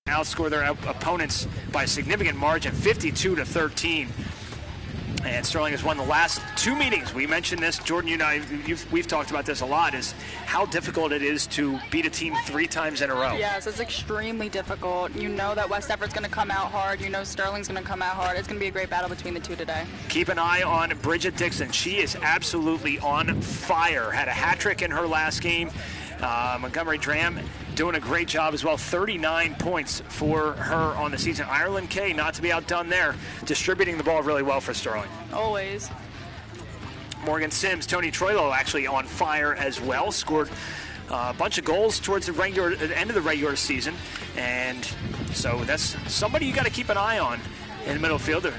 outscore their opponents by a significant margin, 52-13. And Sterling has won the last 2 meetings. We mentioned this, Jordan, we've talked about this a lot, is how difficult it is to beat a team 3 times in a row. Yes, it's extremely difficult. You know that West Deptford's going to come out hard. You know Sterling's going to come out hard. It's going to be a great battle between the two today. Keep an eye on Bridget Dixon. She is absolutely on fire. Had a hat trick in her last game. Montgomery Dram doing a great job as well. 39 points for her on the season. Ireland Kay, not to be outdone there, distributing the ball really well for Sterling. Always. Morgan Sims, Tony Troilo actually on fire as well. Scored a bunch of goals towards the end of the regular season. And so that's somebody you got to keep an eye on in the middle field.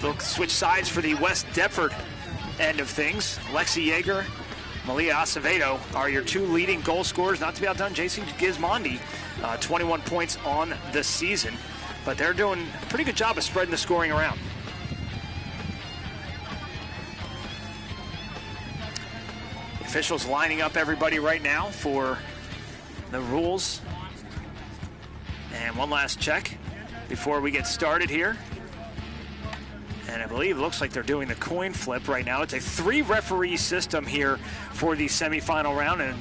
They'll switch sides for the West Deptford end of things. Lexi Yeager, Malia Acevedo are your 2 leading goal scorers. Not to be outdone, JC Gismondi, 21 points on the season. But they're doing a pretty good job of spreading the scoring around. Officials lining up everybody right now for the rules. And one last check before we get started here. And I believe it looks like they're doing the coin flip right now. It's a 3-referee system here for the semifinal round, and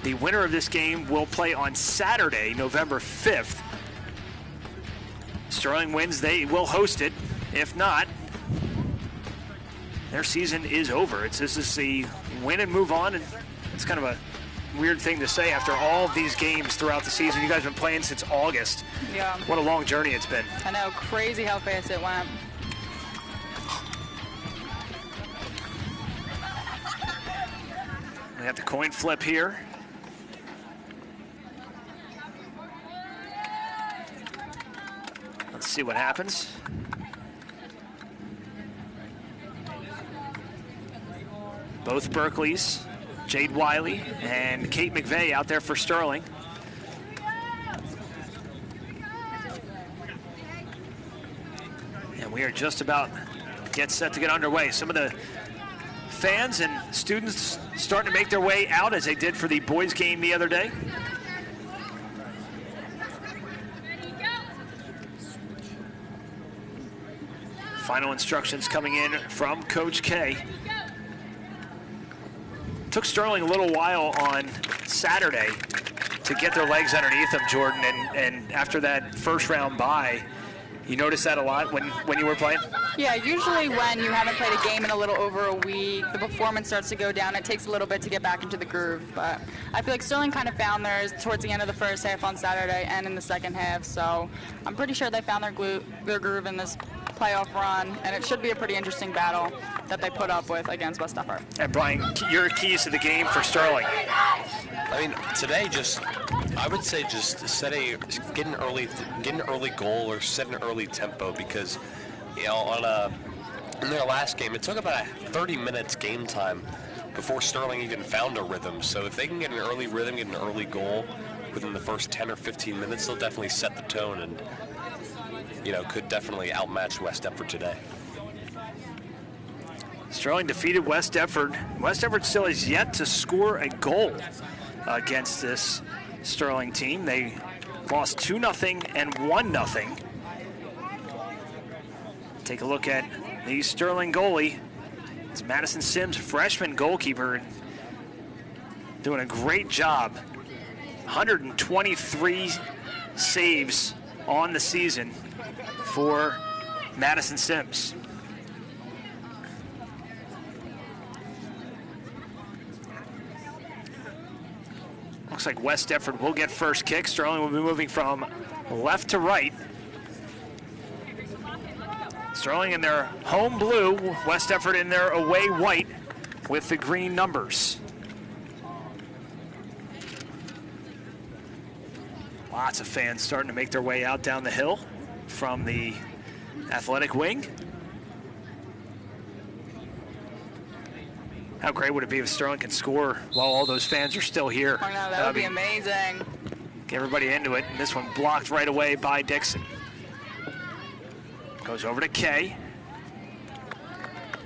the winner of this game will play on Saturday, November 5th. Sterling wins, they will host it. If not, their season is over. This is the win and move on, and it's kind of a weird thing to say after all of these games throughout the season. You guys have been playing since August. Yeah. What a long journey it's been. I know, crazy how fast it went. We have the coin flip here. Let's see what happens. Both Berkeleys, Jade Wiley and Kate McVeigh out there for Sterling. And we are just about set to get underway. Some of the fans and students starting to make their way out as they did for the boys game the other day. Final instructions coming in from Coach K. Took Sterling a little while on Saturday to get their legs underneath them, Jordan, and after that first round bye, you noticed that a lot when you were playing? Yeah, usually when you haven't played a game in a little over a week, the performance starts to go down. It takes a little bit to get back into the groove. But I feel like Sterling kind of found theirs towards the end of the first half on Saturday and in the second half. So I'm pretty sure they found their groove in this playoff run, and it should be a pretty interesting battle that they put up with against West Deptford. And Brian, your keys to the game for Sterling? I mean, today I would say get an early goal or set an early tempo, because in their last game, it took about 30 minutes game time before Sterling even found a rhythm. So if they can get an early rhythm, get an early goal within the first 10 or 15 minutes, they'll definitely set the tone and could definitely outmatch West Deptford today. Sterling defeated West Deptford. West Deptford still has yet to score a goal against this Sterling team. They lost 2-0 and 1-0. Take a look at the Sterling goalie. It's Madison Sims, freshman goalkeeper, doing a great job. 123 saves on the season for Madison Sims. Looks like West Deptford will get first kick. Sterling will be moving from left to right. Sterling in their home blue, West Deptford in their away white with the green numbers. Lots of fans starting to make their way out down the hill from the athletic wing. How great would it be if Sterling can score while all those fans are still here? I know, that would be amazing. Get everybody into it. And this one blocked right away by Dixon. Goes over to Kay.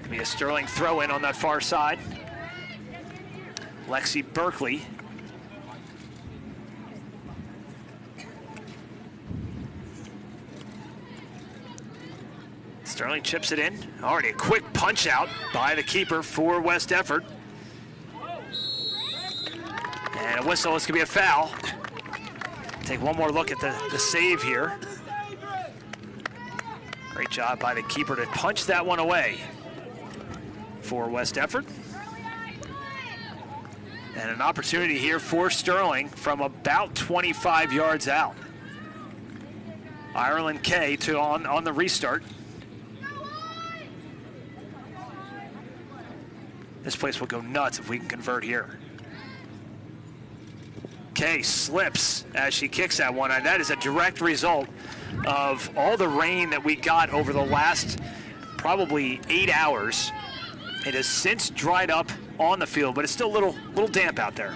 Be a Sterling throw-in on that far side. Lexi Berkeley. Sterling chips it in. Already a quick punch out by the keeper for West Deptford. And a whistle. It's going to be a foul. Take one more look at the save here. Great job by the keeper to punch that one away for West Deptford. And an opportunity here for Sterling from about 25 yards out. Ireland K on the restart. This place will go nuts if we can convert here. K slips as she kicks that one, and that is a direct result of all the rain that we got over the last probably 8 hours. It has since dried up on the field, but it's still a little damp out there.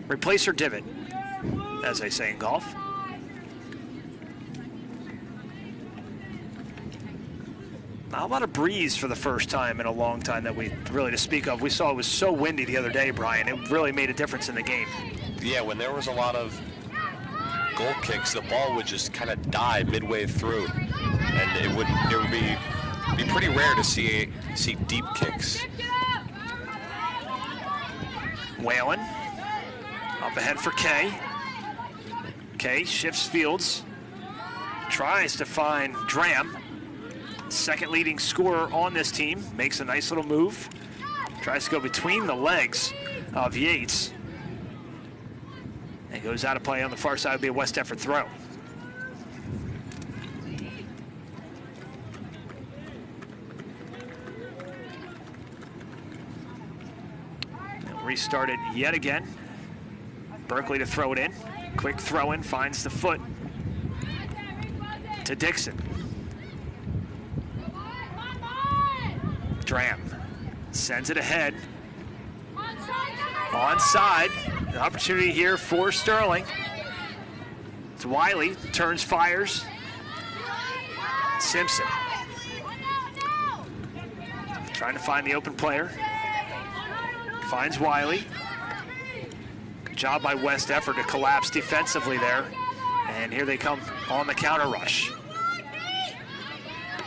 Replace your divot, as they say in golf. Not a lot of breeze for the first time in a long time that we really to speak of. We saw it was so windy the other day, Brian. It really made a difference in the game. Yeah, when there was a lot of goal kicks, the ball would just kind of die midway through, and it would be pretty rare to see deep kicks. Whalen up ahead for Kay. Kay shifts fields, tries to find Dram. Second leading scorer on this team, makes a nice little move. Tries to go between the legs of Yates. And goes out of play on the far side. Would be a West Deptford throw. And restarted yet again. Berkeley to throw it in. Quick throw in, finds the foot to Dixon. Dram sends it ahead. Onside. An opportunity here for Sterling. It's Wiley. Turns, fires. Simpson. Trying to find the open player. Finds Wiley. Good job by West Deptford to collapse defensively there. And here they come on the counter rush.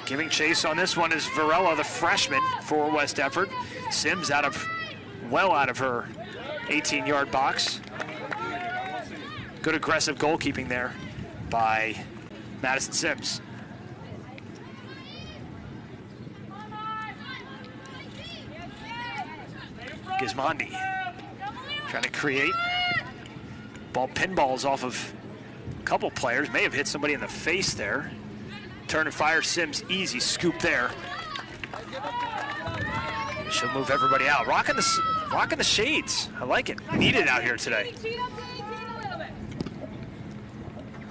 Giving chase on this one is Varela, the freshman for West Deptford. Sims well out of her 18-yard box. Good aggressive goalkeeping there by Madison Sims. Gismondi trying to create. Ball pinballs off of a couple players. May have hit somebody in the face there. Turn and fire, Sims, easy scoop there. She'll move everybody out. Rocking the shades. I like it. Needed out here today.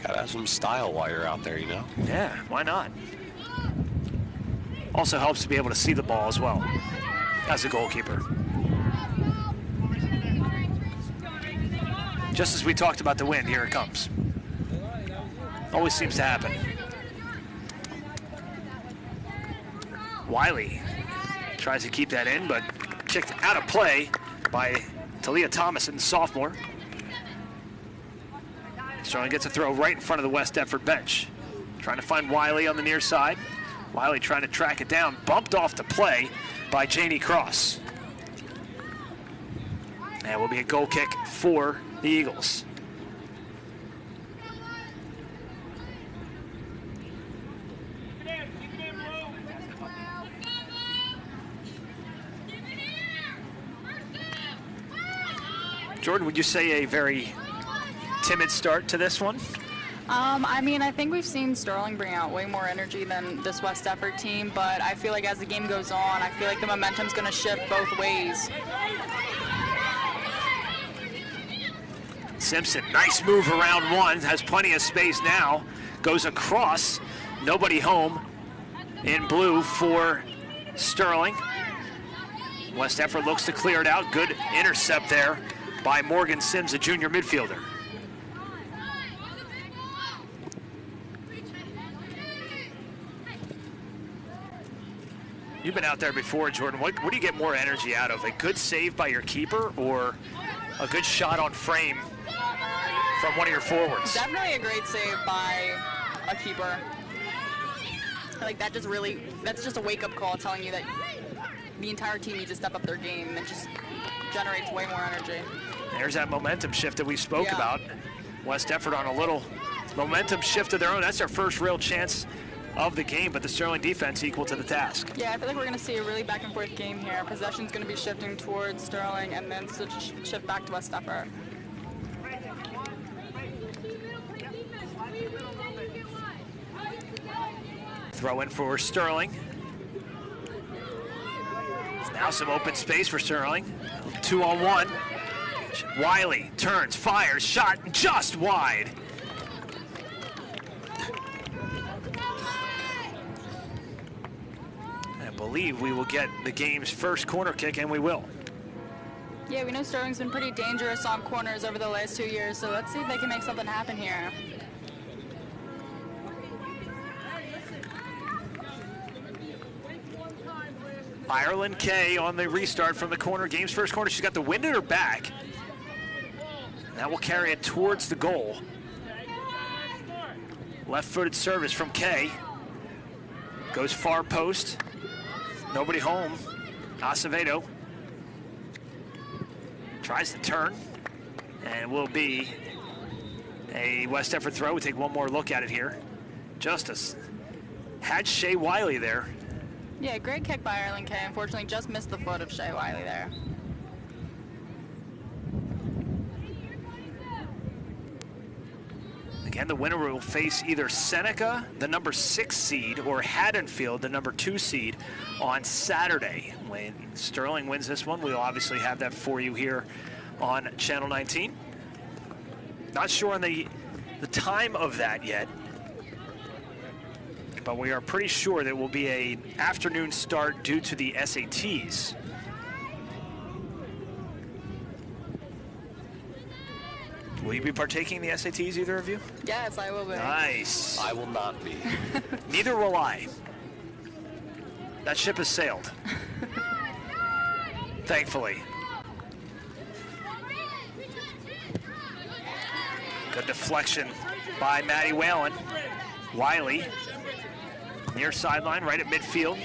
Gotta have some style while you're out there, you know? Yeah, why not? Also helps to be able to see the ball as well as a goalkeeper. Just as we talked about the wind, here it comes. Always seems to happen. Wiley tries to keep that in, but kicked out of play by Talia Thomason, sophomore. Sterling gets a throw right in front of the West Deptford bench. Trying to find Wiley on the near side. Wiley trying to track it down, bumped off the play by Janie Cross. And it will be a goal kick for the Eagles. Jordan, would you say a very timid start to this one? I mean, I think we've seen Sterling bring out way more energy than this West Deptford team, but I feel like as the game goes on, I feel like the momentum's going to shift both ways. Simpson, nice move around one, has plenty of space now, goes across, nobody home in blue for Sterling. West Deptford looks to clear it out, good intercept there by Morgan Sims, a junior midfielder. You've been out there before, Jordan. What do you get more energy out of? A good save by your keeper or a good shot on frame from one of your forwards? Definitely a great save by a keeper. Like that's just a wake-up call telling you that the entire team needs to step up their game, and it just generates way more energy. There's that momentum shift that we spoke about. West Deptford on a little momentum shift of their own. That's their first real chance of the game, but the Sterling defense equal to the task. Yeah, I feel like we're going to see a really back and forth game here. Possession's going to be shifting towards Sterling and then shift back to West Deptford. Throw in for Sterling. Now some open space for Sterling. 2-on-1. Wiley turns, fires, shot just wide. I believe we will get the game's first corner kick, and we will. Yeah, we know Sterling's been pretty dangerous on corners over the last 2 years, so let's see if they can make something happen here. Ireland Kay on the restart from the corner. Game's first corner. She's got the wind at her back. That will carry it towards the goal. Left-footed service from Kay. Goes far post. Nobody home. Acevedo tries to turn. And it will be a West Deptford throw. We take one more look at it here. Justice had Shea Wiley there. Yeah, great kick by Ireland Kay. Unfortunately, just missed the foot of Shea Wiley there. Again, the winner will face either Seneca, the number 6 seed, or Haddonfield, the number 2 seed, on Saturday. When Sterling wins this one, we'll obviously have that for you here on Channel 19. Not sure on the time of that yet, but we are pretty sure that it will be an afternoon start due to the SATs. Will you be partaking in the SATs, either of you? Yes, I will be. Nice. I will not be. Neither will I. That ship has sailed. Thankfully. Good deflection by Maddie Whalen. Wiley, near sideline, right at midfield.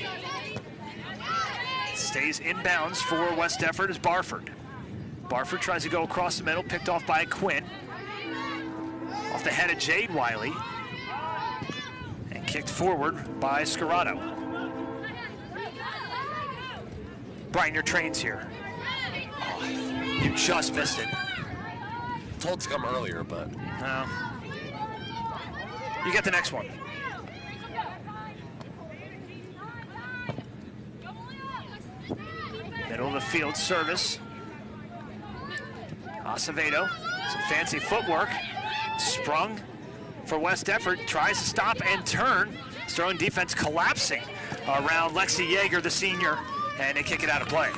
Stays inbounds for West Deptford is Barford. Barford tries to go across the middle, picked off by Quinn. Off the head of Jade Wiley. And kicked forward by Scarrato. Brian, your train's here. Oh, you just missed it. Told to come earlier, but No. You get the next one. Middle of the field service. Acevedo, some fancy footwork. Sprung for West Deptford, tries to stop and turn. Sterling defense collapsing around Lexi Yeager, the senior, and they kick it out of play.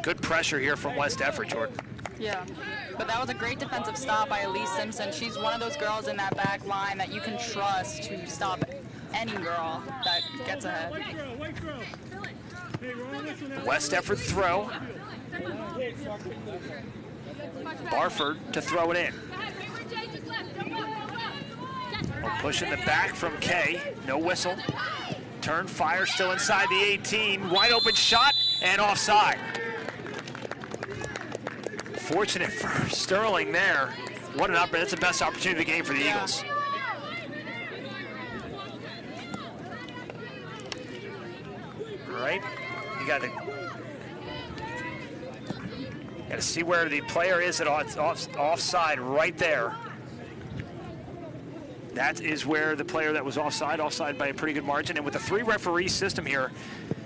Good pressure here from West Deptford, Jordan. Yeah, but that was a great defensive stop by Elise Simpson. She's one of those girls in that back line that you can trust to stop any girl that gets ahead. West Deptford throw. Barford to throw it in. Pushing the back from Kay, no whistle. Turn, fire, still inside the 18. Wide open shot and offside. Fortunate for Sterling there. What an opportunity, that's the best opportunity of the game for the Eagles. Right, you got to see where the player is at offside right there. That is where the player that was offside by a pretty good margin. And with the 3 referee system here,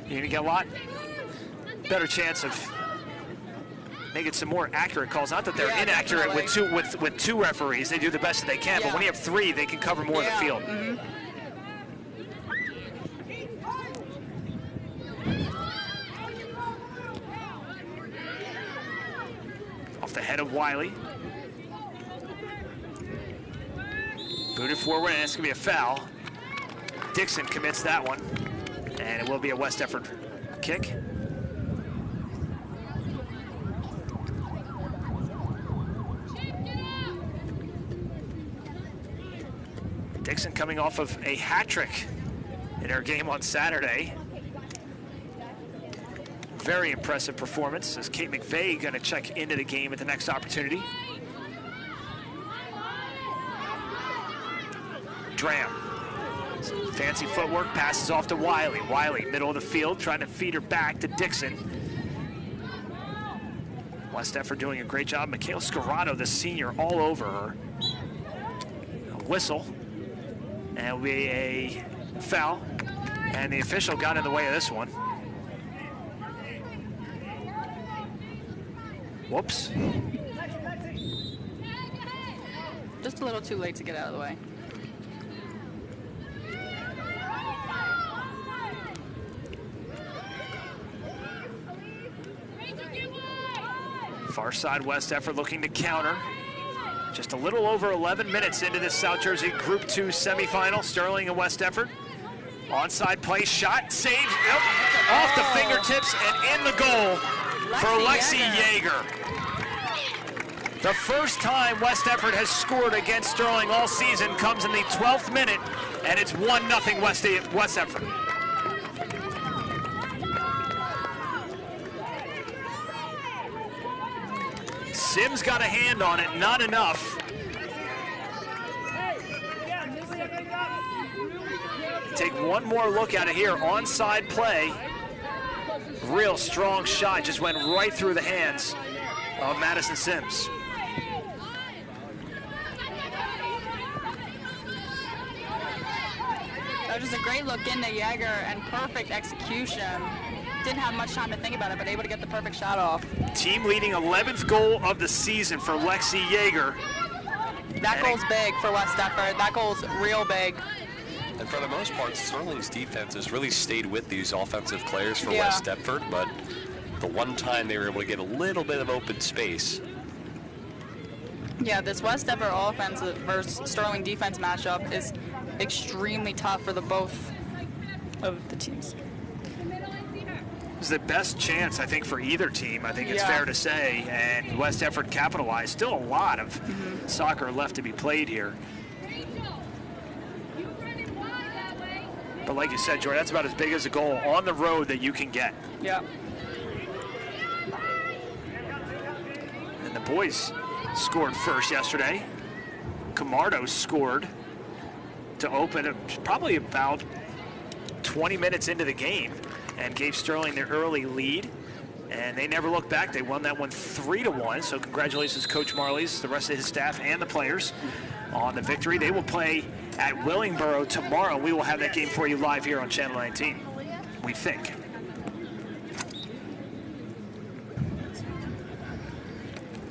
you're going to get a lot better chance of making some more accurate calls. Not that they're inaccurate with two referees. They do the best that they can. But when you have 3, they can cover more of the field. Off the head of Wiley. Booted forward, and it's going to be a foul. Dixon commits that one, and it will be a West Deptford kick. Dixon coming off of a hat trick in her game on Saturday. Very impressive performance as Kate McVeigh going to check into the game at the next opportunity. Dram. Some fancy footwork, passes off to Wiley. Wiley, middle of the field, trying to feed her back to Dixon. West Deptford doing a great job. Mikhail Scarrato, the senior, all over her. A whistle, and it'll be a foul, and the official got in the way of this one. Whoops. Just a little too late to get out of the way. Far side, West Deptford looking to counter. Just a little over 11 minutes into this South Jersey Group 2 semifinal. Sterling and West Deptford. Onside play, shot, saves, off the fingertips and in the goal for Lexi Yeager. The first time West Deptford has scored against Sterling all season comes in the 12th minute, and it's 1-0 West Deptford. Sims got a hand on it, not enough. Take one more look at it here, onside play. Real strong shot, just went right through the hands of Madison Sims. That was just a great look into Yeager and perfect execution. Didn't have much time to think about it, but able to get the perfect shot off. Team leading 11th goal of the season for Lexi Yeager. That goal's big for West Deptford. That goal's real big. And for the most part, Sterling's defense has really stayed with these offensive players for West Deptford, but the one time they were able to get a little bit of open space. Yeah, this West Deptford offense versus Sterling defense matchup is extremely tough for the both of the teams. It was the best chance, I think, for either team, I think it's fair to say, and West Deptford capitalized. Still a lot of soccer left to be played here. But like you said, Jordan, that's about as big as a goal on the road that you can get. Yeah. And the boys scored first yesterday. Camardo scored to open it probably about 20 minutes into the game and gave Sterling their early lead. And they never looked back. They won that one 3-1. So congratulations, Coach Marley's, the rest of his staff, and the players on the victory. They will play at Willingboro tomorrow. We will have that game for you live here on Channel 19, we think.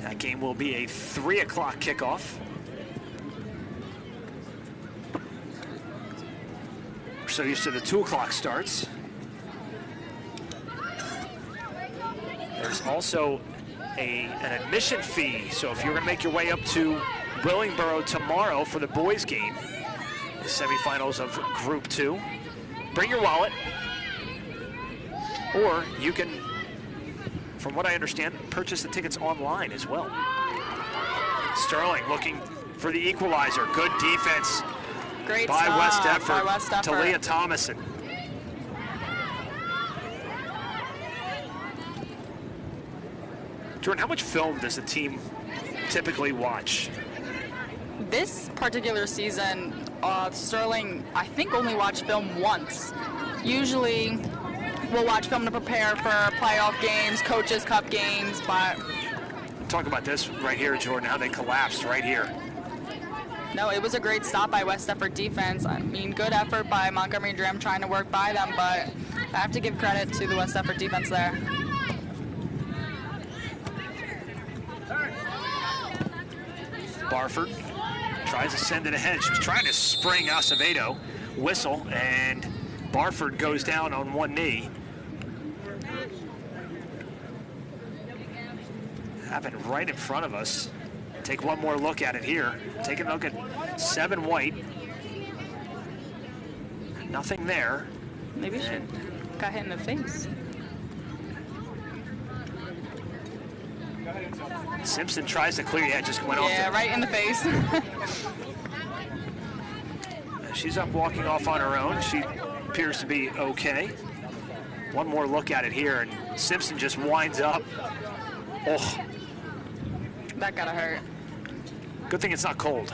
That game will be a 3 o'clock kickoff. We're so used to the 2 o'clock starts. There's also an admission fee, so if you're going to make your way up to Willingboro tomorrow for the boys game, the semifinals of Group 2, bring your wallet, or you can, from what I understand, purchase the tickets online as well. Sterling looking for the equalizer. Good defense by West Deptford. Talia Thomason. Jordan, how much film does the team typically watch? This particular season, Sterling, I think, only watched film once. Usually, we'll watch film to prepare for playoff games, Coaches Cup games, but... Talk about this right here, Jordan, how they collapsed right here. No, it was a great stop by West Deptford defense. I mean, good effort by Montgomery Dram trying to work by them, but I have to give credit to the West Deptford defense there. Barford tries to send it ahead. She was trying to spring Acevedo. Whistle, and Barford goes down on one knee. Happened right in front of us. Take one more look at it here. Take a look at 7 White. Nothing there. Maybe she got hit in the face. Simpson tries to clear. Yeah, just went off. Yeah, right in the face. She's up walking off on her own. She appears to be okay. One more look at it here, and Simpson just winds up. Oh. That gotta hurt. Good thing it's not cold.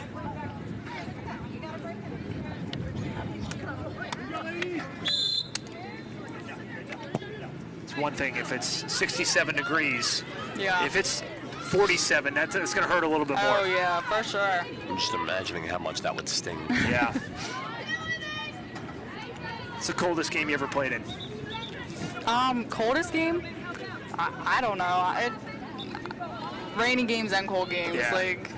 It's one thing if it's 67 degrees. Yeah. If it's 47, it's going to hurt a little bit more. Oh, yeah, for sure. I'm just imagining how much that would sting. Yeah. It's the coldest game you ever played in. Coldest game? I don't know. Rainy games and cold games. Yeah. Like,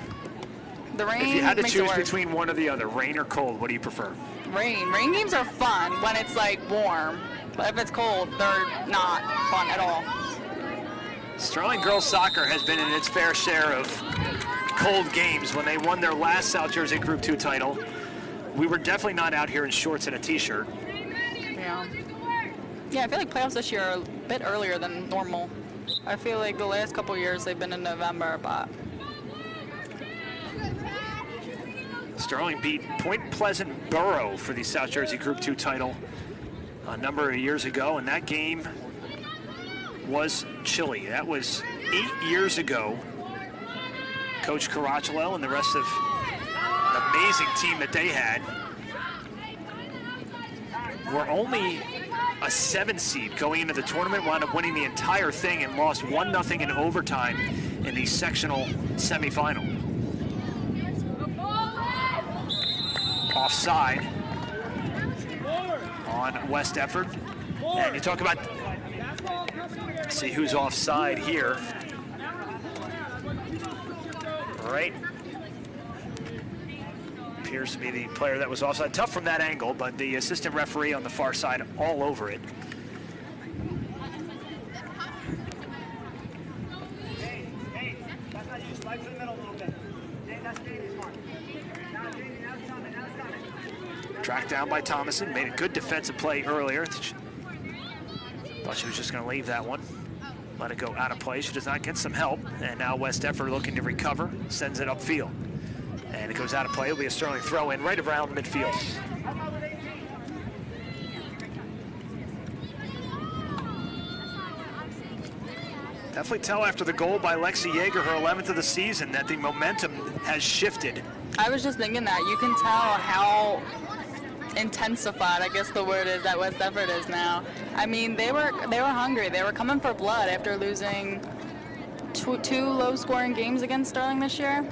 the rain. If you had to makes choose it worse. between one or the other, rain or cold, what do you prefer? Rain. Rain games are fun when it's like warm, but if it's cold, they're not fun at all. Sterling girls soccer has been in its fair share of cold games. When they won their last South Jersey Group 2 title, we were definitely not out here in shorts and a t-shirt. Yeah. Yeah, I feel like playoffs this year are a bit earlier than normal. I feel like the last couple years they've been in November, but Sterling beat Point Pleasant Borough for the South Jersey Group 2 title a number of years ago, and that game was chilly. That was 8 years ago. Coach Caracciolo and the rest of the amazing team that they had were only a 7 seed going into the tournament, wound up winning the entire thing and lost 1-0 in overtime in the sectional semifinal. Offside on West Deptford. And you talk about, see who's offside here. Right. Appears to be the player that was offside. Tough from that angle, but the assistant referee on the far side all over it. Tracked down by Thomason, made a good defensive play earlier. Thought she was just going to leave that one. Let it go out of play. She does not get some help. And now West Deptford looking to recover, sends it upfield. And it goes out of play. It'll be a Sterling throw in right around midfield. Definitely tell after the goal by Lexi Yeager, her 11th of the season, that the momentum has shifted. I was just thinking that. You can tell how intensified, I guess the word is, that West Deptford is now. I mean, they were hungry. They were coming for blood after losing two low-scoring games against Sterling this year.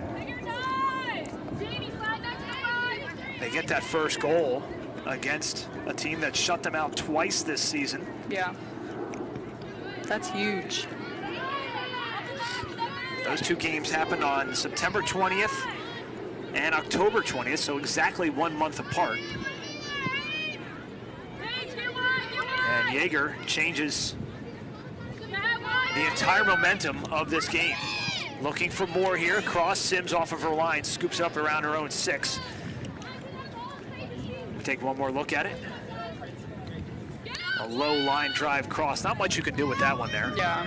They get that first goal against a team that shut them out twice this season. Yeah. That's huge. Those two games happened on September 20th and October 20th, so exactly 1 month apart. And Yeager changes the entire momentum of this game. Looking for more here. Cross, Sims off of her line, scoops up around her own 6. Take one more look at it. A low line drive cross. Not much you can do with that one there. Yeah.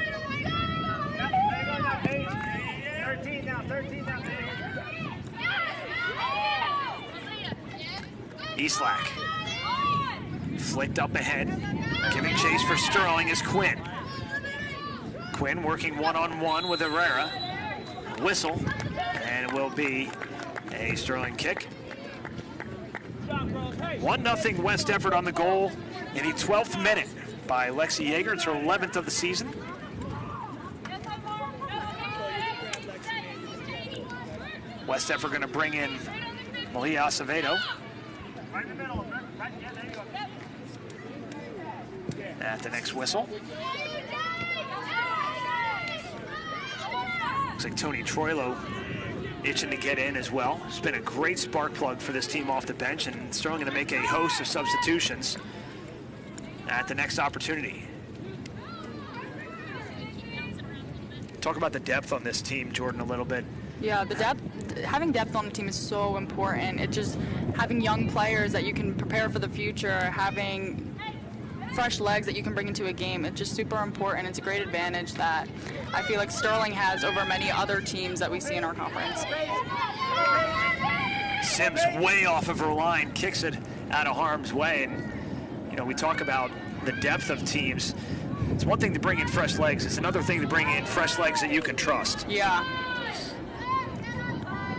Eastlack. Flicked up ahead. Giving chase for Sterling is Quinn. Quinn working one-on-one with Herrera. Whistle, and it will be a Sterling kick. 1-0 West Deptford on the goal in the 12th minute by Lexi Yeager. It's her 11th of the season. West Deptford going to bring in Malia Acevedo. At the next whistle. Looks like Tony Troilo itching to get in as well. It's been a great spark plug for this team off the bench, and Sterling going to make a host of substitutions at the next opportunity. Talk about the depth on this team, Jordan, a little bit. Yeah, the depth, having depth on the team is so important. It just, having young players that you can prepare for the future, having fresh legs that you can bring into a game, it's just super important. It's a great advantage that I feel like Sterling has over many other teams that we see in our conference. Sims way off of her line, kicks it out of harm's way, and You know, we talk about the depth of teams. It's one thing to bring in fresh legs. It's another thing to bring in fresh legs that you can trust. Yeah.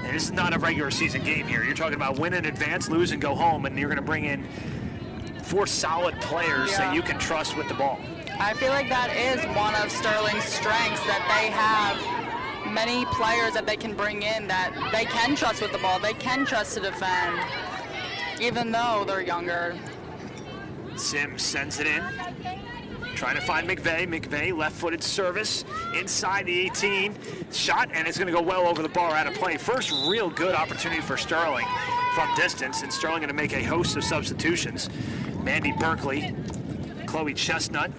And this is not a regular season game here. You're talking about win in advance, lose and go home, and you're going to bring in 4 solid players that you can trust with the ball. I feel like that is one of Sterling's strengths, that they have many players that they can bring in that they can trust with the ball. They can trust to defend, even though they're younger. Sims sends it in. Trying to find McVeigh. McVeigh, left-footed service inside the 18. Shot, and it's going to go well over the bar, out of play. First real good opportunity for Sterling from distance, and Sterling going to make a host of substitutions. Mandy Berkeley, Chloe Chestnut,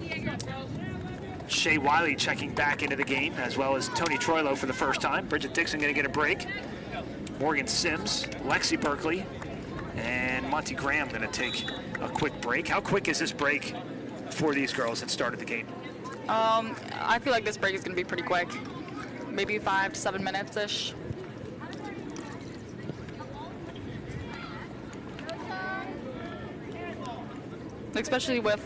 Shea Wiley checking back into the game, as well as Tony Troilo for the first time. Bridget Dixon going to get a break. Morgan Sims, Lexi Berkeley, and Monty Graham going to take a quick break. How quick is this break for these girls that started the game? I feel like this break is going to be pretty quick. Maybe 5 to 7 minutes-ish. Especially with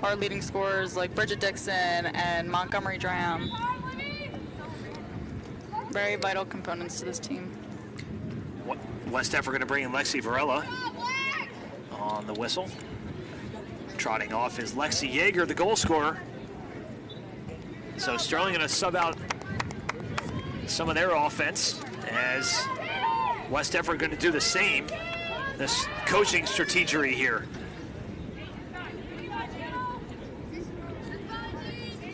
our leading scorers like Bridget Dixon and Montgomery Graham. Very vital components to this team. West Deptford going to bring in Lexi Varela on the whistle. Trotting off is Lexi Yeager, the goal scorer. So Sterling going to sub out some of their offense, as West Deptford going to do the same. This coaching strategery here.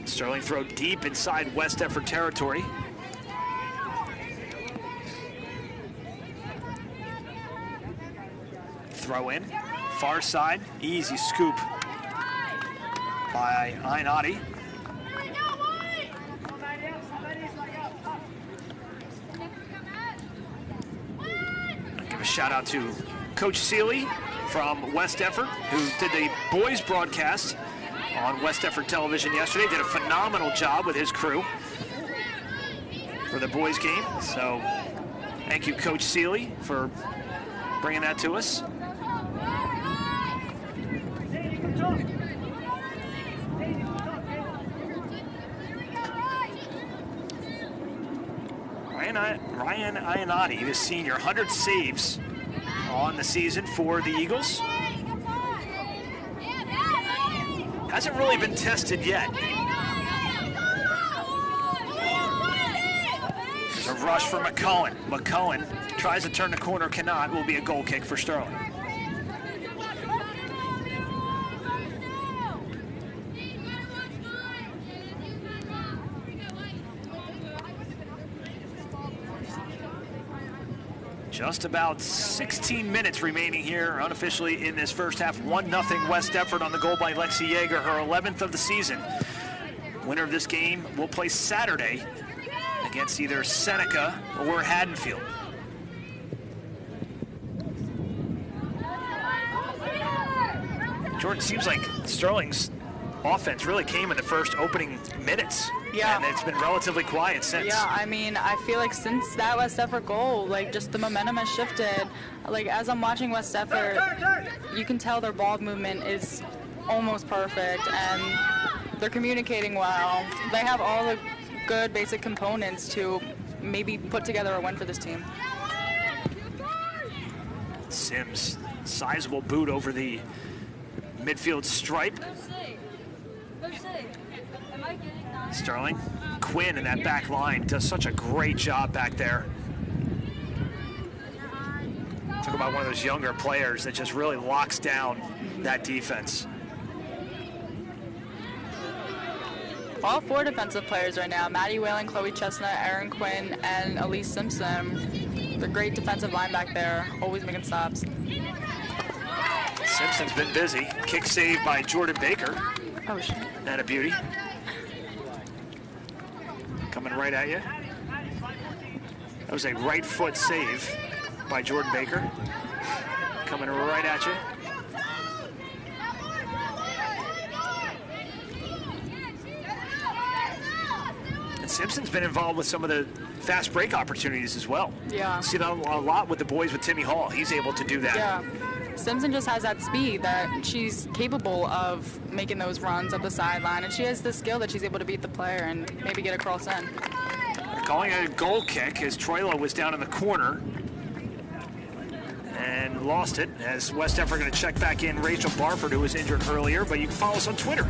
Sterling throw deep inside West Deptford territory. Throw in, far side, easy scoop by Ainati. Give a shout out to Coach Seeley from West Deptford, who did the boys broadcast on West Deptford television yesterday. Did a phenomenal job with his crew for the boys game. So thank you, Coach Seeley, for bringing that to us. Ryan Ainati, the senior, 100 saves on the season for the Eagles. Hasn't really been tested yet. There's a rush for McCohen. McCohen tries to turn the corner, cannot. Will be a goal kick for Sterling. Just about 16 minutes remaining here unofficially in this first half. 1-0 West Deptford on the goal by Lexi Yeager, her 11th of the season. Winner of this game will play Saturday against either Seneca or Haddonfield. Jordan, seems like Sterling's offense really came in the first opening minutes. Yeah. And it's been relatively quiet since. Yeah, I mean, I feel like since that West Deptford goal, like, just the momentum has shifted. Like, as I'm watching West Deptford, you can tell their ball movement is almost perfect, and they're communicating well. They have all the good basic components to maybe put together a win for this team. Sims, sizable boot over the midfield stripe. Sterling, Quinn in that back line does such a great job back there. Talk about one of those younger players that just really locks down that defense. All 4 defensive players right now, Maddie Whalen, Chloe Chestnut, Erin Quinn, and Elise Simpson. They're great defensive line back there, always making stops. Simpson's been busy. Kick save by Jordan Baker. Oh, shit. That a beauty. Coming right at you. That was a right foot save by Jordan Baker. Coming right at you. And Simpson's been involved with some of the fast break opportunities as well. Yeah. See that a lot with the boys with Timmy Hall. He's able to do that. Yeah. Simpson just has that speed that she's capable of making those runs up the sideline, and she has the skill that she's able to beat the player and maybe get a cross in. They're calling it a goal kick as Troilo was down in the corner and lost it, as West Deptford going to check back in Rachel Barford, who was injured earlier. But you can follow us on Twitter,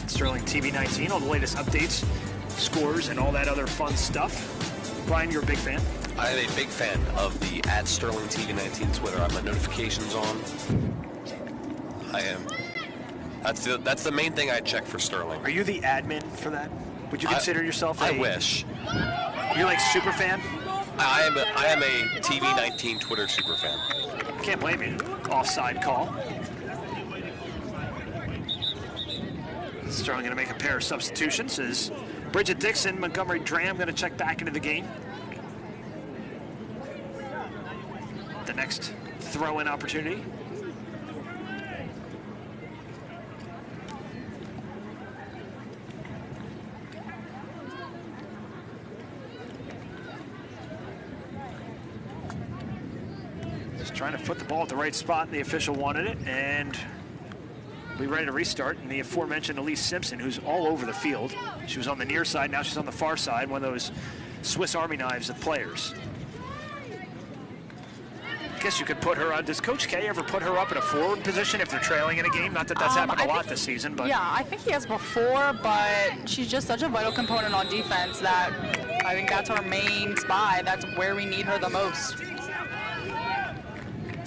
Sterling TV 19, all the latest updates, scores, and all that other fun stuff. Brian, you're a big fan? I am a big fan of the @Sterling TV 19 Twitter. I have my notifications on. I am. That's the main thing I check for Sterling. Are you the admin for that? Would you consider yourself a... I wish. You're like super fan? I am a TV 19 Twitter super fan. Can't blame you. Offside call. Sterling going to make a pair of substitutions as Bridget Dixon, Montgomery Dram going to check back into the game. The next throw-in opportunity. Just trying to put the ball at the right spot, and the official wanted it, and we're ready to restart. And the aforementioned Elise Simpson, who's all over the field. She was on the near side, now she's on the far side, one of those Swiss Army knives of players. I guess you could put her on. Does Coach K ever put her up in a forward position if they're trailing in a game? Not that that's happened a lot this season, but... Yeah, I think he has before, but she's just such a vital component on defense that I think that's her main spot. That's where we need her the most.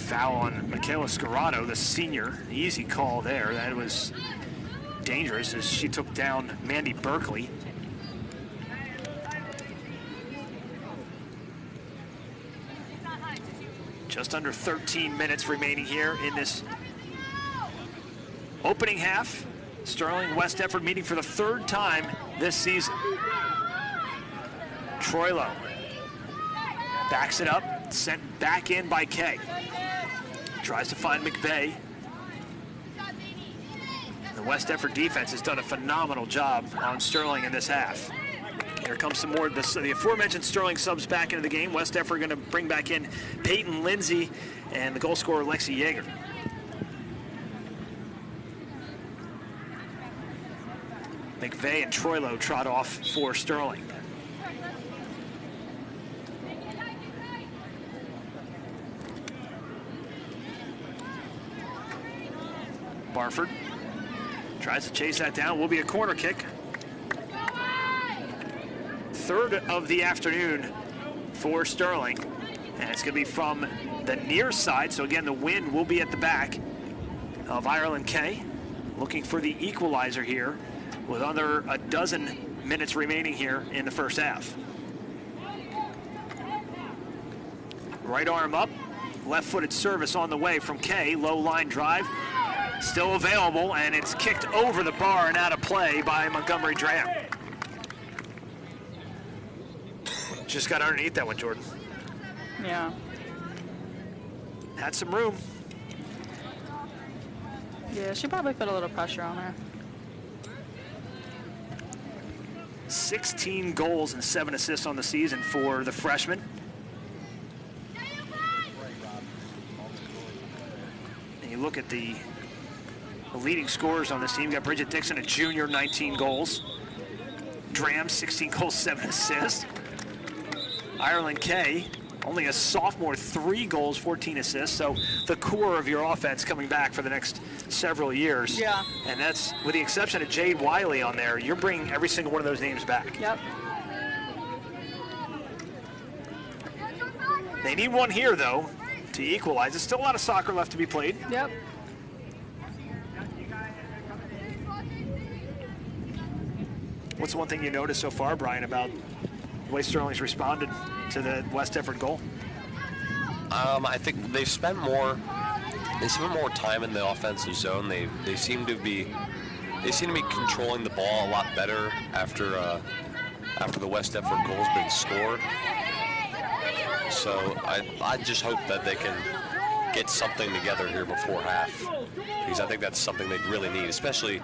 Foul on Michaela Scarrato, the senior. Easy call there. That was dangerous as she took down Mandy Berkeley. Just under 13 minutes remaining here in this opening half. Sterling West Deptford meeting for the third time this season. Troilo backs it up, sent back in by Kay. Tries to find McVeigh. The West Deptford defense has done a phenomenal job on Sterling in this half. Here comes some more. The aforementioned Sterling subs back into the game. West Deptford going to bring back in Peyton Lindsay and the goal scorer Lexi Yeager. McVeigh and Troilo trot off for Sterling. Barford tries to chase that down. Will be a corner kick. Third of the afternoon for Sterling, and it's going to be from the near side. So again, the wind will be at the back of Ireland Kay, looking for the equalizer here with under a dozen minutes remaining here in the first half. Right arm up, left-footed service on the way from Kay. Low line drive, still available, and it's kicked over the bar and out of play by Montgomery Dram. Just got underneath that one, Jordan. Yeah. Had some room. Yeah, she probably put a little pressure on her. 16 goals and 7 assists on the season for the freshman. And you look at the leading scorers on this team. You got Bridget Dixon, a junior, 19 goals. Dram, 16 goals, 7 assists. Ireland Kay, only a sophomore, 3 goals, 14 assists. So the core of your offense coming back for the next several years. Yeah. And that's, with the exception of Jade Wiley on there, you're bringing every single one of those names back. Yep. They need one here, though, to equalize. There's still a lot of soccer left to be played. Yep. What's the one thing you noticed so far, Brian, about the way Sterling's responded to the West Deptford goal? I think they've spent more time in the offensive zone. They seem to be controlling the ball a lot better after the West Deptford goal's been scored. So I just hope that they can get something together here before half, because I think that's something they really need, especially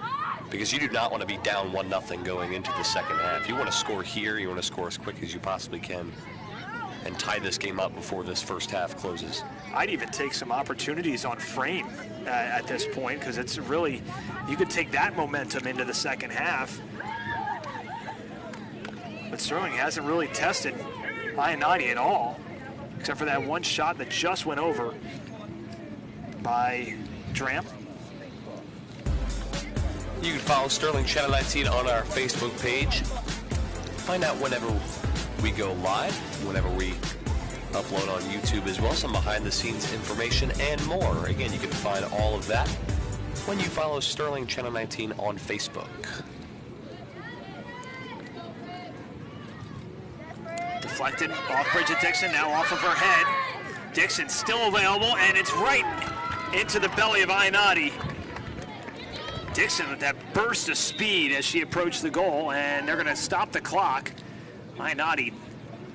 because you do not want to be down 1-0 going into the second half. You want to score here. You want to score as quick as you possibly can. and tie this game up before this first half closes. I'd even take some opportunities on frame at this point, because it's really, you could take that momentum into the second half. But Sterling hasn't really tested Ionati at all, except for that one shot that just went over by Dram. You can follow Sterling Channel 19 on our Facebook page. Find out whenever we go live, whenever we upload on YouTube as well, some behind-the-scenes information and more. Again, you can find all of that when you follow Sterling Channel 19 on Facebook. Deflected off Bridget Dixon, now off of her head. Dixon still available, and it's right into the belly of Ionati. Dixon with that burst of speed as she approached the goal, and they're going to stop the clock. Ionati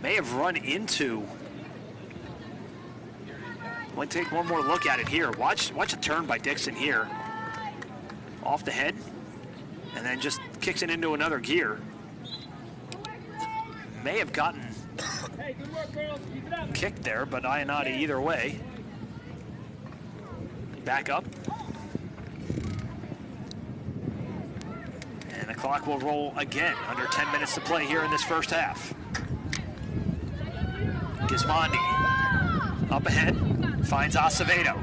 may have run into. Let's take one more look at it here. Watch a turn by Dixon here. Off the head, and then just kicks it into another gear. May have gotten kicked there, but Ionati either way. Back up. And the clock will roll again. Under 10 minutes to play here in this first half. Gismondi up ahead, finds Acevedo.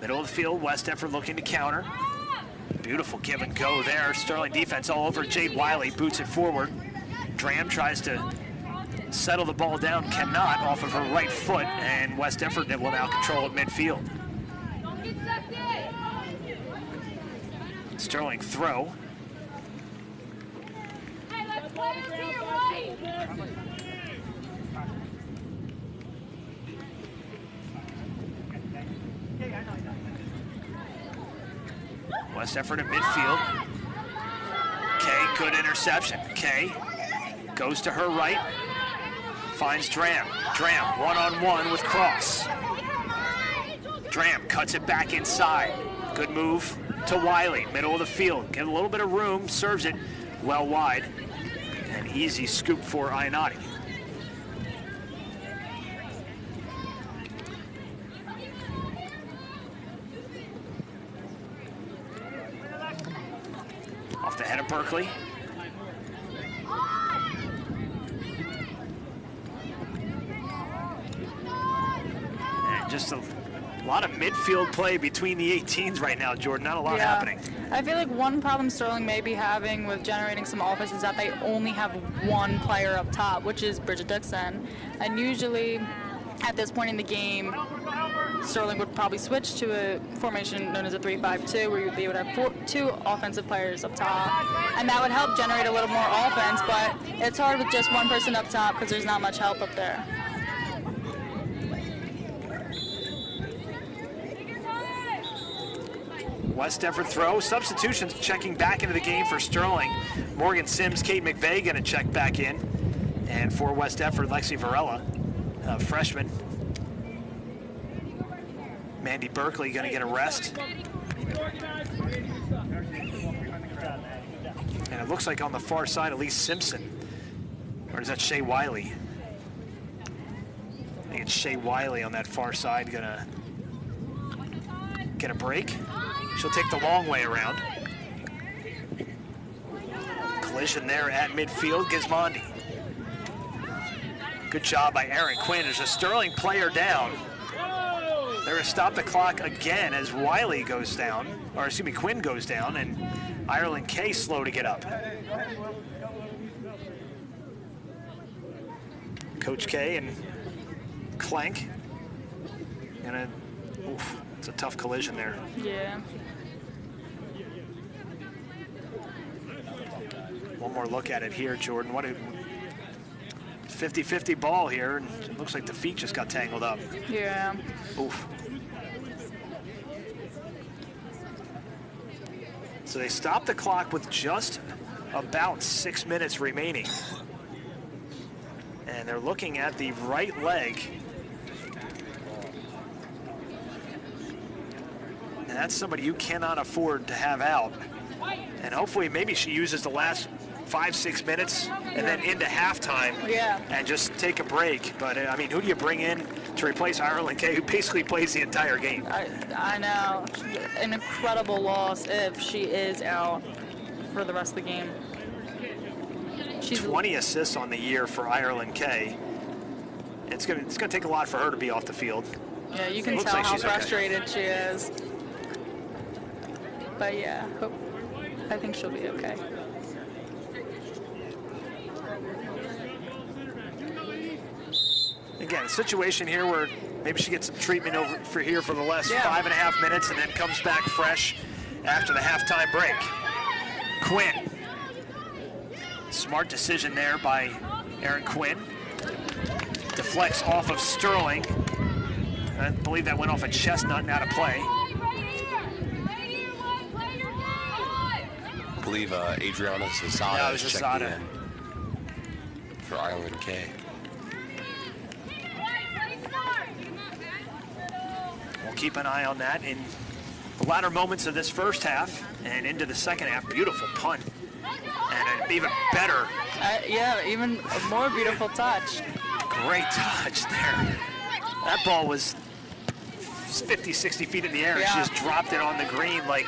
Middle of the field, West Deptford looking to counter. Beautiful give and go there. Sterling defense all over. Jade Wiley boots it forward. Dram tries to settle the ball down, cannot, off of her right foot, and West Deptford will now control at midfield. Sterling throw. West Deptford at midfield. Kay, good interception. Kay goes to her right, finds Dram. Dram one-on-one with Cross. Dram cuts it back inside. Good move to Wiley, middle of the field. Get a little bit of room, serves it well wide. An easy scoop for Ionati. Off the head of Berkeley. And just a lot of midfield play between the 18s right now, Jordan. Not a lot happening. I feel like one problem Sterling may be having with generating some offense is that they only have one player up top, which is Bridget Dixon. And usually at this point in the game, Sterling would probably switch to a formation known as a 3-5-2, where they would have two offensive players up top, and that would help generate a little more offense, but it's hard with just one person up top because there's not much help up there. West Deptford throw. Substitutions checking back into the game for Sterling. Morgan Sims, Kate McVeigh going to check back in. And for West Deptford, Lexi Varela, freshman. Mandy Berkeley going to get a rest. And it looks like on the far side, Elise Simpson. Or is that Shea Wiley? I think it's Shea Wiley on that far side going to get a break. She'll take the long way around. Collision there at midfield, Gismondi. Good job by Erin Quinn. There's a Sterling player down. They're going to stop the clock again as Wiley goes down, or excuse me, Quinn goes down, and Ireland Kay slow to get up. Coach K and Clank. It's a tough collision there. Yeah. One more look at it here, Jordan. What a 50-50 ball here, and it looks like the feet just got tangled up. Yeah. Oof. So they stopped the clock with just about 6 minutes remaining. And they're looking at the right leg. And that's somebody you cannot afford to have out. And hopefully maybe she uses the last 5-6 minutes and then into halftime and just take a break. But I mean, who do you bring in to replace Ireland Kay, who basically plays the entire game? I know. An incredible loss if she is out for the rest of the game. She's 20 assists on the year for Ireland Kay. It's gonna take a lot for her to be off the field. Yeah, you can tell like how she's frustrated she is. But yeah, I think she'll be okay. Again, a situation here where maybe she gets some treatment over for the last 5.5 minutes and then comes back fresh after the halftime break. Quinn. Smart decision there by Erin Quinn. Deflects off of Sterling. I believe that went off a chestnut and out of play. I believe Adriana Zasada is checking in for Ireland Kay. We'll keep an eye on that in the latter moments of this first half and into the second half. Beautiful punt. And an even better. Even a more beautiful touch. Great touch there. That ball was 50, 60 feet in the air. And she just dropped it on the green, like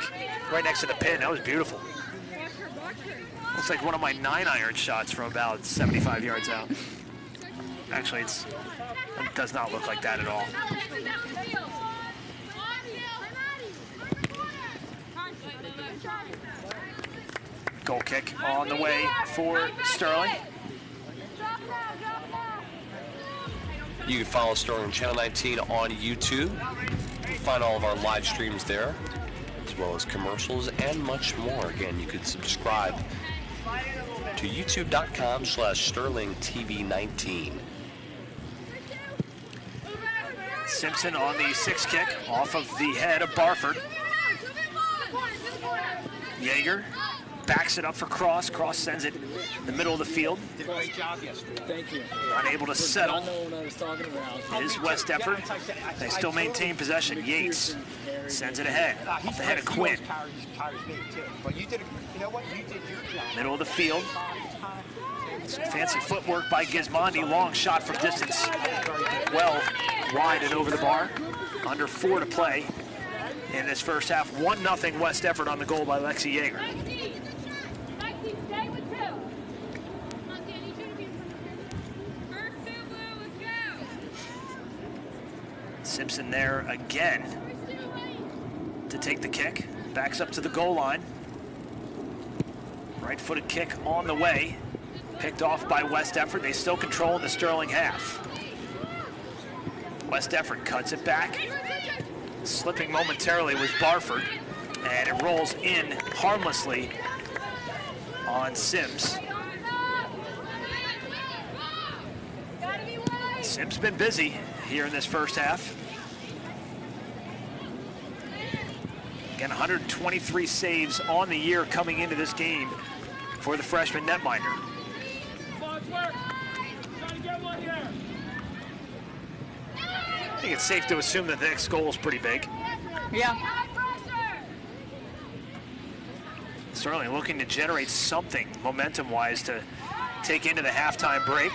right next to the pin. That was beautiful. Looks like one of my 9-iron shots from about 75 yards out. Actually, it does not look like that at all. Goal kick on the way for Sterling. You can follow Sterling Channel 19 on YouTube. Find all of our live streams there, as well as commercials and much more. Again, you could subscribe to youtube.com/SterlingTV19. Simpson on the 6 kick off of the head of Barford. Yeager backs it up for Cross. Cross sends it in the middle of the field. Great job yesterday. Thank you. Unable to settle. I know what I was talking about. It is West Deptford. They still maintain possession. Yates sends it ahead off the head of Quinn. Middle of the field. Some fancy footwork by Gismondi. Long shot from distance. Well wide and over the bar. Under 4 to play in this first half. 1-0 West Deptford on the goal by Lexi Yeager. Simpson there again to take the kick. Backs up to the goal line. Right-footed kick on the way. Picked off by West Deptford. They still control the Sterling half. West Deptford cuts it back. Slipping momentarily was Barford. And it rolls in harmlessly on Sims. Sims been busy here in this first half. Again, 123 saves on the year coming into this game for the freshman netminder. I think it's safe to assume that the next goal is pretty big. Yeah. Certainly looking to generate something momentum-wise to take into the halftime break.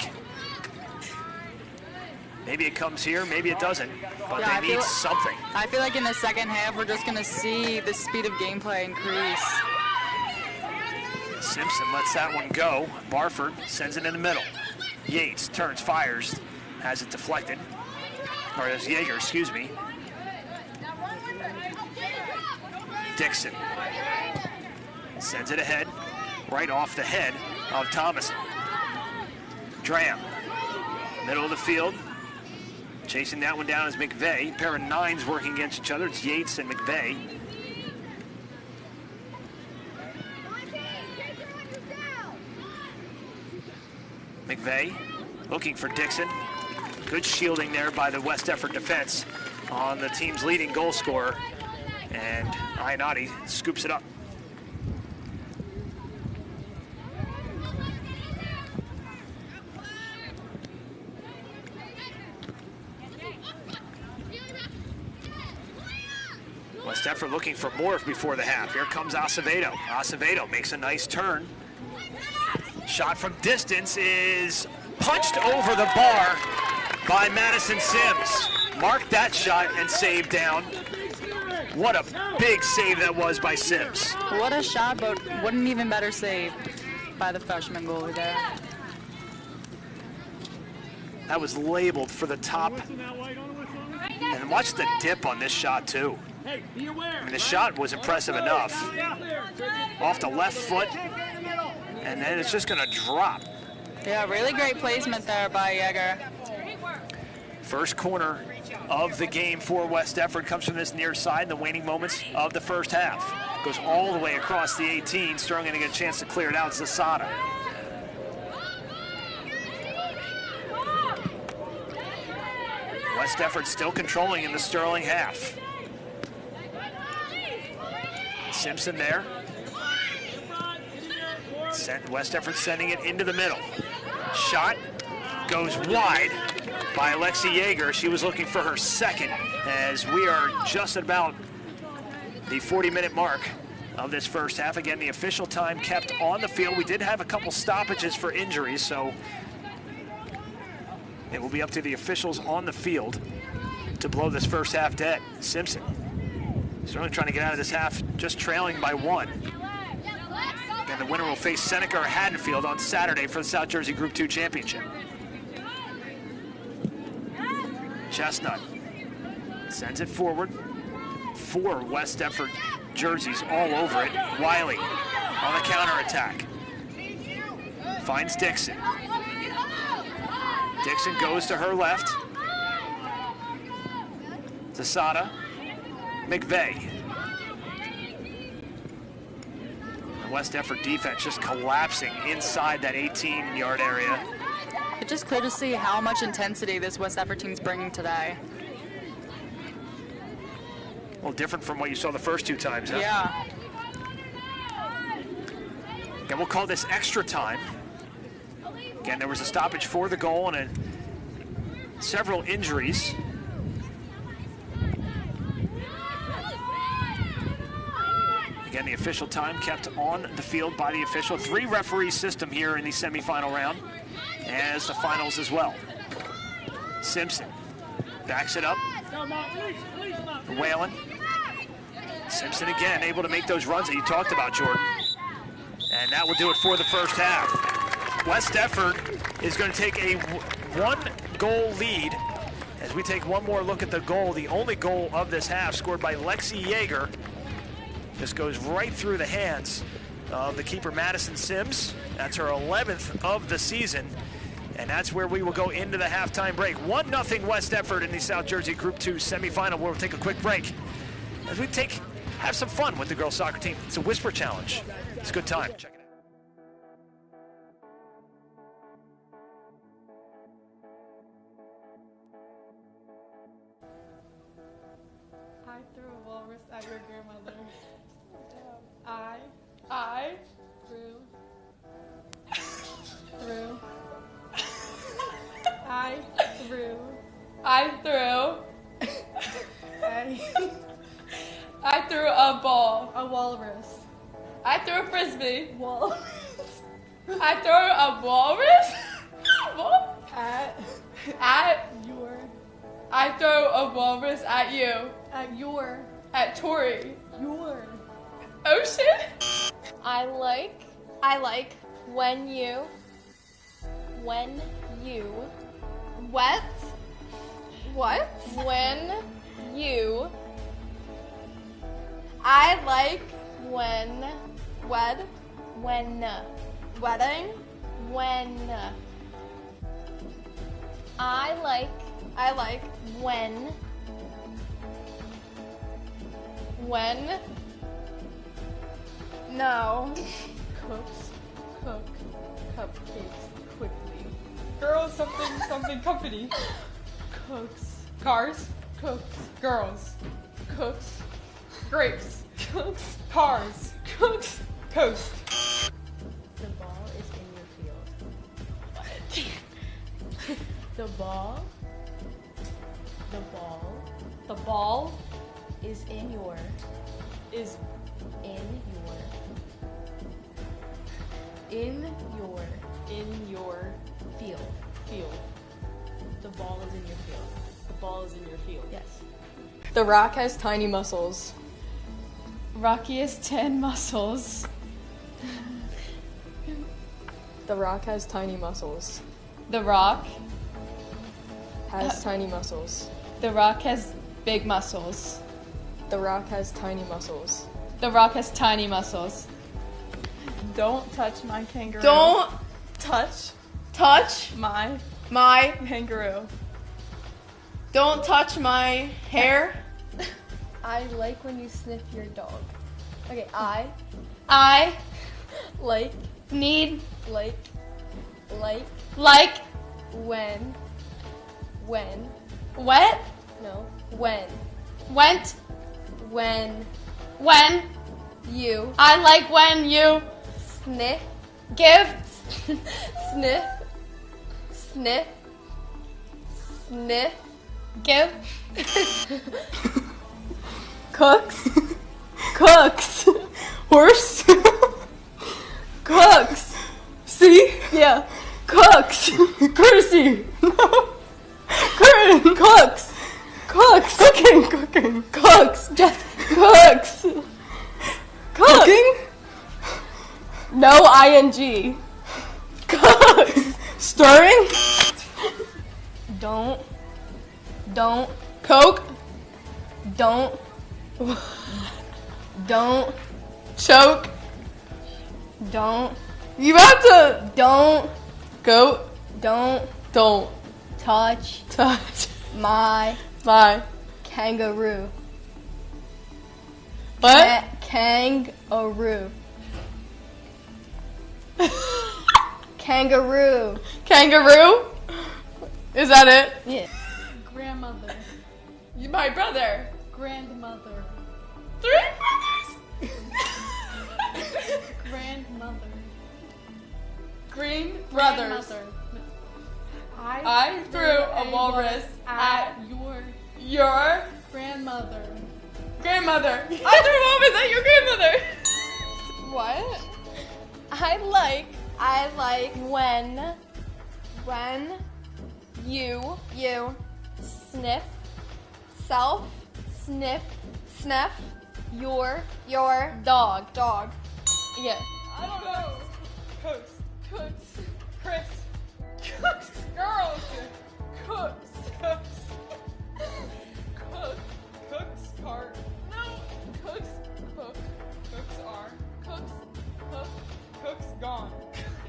Maybe it comes here, maybe it doesn't, but they need something. I feel like in the second half, we're just going to see the speed of gameplay increase. Simpson lets that one go. Barford sends it in the middle. Yates turns, fires, has it deflected. Or as Yeager, excuse me. Dixon sends it ahead, right off the head of Thomason. Dram, middle of the field. Chasing that one down is McVeigh. Pair of 9s working against each other. It's Yates and McVeigh. McVeigh looking for Dixon. Good shielding there by the West Deptford defense on the team's leading goal scorer. And Ionati scoops it up. West West Deptford looking for more before the half. Here comes Acevedo. Acevedo makes a nice turn. Shot from distance is punched over the bar by Madison Sims. Marked that shot and saved down. What a big save that was by Sims. What a shot, but what an even better save by the freshman goalie there. That was labeled for the top. And watch the dip on this shot too. I mean, the shot was impressive enough. Off the left foot, and then it's just gonna drop. Yeah, really great placement there by Yeager. First corner of the game for West Deptford comes from this near side in the waning moments of the first half. Goes all the way across the 18. Sterling gonna get a chance to clear it out. Zasada. West Deptford still controlling in the Sterling half. Simpson there. West Deptford sending it into the middle. Shot goes wide by Alexi Yeager. She was looking for her second, as we are just at about the 40-minute mark of this first half. Again, the official time kept on the field. We did have a couple stoppages for injuries, so it will be up to the officials on the field to blow this first half dead. Simpson certainly trying to get out of this half, just trailing by 1. And the winner will face Seneca or Haddonfield on Saturday for the South Jersey Group 2 Championship. Chestnut sends it forward. 4 West Deptford jerseys all over it. Wiley on the counterattack. Finds Dixon. Dixon goes to her left. Zasada. McVeigh. The West Deptford defense just collapsing inside that 18-yard area. It's just clear to see how much intensity this West Deptford team's bringing today. A little different from what you saw the first 2 times, huh? Yeah. Again, we'll call this extra time. Again, there was a stoppage for the goal and several injuries. Again, the official time kept on the field by the official. 3 referee system here in the semifinal round, as the finals as well. Simpson backs it up. Whalen. Simpson again able to make those runs that you talked about, Jordan. And that will do it for the first half. West Deptford is going to take a 1-goal lead as we take one more look at the goal. The only goal of this half scored by Lexi Yeager. This goes right through the hands of the keeper, Madison Sims. That's her 11th of the season. And that's where we will go into the halftime break. 1-0 West Deptford in the South Jersey Group 2 semifinal. We'll take a quick break as we have some fun with the girls soccer team. It's a whisper challenge. It's a good time. Check it out. I threw a walrus at your grandmother. I threw. I threw a ball. A walrus. I threw a frisbee. Walrus. I threw a walrus. At your. I throw a walrus at you. At your. At Tori. Your. Ocean. I like when you wet what? When you I like when wedding when I like when no Cook cupcakes quickly. Girls something company. Cooks. Cars. Cooks. Girls. Cooks. Grapes. Cooks. Cars. Cooks. Coast. The ball is in your field. What? The ball is in your Is in your in your field. field. The ball is in your field. The ball is in your field. Yes. The rock has tiny muscles. Rocky has 10 muscles. The rock has tiny muscles. The rock. Has tiny muscles. The rock has big muscles. The rock has tiny muscles. The rock has tiny muscles. Don't touch my kangaroo. Don't touch touch my my. kangaroo. Don't touch my hair. I like when you sniff your dog. Okay, I like Need like like when wet no when went when when you I like when you sniff give sniff sniff sniff give Cooks. Cooks. Horse. Cooks. See? Yeah. Cooks. Courtesy. No. Curtain. Cooks. Cooks. Cooking. Cooking. Cooks. Just cooks. Cooking? No ing. Cooks. Stirring? don't Coke. don't Choke. don't You have to. don't Goat. don't Don't touch touch my my. kangaroo. What? Kangaroo. Kangaroo. Kangaroo? Is that it? Yeah. grandmother, My brother. grandmother, 3 brothers. grandmother, Green brothers. grandmother. I threw a walrus at your your grandmother. grandmother. I threw a walrus at your grandmother. What? I like when you sniff sniff your dog. Yeah. I don't know. Cooks. Chris. Cooks. Girls. Cooks. Cooks cart. No. Cooks. Cooks are. Cooks gone.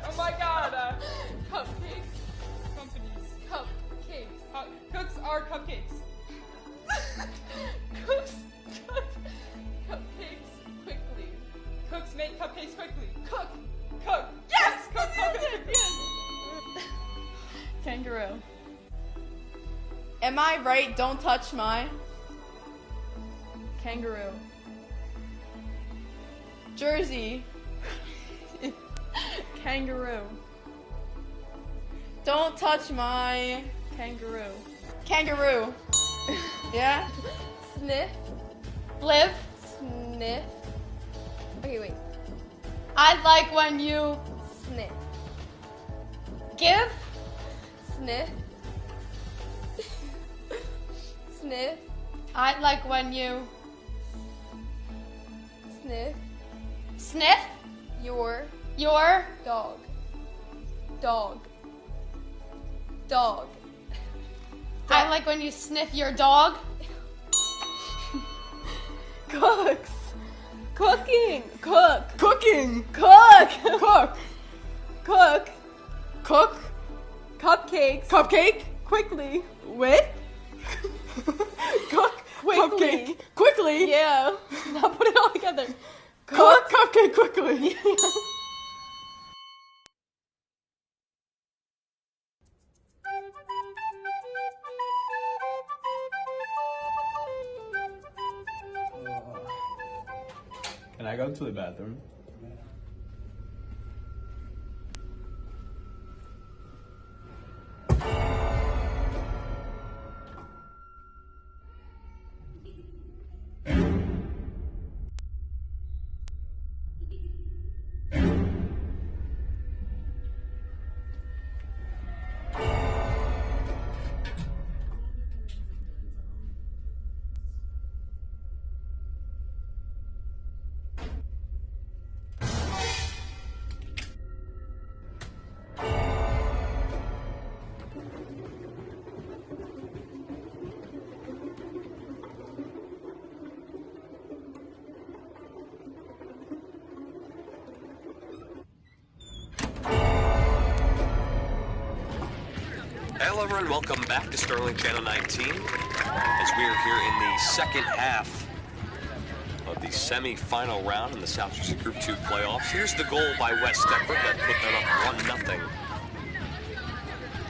Oh my god. Cupcakes. Companies. Cupcakes. Cooks are cupcakes. Cooks. Cupcakes quickly. Cooks make cupcakes quickly. Cook. Yes. Cook cupcakes quickly. Kangaroo. Am I right? Don't touch my Kangaroo. jersey. Kangaroo. Don't touch my Kangaroo. kangaroo. Yeah? Sniff. Live. Sniff. Okay, wait. I like when you Sniff. give Sniff. Sniff. I like when you Sniff. sniff Your your dog. I like when you sniff your dog. Cooks. Cooking. Cook. Cooking. Cook. Cook. Cook. Cook. Cupcakes. Cupcake. Quickly. With. Cook. Quickly. Cupcake. Quickly. Yeah. Now put it all together. Cook. Cupcake quickly. Can I go to the bathroom? and welcome back to Sterling Channel 19 as we are here in the second half of the semi-final round in the Southeastern Group 2 playoffs. Here's the goal by West Deptford that put them up 1-0.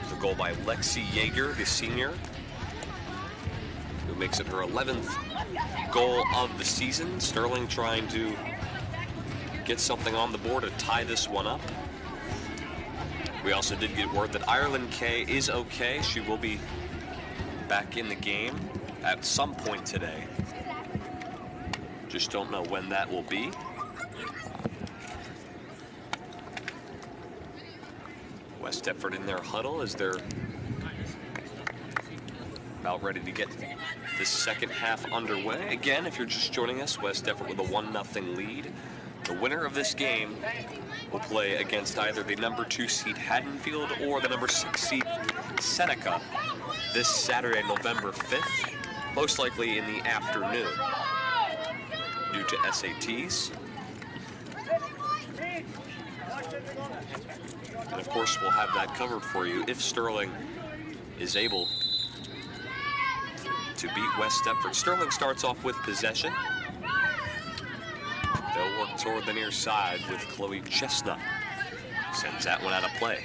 The goal by Lexi Yeager, the senior, who makes it her 11th goal of the season. Sterling trying to get something on the board to tie this one up. We also did get word that Ireland Kay is okay. She will be back in the game at some point today. Just don't know when that will be. West Deptford in their huddle as they're about ready to get this second half underway. Again, if you're just joining us, West Deptford with a 1-0 lead. The winner of this game will play against either the number 2 seed Haddonfield or the number 6 seed Seneca this Saturday, November 5th, most likely in the afternoon due to SATs. And of course, we'll have that covered for you if Sterling is able to beat West Deptford. Sterling starts off with possession. They'll work toward the near side with Chloe Chestnut. Sends that one out of play.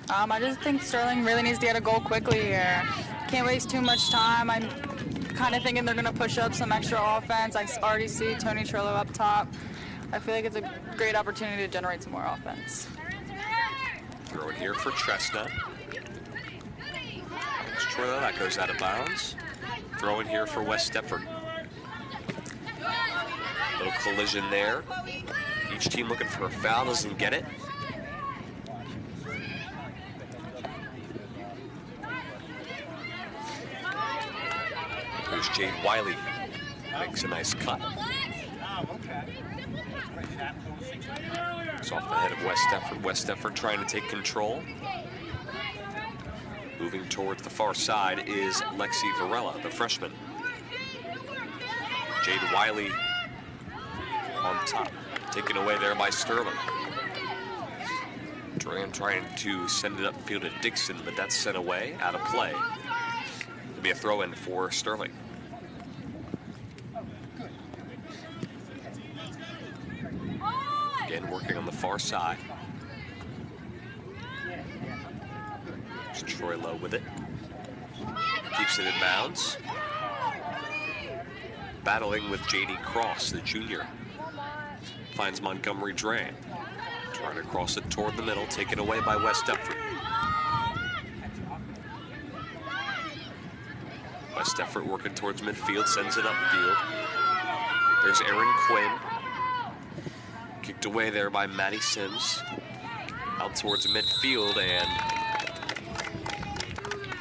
I just think Sterling really needs to get a goal quickly here. Can't waste too much time. I'm kind of thinking they're going to push up some extra offense. I already see Tony Trillo up top. I feel like it's a great opportunity to generate some more offense. Throw it here for Chestnut. Trillo, that goes out of bounds. Throw in here for West Deptford. Little collision there. Each team looking for a foul, doesn't get it. Here's Jade Wiley. Makes a nice cut. It's off the head of West Deptford. West Deptford trying to take control. Moving towards the far side is Lexi Varela, the freshman. Jade Wiley on top, taken away there by Sterling. Duran trying to send it upfield to Dixon, but that's sent away, out of play. It'll be a throw-in for Sterling. Again, working on the far side. Troy Lowe with it. Keeps it in bounds. Battling with J.D. Cross, the junior. Finds Montgomery Dran. Trying to cross it toward the middle, taken away by West Deptford. West Deptford working towards midfield, sends it upfield. There's Erin Quinn. Kicked away there by Maddie Sims. Out towards midfield, and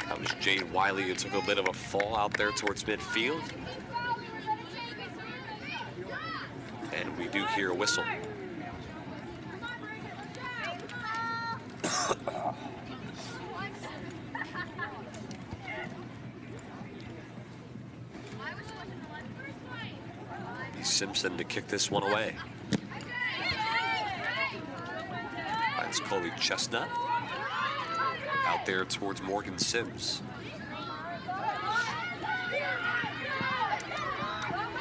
that was Jade Wiley who took a bit of a fall out there towards midfield. And we do hear a whistle. Simpson to kick this one away. Finds Chloe Chestnut. Out there towards Morgan Sims.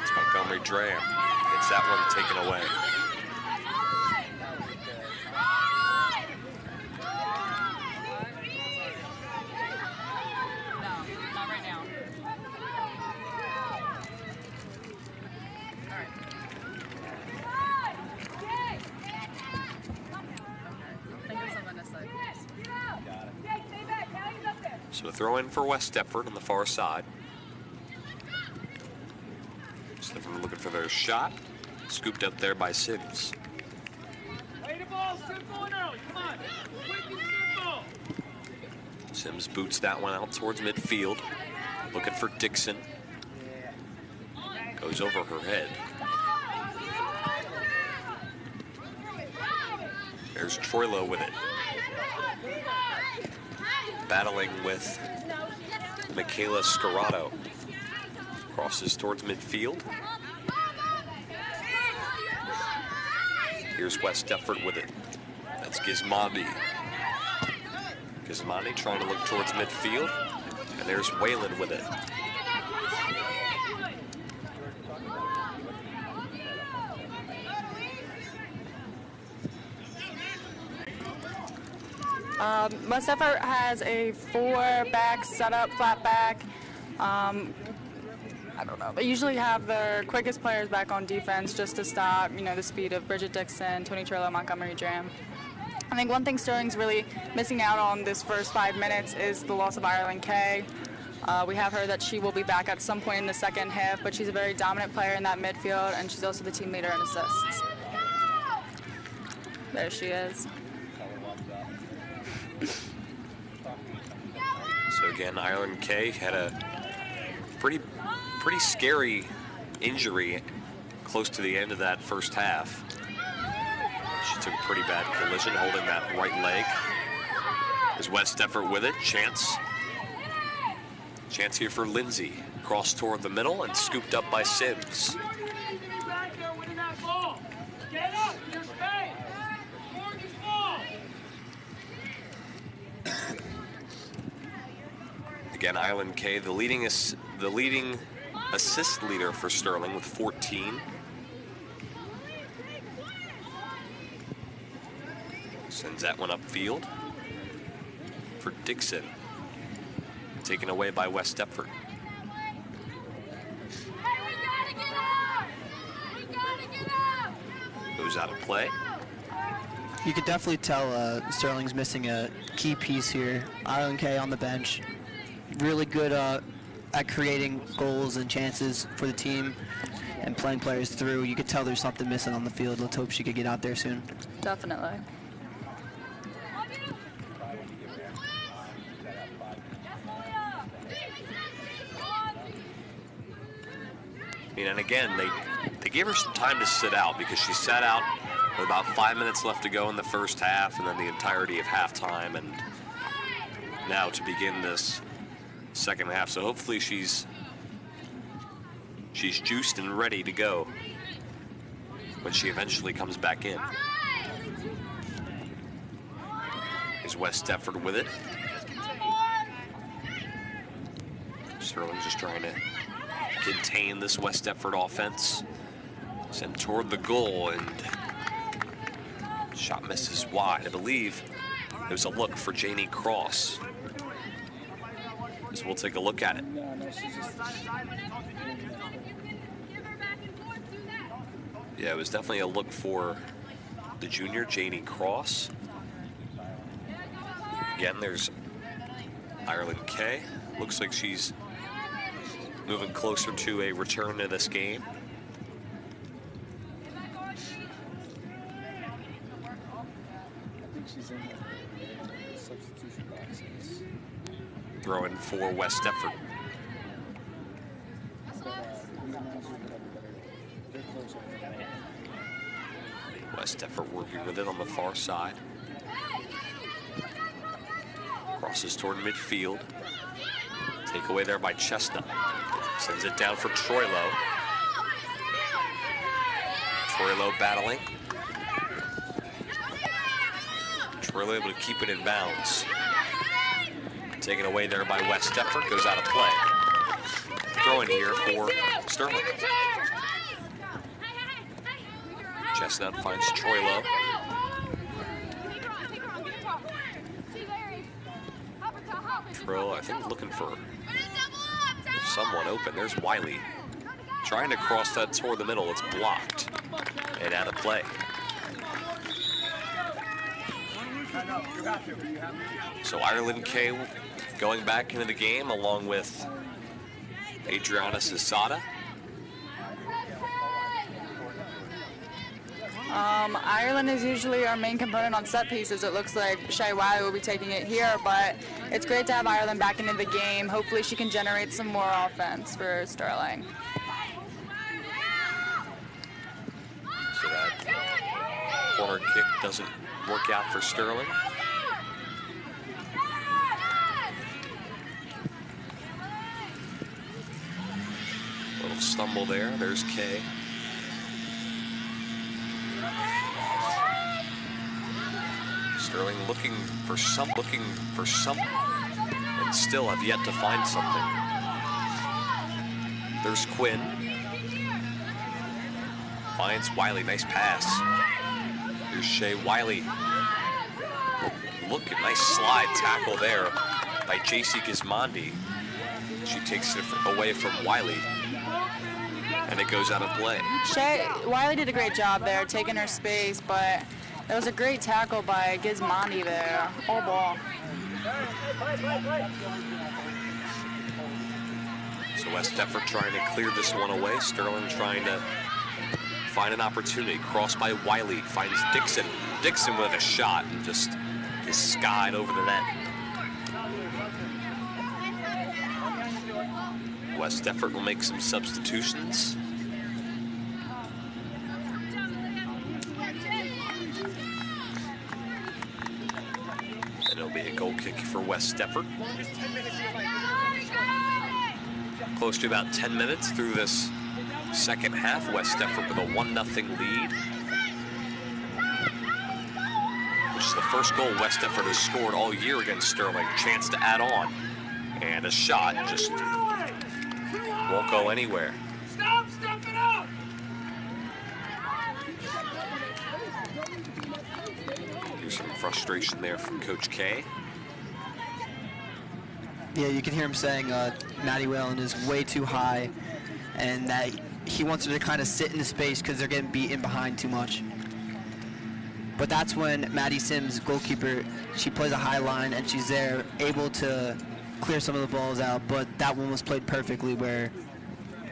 It's Montgomery Dram. Gets that one taken away. Not right now. So a throw in for West Deptford on the far side. So they're looking for their shot. Scooped up there by Sims. Sims boots that one out towards midfield. Looking for Dixon. Goes over her head. There's Troilo with it. Battling with Michaela Scarrato. Crosses towards midfield. Here's West Deptford with it. That's Gizmondi. Guzmani trying to look towards midfield, and there's Whalen with it. West Deptford has a 4-back setup, flat back. I don't know. They usually have their quickest players back on defense just to stop, the speed of Bridget Dixon, Tony Trillo, Montgomery Dram. I think one thing Sterling's really missing out on this first 5 minutes is the loss of Ireland Kay. We have heard that she will be back at some point in the second half, but she's a very dominant player in that midfield, and she's also the team leader in assists. There she is. So again, Ireland Kay had a pretty scary injury close to the end of that first half. She took a pretty bad collision holding that right leg. Is West Deptford with it? Chance here for Lindsay. Cross toward the middle and scooped up by Sims. Again, Ireland Kay, the leading assist leader for Sterling with 14. Sends that one upfield for Dixon. Taken away by West Deptford. Goes out of play. You could definitely tell Sterling's missing a key piece here. Ireland Kay on the bench. Really good at creating goals and chances for the team and playing players through. You could tell there's something missing on the field. Let's hope she could get out there soon. Definitely. And again, they gave her some time to sit out because she sat out with about 5 minutes left to go in the first half and then the entirety of halftime, and now to begin this second half. So hopefully she's juiced and ready to go when she eventually comes back in. Is West Deptford with it? Sterling just trying to contain this West Deptford offense. Sent toward the goal, and shot misses wide. I believe it was a look for Janie Cross. So we'll take a look at it. Yeah, it was definitely a look for the junior, Janie Cross. Again, there's Ireland Kay. Looks like she's moving closer to a return to this game. I think she's in the substitution boxes. Throwing for West Deptford. West Deptford working with it on the far side. Crosses toward midfield. Takeaway there by Chestnut. Sends it down for Troilo. Troilo battling. Troilo able to keep it in bounds. Taken away there by West Deptford. Goes out of play. Throwing here for Sterling. Chestnut finds Troilo. Troilo, I think, looking for someone open. There's Wiley. Trying to cross that toward the middle. It's blocked and out of play. So Ireland Kay going back into the game along with Adriana Sisada. Ireland is usually our main component on set pieces. It looks like Shay Wiley will be taking it here, but it's great to have Ireland back into the game. Hopefully she can generate some more offense for Sterling. So that corner kick doesn't work out for Sterling. Little stumble there. There's Kay. Sterling looking for some, and still have yet to find something. There's Quinn. Finds Wiley, nice pass. Here's Shea Wiley. Look, a nice slide tackle there by JC Gismondi. She takes it away from Wiley, and it goes out of play. Wiley did a great job there, taking her space, but that was a great tackle by Gismondi there. All ball. So West Deptford trying to clear this one away. Sterling trying to find an opportunity. Cross by Wiley, finds Dixon. Dixon with a shot and just is skied over the net. West Deptford will make some substitutions. And it'll be a goal kick for West Deptford. Close to about 10 minutes through this second half. West Deptford with a 1-0 lead. Which is the first goal West Deptford has scored all year against Sterling. Chance to add on. And a shot just won't go anywhere. Stop it up! There's some frustration there from Coach K. Yeah, you can hear him saying Maddie Whalen is way too high and that he wants her to kind of sit in the space because they're getting beaten behind too much. But that's when Maddie Sims, goalkeeper, she plays a high line and she's there able to clear some of the balls out, but that one was played perfectly where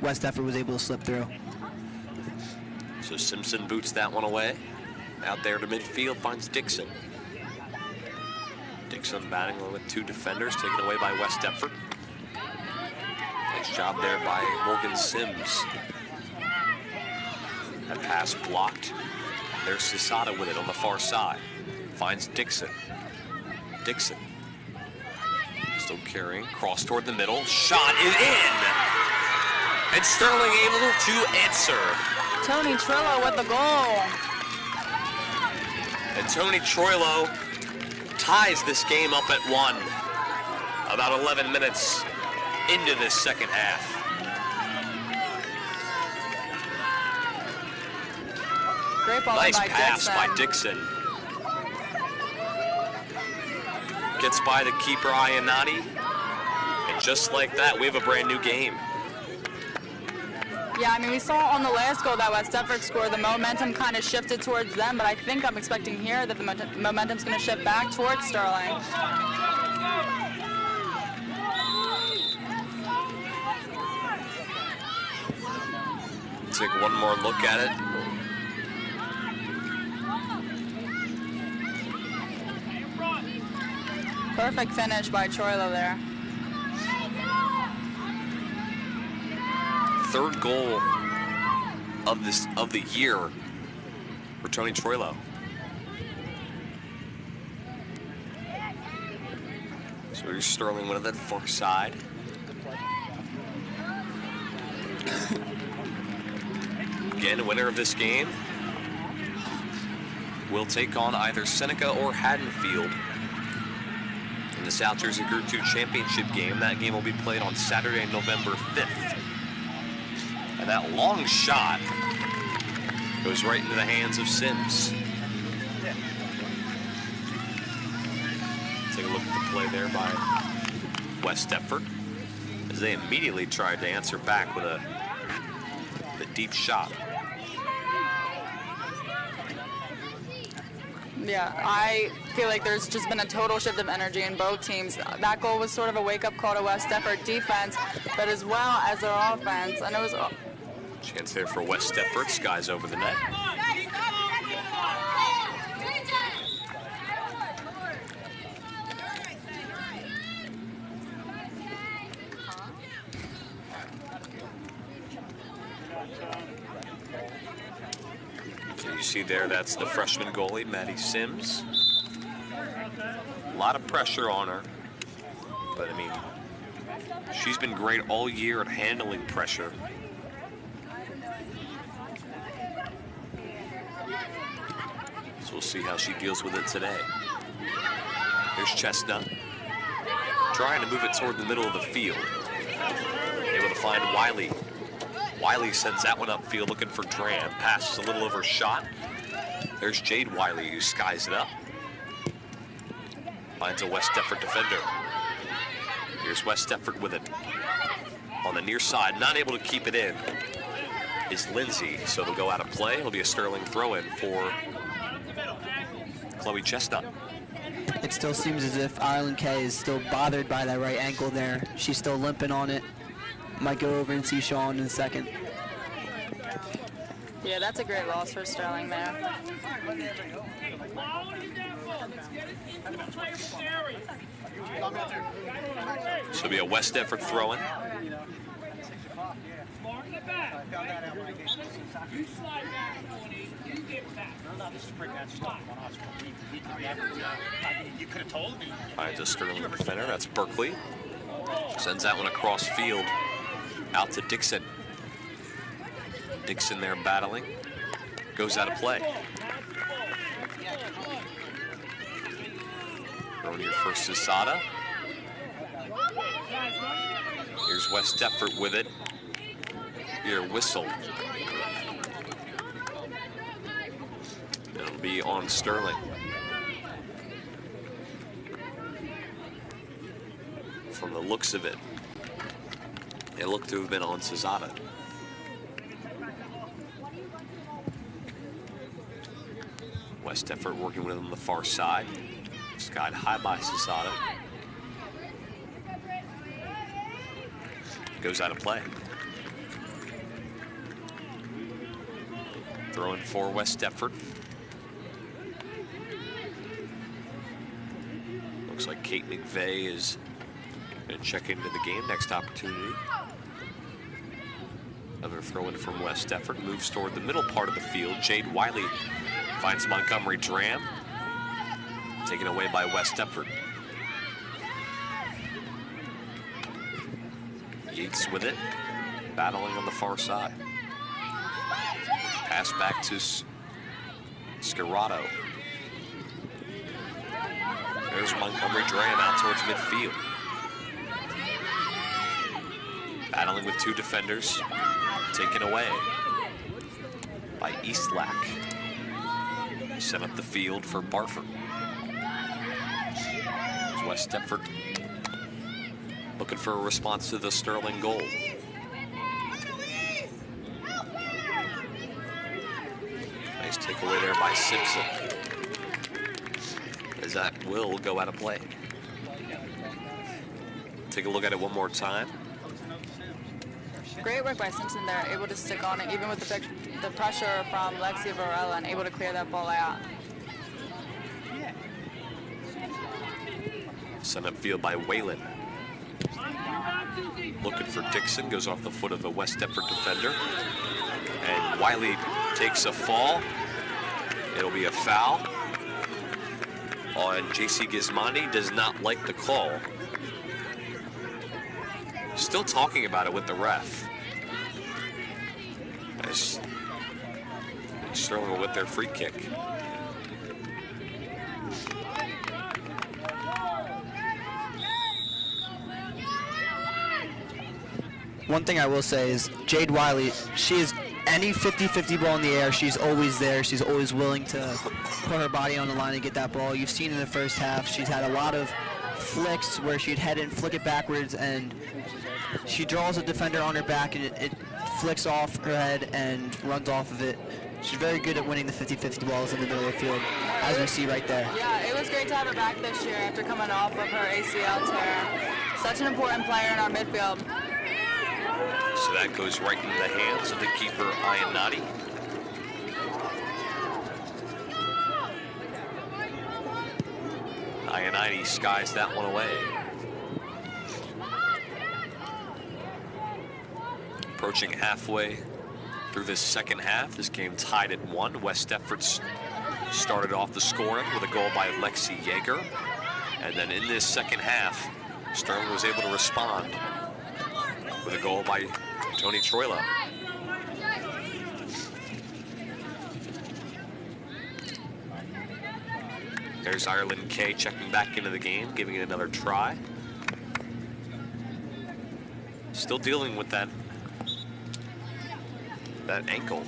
West Deptford was able to slip through. So Simpson boots that one away. Out there to midfield, finds Dixon. Dixon batting with two defenders, taken away by West Deptford. Nice job there by Morgan Sims. That pass blocked. There's Sisada with it on the far side. Finds Dixon. Dixon. Still carrying, cross toward the middle. Shot is in! And Sterling able to answer. Tony Trillo with the goal. And Tony Troilo ties this game up at 1. About 11 minutes into this second half. Great ball nice by pass Dixon. by Dixon. Gets by the keeper, Iannati. And just like that, we have a brand new game. Yeah, I mean, we saw on the last goal that West Deptford scored, the momentum kind of shifted towards them, but I think I'm expecting here that the momentum's going to shift back towards Sterling. Take one more look at it. Perfect finish by Troilo there. Third goal of the year for Tony Troilo. So here's Sterling one of that far side. Again, winner of this game will take on either Seneca or Haddonfield in the South Jersey Group 2 Championship game. That game will be played on Saturday, November 5th. And that long shot goes right into the hands of Sims. Take a look at the play there by West Deptford as they immediately tried to answer back with a deep shot. Yeah, I feel like there's just been a total shift of energy in both teams. That goal was sort of a wake-up call to West Deptford defense, but as well as their offense. And it was chance there for West Deptford. Skies over the net. You see there, that's the freshman goalie, Maddie Sims. A lot of pressure on her, but I mean, she's been great all year at handling pressure. So we'll see how she deals with it today. Here's Chestnut. Trying to move it toward the middle of the field. Able to find Wiley. Wiley sends that one upfield looking for Dram. Pass is a little overshot. There's Jade Wiley who skies it up. Finds a West Deptford defender. Here's West Deptford with it. On the near side, not able to keep it in, is Lindsay. So it'll go out of play. It'll be a Sterling throw-in for Chloe Chestnut. It still seems as if Ireland K is still bothered by that right ankle there. She's still limping on it. Might go over and see Sean in a second. Yeah, that's a great loss for Sterling there. So it'll be a West Deptford throw-in. Finds a Sterling defender. That's Berkeley. Sends that one across field out to Dixon. Dixon there battling. Goes out of play. Throwing here for Sisada. Here's West Deptford with it. Here, whistle. It'll be on Sterling. From the looks of it, it looked to have been on Sisada. West Deptford working with him on the far side. Skied high by Sisada. Goes out of play. Throwing for West Deptford. Looks like Kate McVeigh is going to check into the game. Next opportunity. Another throw in from West Deptford. Moves toward the middle part of the field. Jade Wiley finds Montgomery Dram. Taken away by West Deptford. Yates with it. Battling on the far side. Pass back to Scarato. There's Montgomery Dram out towards midfield. Battling with two defenders. Taken away by Eastlack. Set up the field for Barford. There's West Deptford looking for a response to the Sterling goal. Nice takeaway there by Simpson. As that will go out of play. Take a look at it one more time. Great work by Simpson there, able to stick on it, even with the pressure from Lexi Varela, and able to clear that ball out. Sent upfield by Whalen. Looking for Dixon, goes off the foot of a West Deptford defender. And Wiley takes a fall. It'll be a foul on JC Gizmondi. Does not like the call. Still talking about it with the ref. As Sterling will whip their free kick. One thing I will say is Jade Wiley, she is any 50-50 ball in the air, she's always there. She's always willing to put her body on the line and get that ball. You've seen in the first half, she's had a lot of flicks where she'd head and flick it backwards, and she draws a defender on her back, and it flicks off her head and runs off of it. She's very good at winning the 50-50 balls in the middle of the field, as we see right there. Yeah, it was great to have her back this year after coming off of her ACL tear. Such an important player in our midfield. So that goes right into the hands of the keeper, Iannati. Iannati skies that one away. Approaching halfway through this second half. This game tied at 1. West Deptford started off the scoring with a goal by Lexi Yeager. And then in this second half, Sterling was able to respond with a goal by Tony Troilo. There's Ireland K checking back into the game, giving it another try. Still dealing with that ankle.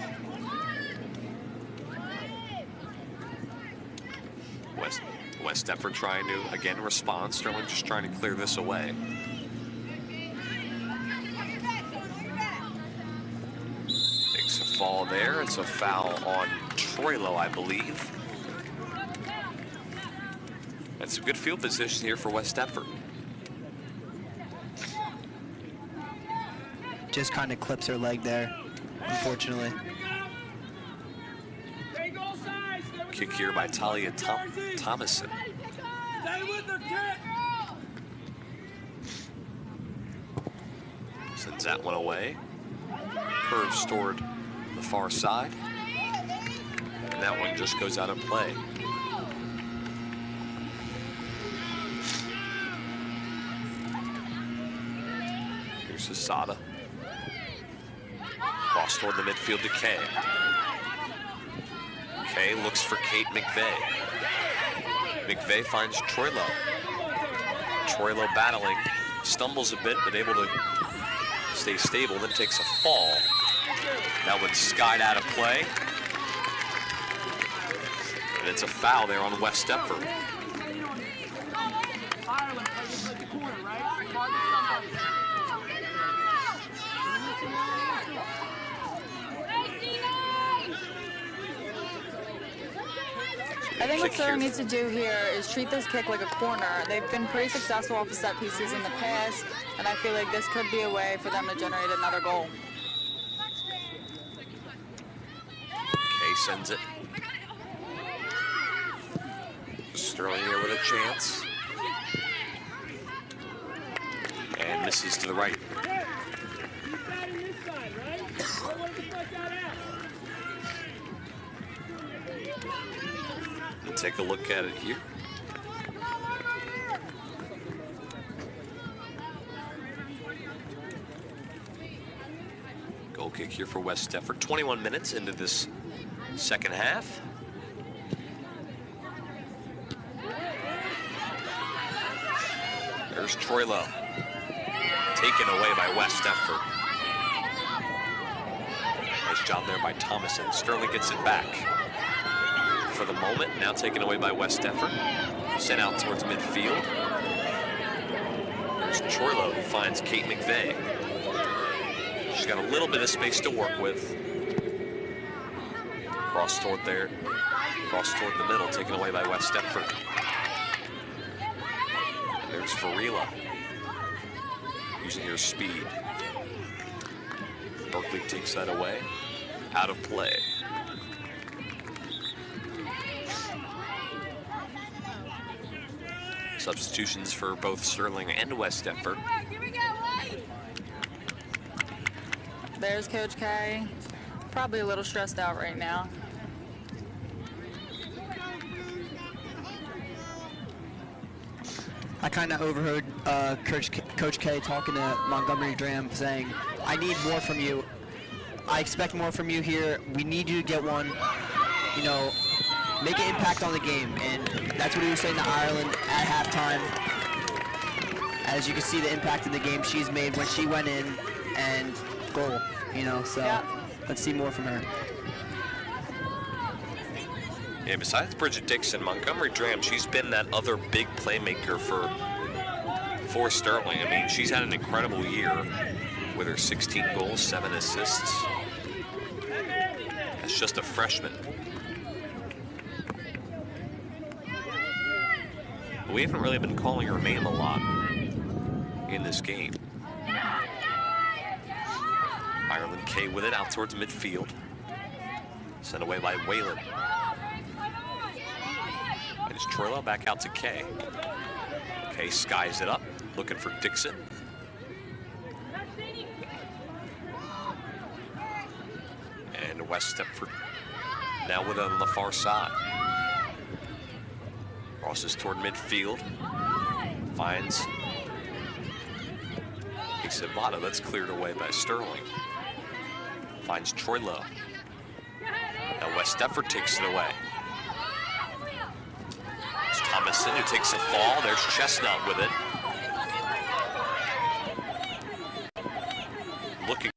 West Deptford trying to, again, respond. Sterling just trying to clear this away. Takes a fall there. It's a foul on Troilo, I believe. That's a good field position here for West Deptford. Just kind of clips her leg there, unfortunately. Kick here by Talia Thomason. Sends that one away. Curves toward the far side. And that one just goes out of play. Here's Zasada. Cross toward the midfield to Kay. Kay looks for Kate McVeigh. McVeigh finds Troilo. Troilo battling, stumbles a bit, but able to stay stable, then takes a fall. That one's skied out of play. And it's a foul there on West Deptford. I think what Sterling needs to do here is treat this kick like a corner. They've been pretty successful off the set pieces in the past, and I feel like this could be a way for them to generate another goal. Kay sends it. Sterling here with a chance. And misses to the right. Take a look at it here. Goal kick here for West Deptford. 21 minutes into this second half. There's Troilo. Taken away by West Deptford. Nice job there by Thomason. Sterling gets it back. For the moment, now taken away by West Deptford. Sent out towards midfield. There's Troilo who finds Kate McVeigh. She's got a little bit of space to work with. Cross toward there. Cross toward the middle, taken away by West Deptford. And there's Varela. Using her speed. Berkeley takes that away. Out of play. Substitutions for both Sterling and West Deptford. There's Coach K. Probably a little stressed out right now. I kind of overheard Coach K talking to Montgomery Dram saying, I need more from you. I expect more from you here. We need you to get one, you know, make an impact on the game. And that's what he was saying to Ireland at halftime. As you can see the impact in the game she's made when she went in and goal, you know, so let's see more from her. Yeah, besides Bridget Dixon, Montgomery Dram, she's been that other big playmaker for Sterling. I mean, she's had an incredible year with her 16 goals, 7 assists. That's just a freshman. We haven't really been calling her name a lot in this game. Ireland K with it out towards midfield. Sent away by Whalen. And it's Troilo back out to K. K skies it up, looking for Dixon. And West Deptford now with it on the far side. Crosses toward midfield. Finds Isabata. That's cleared away by Sterling. Finds Troilo. Now West Deptford takes it away. Thomason, who takes a fall. There's Chestnut with it. Looking.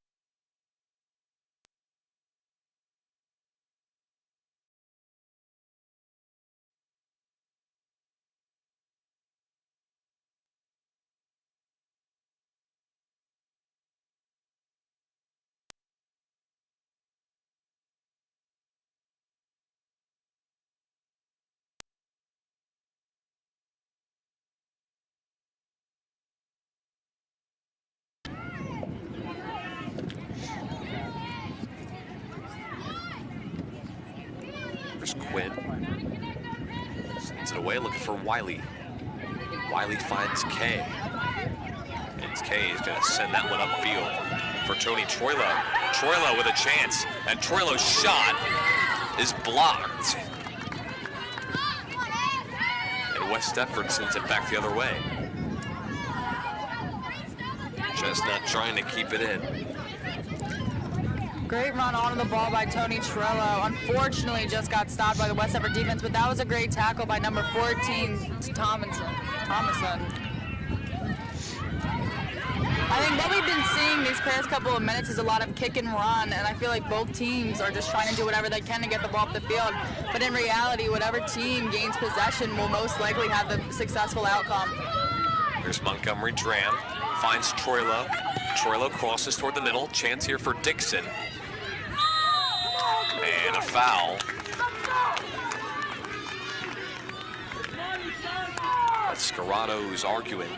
Quinn sends it away, looking for Wiley. Wiley finds Kay. And Kay is going to send that one upfield for Tony Troilo. Troilo with a chance, and Troilo's shot is blocked. And West Deptford sends it back the other way. Chestnut trying to keep it in. Great run onto the ball by Tony Troilo. Unfortunately, just got stopped by the West Deptford defense, but that was a great tackle by number 14, Thomason. I think what we've been seeing these past couple of minutes is a lot of kick and run, and I feel like both teams are just trying to do whatever they can to get the ball up the field. But in reality, whatever team gains possession will most likely have the successful outcome. Here's Montgomery Dram, finds Troilo. Troilo crosses toward the middle. Chance here for Dixon. And a foul. That's Scarrato who's arguing.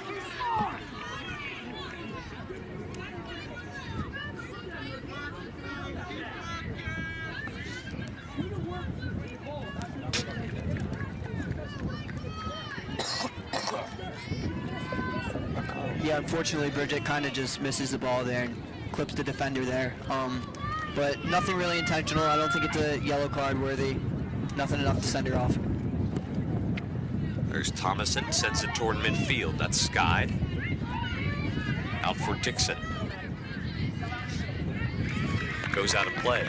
Yeah, unfortunately, Bridget kind of just misses the ball there and clips the defender there. But nothing really intentional. I don't think it's a yellow card worthy. Nothing enough to send her off. There's Thomason, sends it toward midfield. That's skied. Out for Dixon. Goes out of play.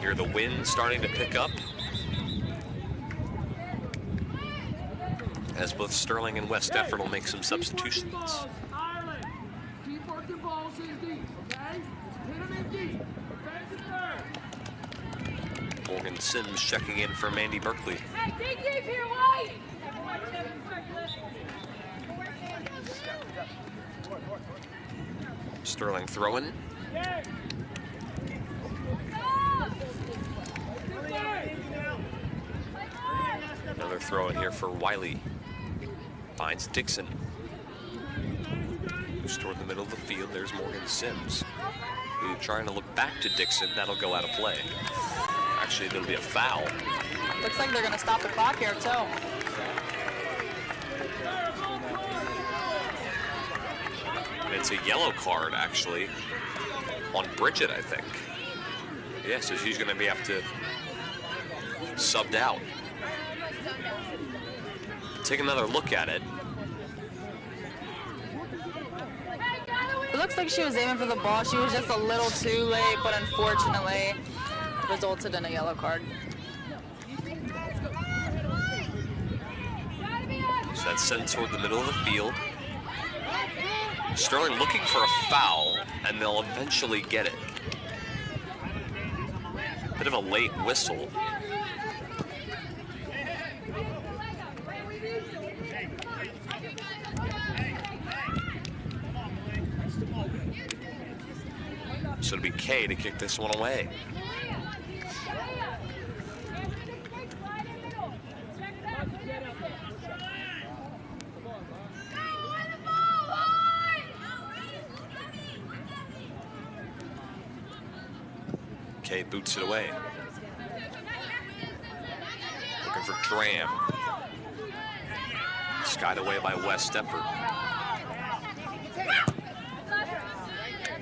Here the wind starting to pick up, as both Sterling and West Deptford will make some substitutions. Morgan Sims checking in for Mandy Berkeley. Sterling throwing. Another throw in here for Wiley. Finds Dixon. Who's toward the middle of the field. There's Morgan Sims, who trying to look back to Dixon. That'll go out of play. Actually, there'll be a foul. Looks like they're going to stop the clock here, too. And it's a yellow card, actually, on Bridget, I think. Yeah, so she's going to have to subbed out. Take another look at it. It looks like she was aiming for the ball. She was just a little too late, but unfortunately resulted in a yellow card. So that's sent toward the middle of the field. Sterling looking for a foul, and they'll eventually get it. Bit of a late whistle. So it'll be Kay to kick this one away. Kay boots it away. Looking for Dram. Skied away by West Deptford.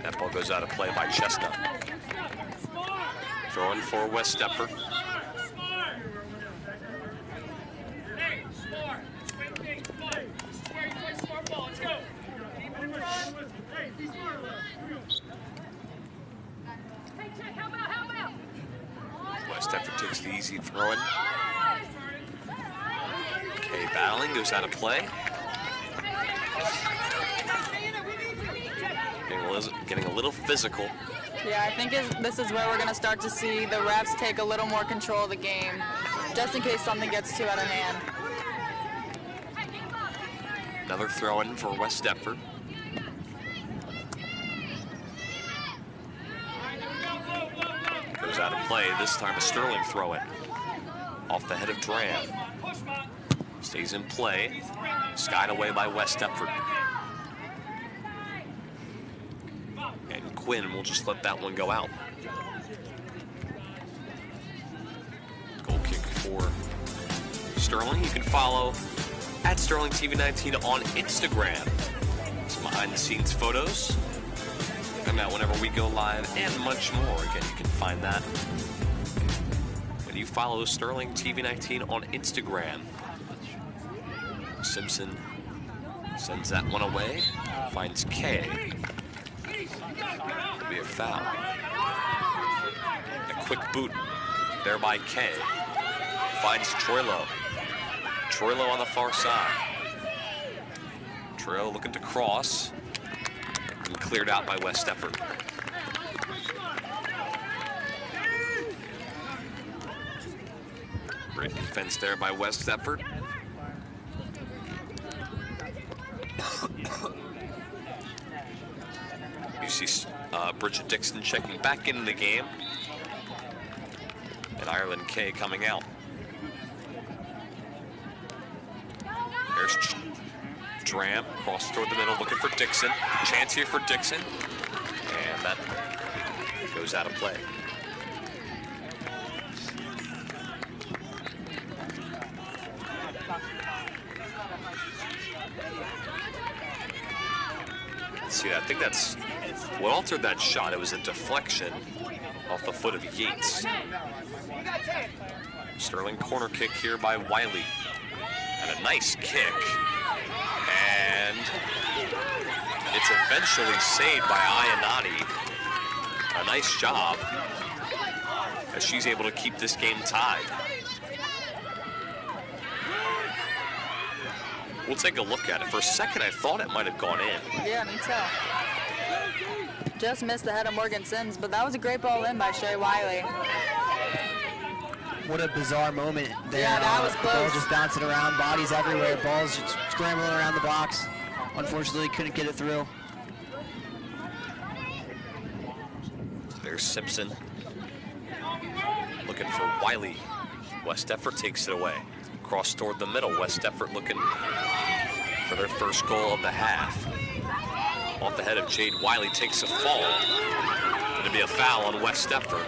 That ball goes out of play by Chestnut. Throwing for West Deptford. West Deptford takes the easy throwing. battling, goes out of play. Getting a little physical. Yeah, I think this is where we're going to start to see the refs take a little more control of the game, just in case something gets too out of hand. Another throw in for West Deptford. Goes out of play. This time a Sterling throw in. Off the head of Dram. Stays in play. Skied away by West Deptford. And Quinn will just let that one go out. Goal kick for Sterling. You can follow at Sterling TV19 on Instagram. Some behind the scenes photos. Come out whenever we go live and much more. Again, you can find that when you follow Sterling TV19 on Instagram. Simpson sends that one away. Finds K. It'll be a foul. A quick boot there by K. Finds Troilo. Troilo on the far side. Troilo looking to cross. And cleared out by West Deptford. Great defense there by West Deptford. You see Bridget Dixon checking back into the game. And Ireland K coming out. There's Dram, cross toward the middle, looking for Dixon. Chance here for Dixon. And that goes out of play. Let's see, I think that's what altered that shot. It was a deflection off the foot of Yates. Sterling corner kick here by Wiley. And a nice kick. And it's eventually saved by Ayanati. A nice job as she's able to keep this game tied. We'll take a look at it. For a second, I thought it might have gone in. Yeah, me too. Just missed the head of Morgan Sims, but that was a great ball in by Shay Wiley. What a bizarre moment there. Yeah, that was close. Ball just bouncing around, bodies everywhere, balls just scrambling around the box. Unfortunately, couldn't get it through. There's Simpson. Looking for Wiley. West Deptford takes it away. Cross toward the middle. West Deptford looking for their first goal of the half. Off the head of Jade Wiley, takes a fall. Going to be a foul on West Deptford.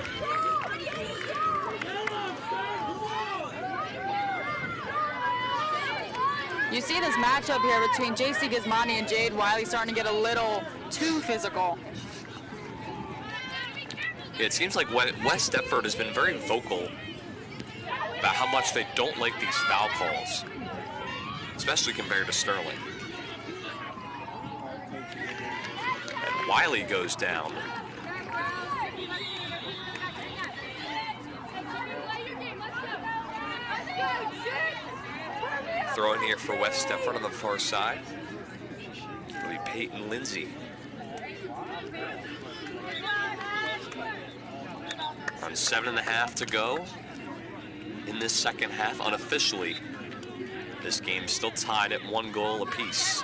You see this matchup here between JC Gizmani and Jade Wiley starting to get a little too physical. Yeah, it seems like West Deptford has been very vocal about how much they don't like these foul calls, especially compared to Sterling. And Wiley goes down. Throw in here for West Deptford on the far side. It'll be Peyton Lindsay. Around 7.5 to go in this second half. Unofficially, this game's still tied at 1 goal apiece.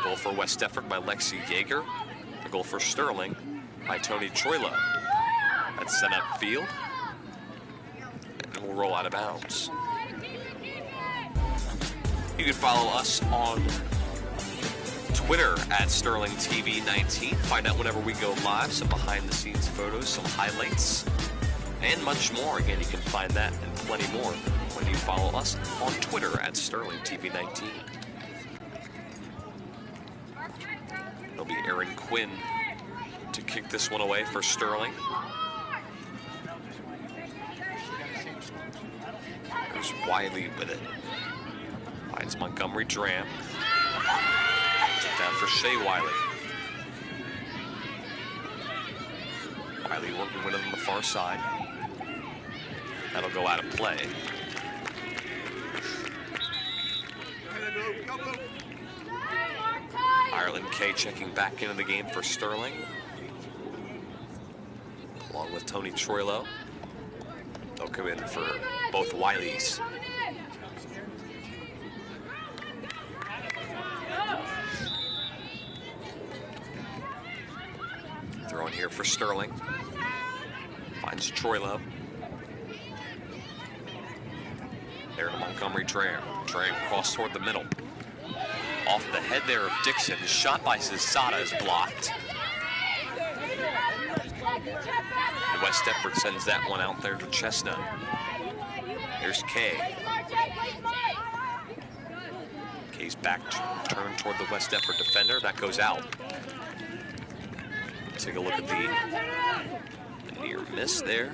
Goal for West Deptford by Lexi Yeager. A goal for Sterling by Tony Troilo. That's sent upfield. And we'll roll out of bounds. You can follow us on Twitter at SterlingTV19. Find out whenever we go live, some behind-the-scenes photos, some highlights, and much more. Again, you can find that and plenty more when you follow us on Twitter at SterlingTV19. It'll be Aaron Quinn to kick this one away for Sterling. There's Wiley with it. Finds Montgomery Dram. Down for Shay Wiley. Wiley working with him on the far side. That'll go out of play. Ireland K checking back into the game for Sterling, along with Tony Troilo. They'll come in for both Wileys. Throwing here for Sterling. Finds Troilo. There to Montgomery Tram. Tram cross toward the middle. Off the head there of Dixon. The shot by Zasada is blocked. And West Deptford sends that one out there to Chestnut. Here's Kay. Kay's back turned toward the West Deptford defender. That goes out. Take a look at the near miss there.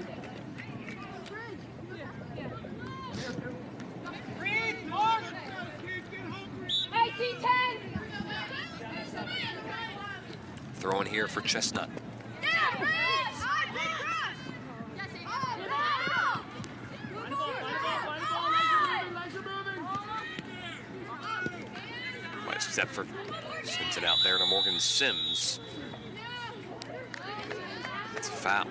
Throwing here for Chestnut. West Deptford sends it out there to Morgan Sims. It's a foul.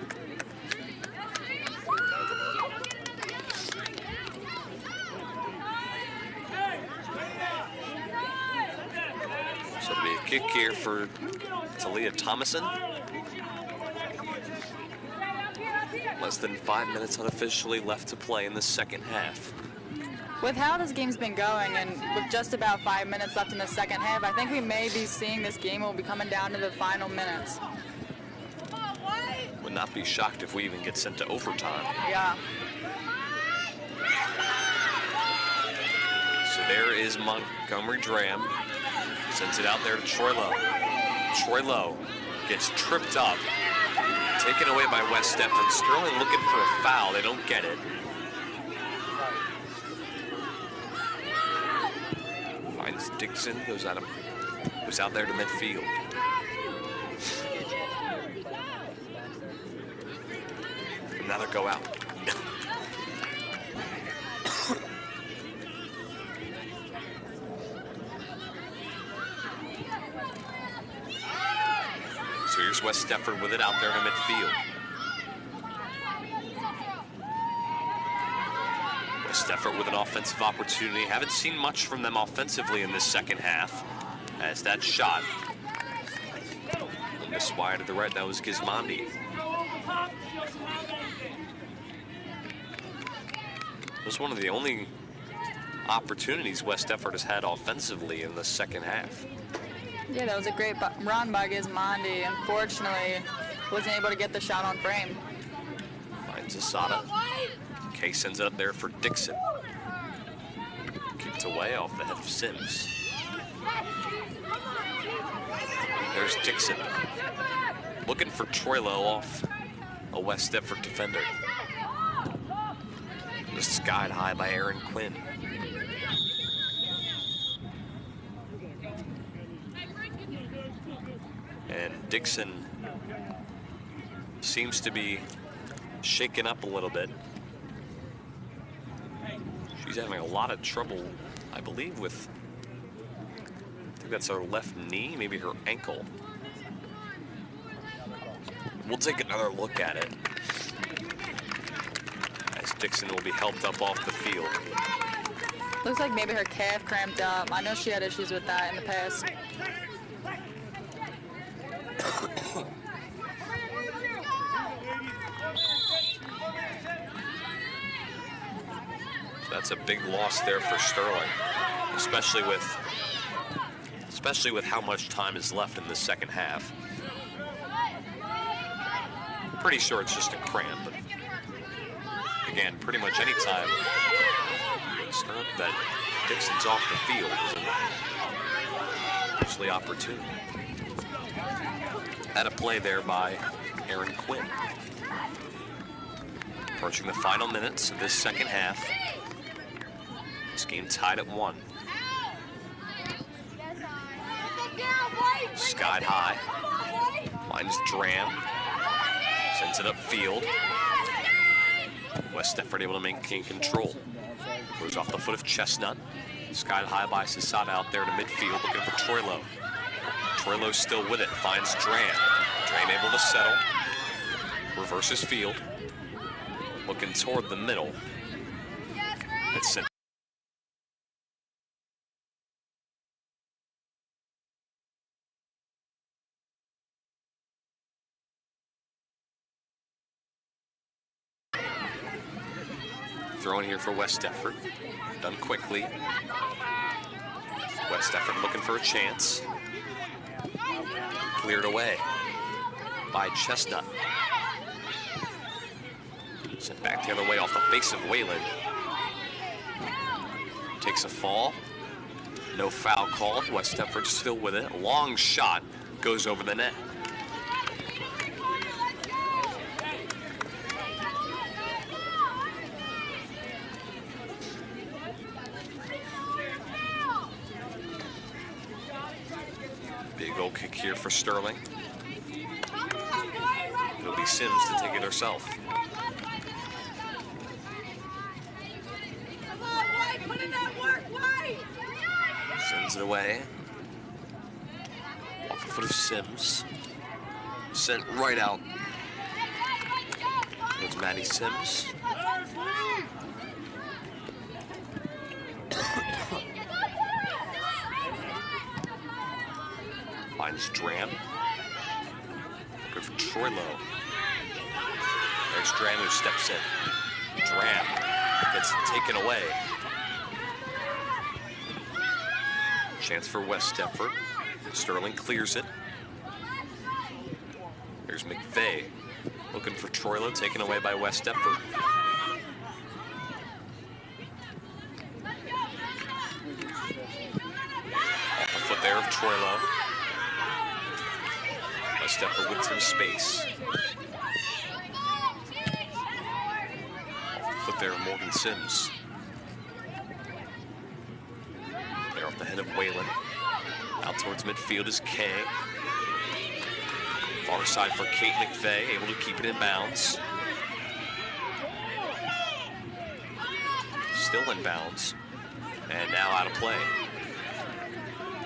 So it'll be a kick here for Talia Thomason. Less than 5 minutes unofficially left to play in the second half. With how this game's been going and with just about 5 minutes left in the second half, I think we may be seeing this game will be coming down to the final minutes. Would not be shocked if we even get sent to overtime. Yeah. So there is Montgomery Dram. Sends it out there to Troilo. Troilo gets tripped up. Taken away by West Deptford. Sterling looking for a foul. They don't get it. Finds Dixon. Goes out there to midfield. Another go out. So here's West Deptford with it out there to midfield. West Deptford with an offensive opportunity. Haven't seen much from them offensively in this second half. As that shot this wide to the right, that was Gismondi. It was one of the only opportunities West Deptford has had offensively in the second half. Yeah, that was a great run by Gismondi. Unfortunately, wasn't able to get the shot on frame. Finds Zasada. Kay sends it up there for Dixon. Kicked away off the head of Sims. There's Dixon. Looking for Troilo off a West Deptford defender. Just skied high by Aaron Quinn. And Dixon seems to be shaken up a little bit. She's having a lot of trouble, I believe, with, I think that's her left knee, maybe her ankle. We'll take another look at it, as Dixon will be helped up off the field. Looks like maybe her calf cramped up. I know she had issues with that in the past. So that's a big loss there for Sterling, especially with how much time is left in the second half. Pretty sure it's just a cramp, but again, pretty much any time that Dixon's off the field is usually opportune. Had a play there by Aaron Quinn. Approaching the final minutes of this second half. This game tied at 1. Skied high. Finds Dram. Sends it upfield. West Deptford able to maintain control. Goes off the foot of Chestnut. Skied high by Sasada out there to midfield, looking for Troilo. Troilo's still with it, finds Dram. Dram able to settle. Reverses field. Looking toward the middle. It's sent. Thrown here for West Deptford. Done quickly. West Deptford looking for a chance. Cleared away by Chestnut. Sent back the other way off the face of Whalen. Takes a fall. No foul called. West Deptford still with it. A long shot goes over the net. Big goal kick here for Sterling. It'll be Sims to take it herself. Sends it away. Off the foot of Sims. Sent right out. Towards Maddie Sims. Finds Dram. Looking for Troilo. There's Dram who steps in. Dram gets taken away. Chance for West Deptford. Sterling clears it. There's McVeigh looking for Troilo, taken away by West Deptford. Off the foot there of Troilo. West Deptford with some space. Off the foot there of Morgan Sims. There off the head of Whalen. Out towards midfield is Kay. Far side for Kate McVeigh, able to keep it in bounds. Still in bounds. And now out of play.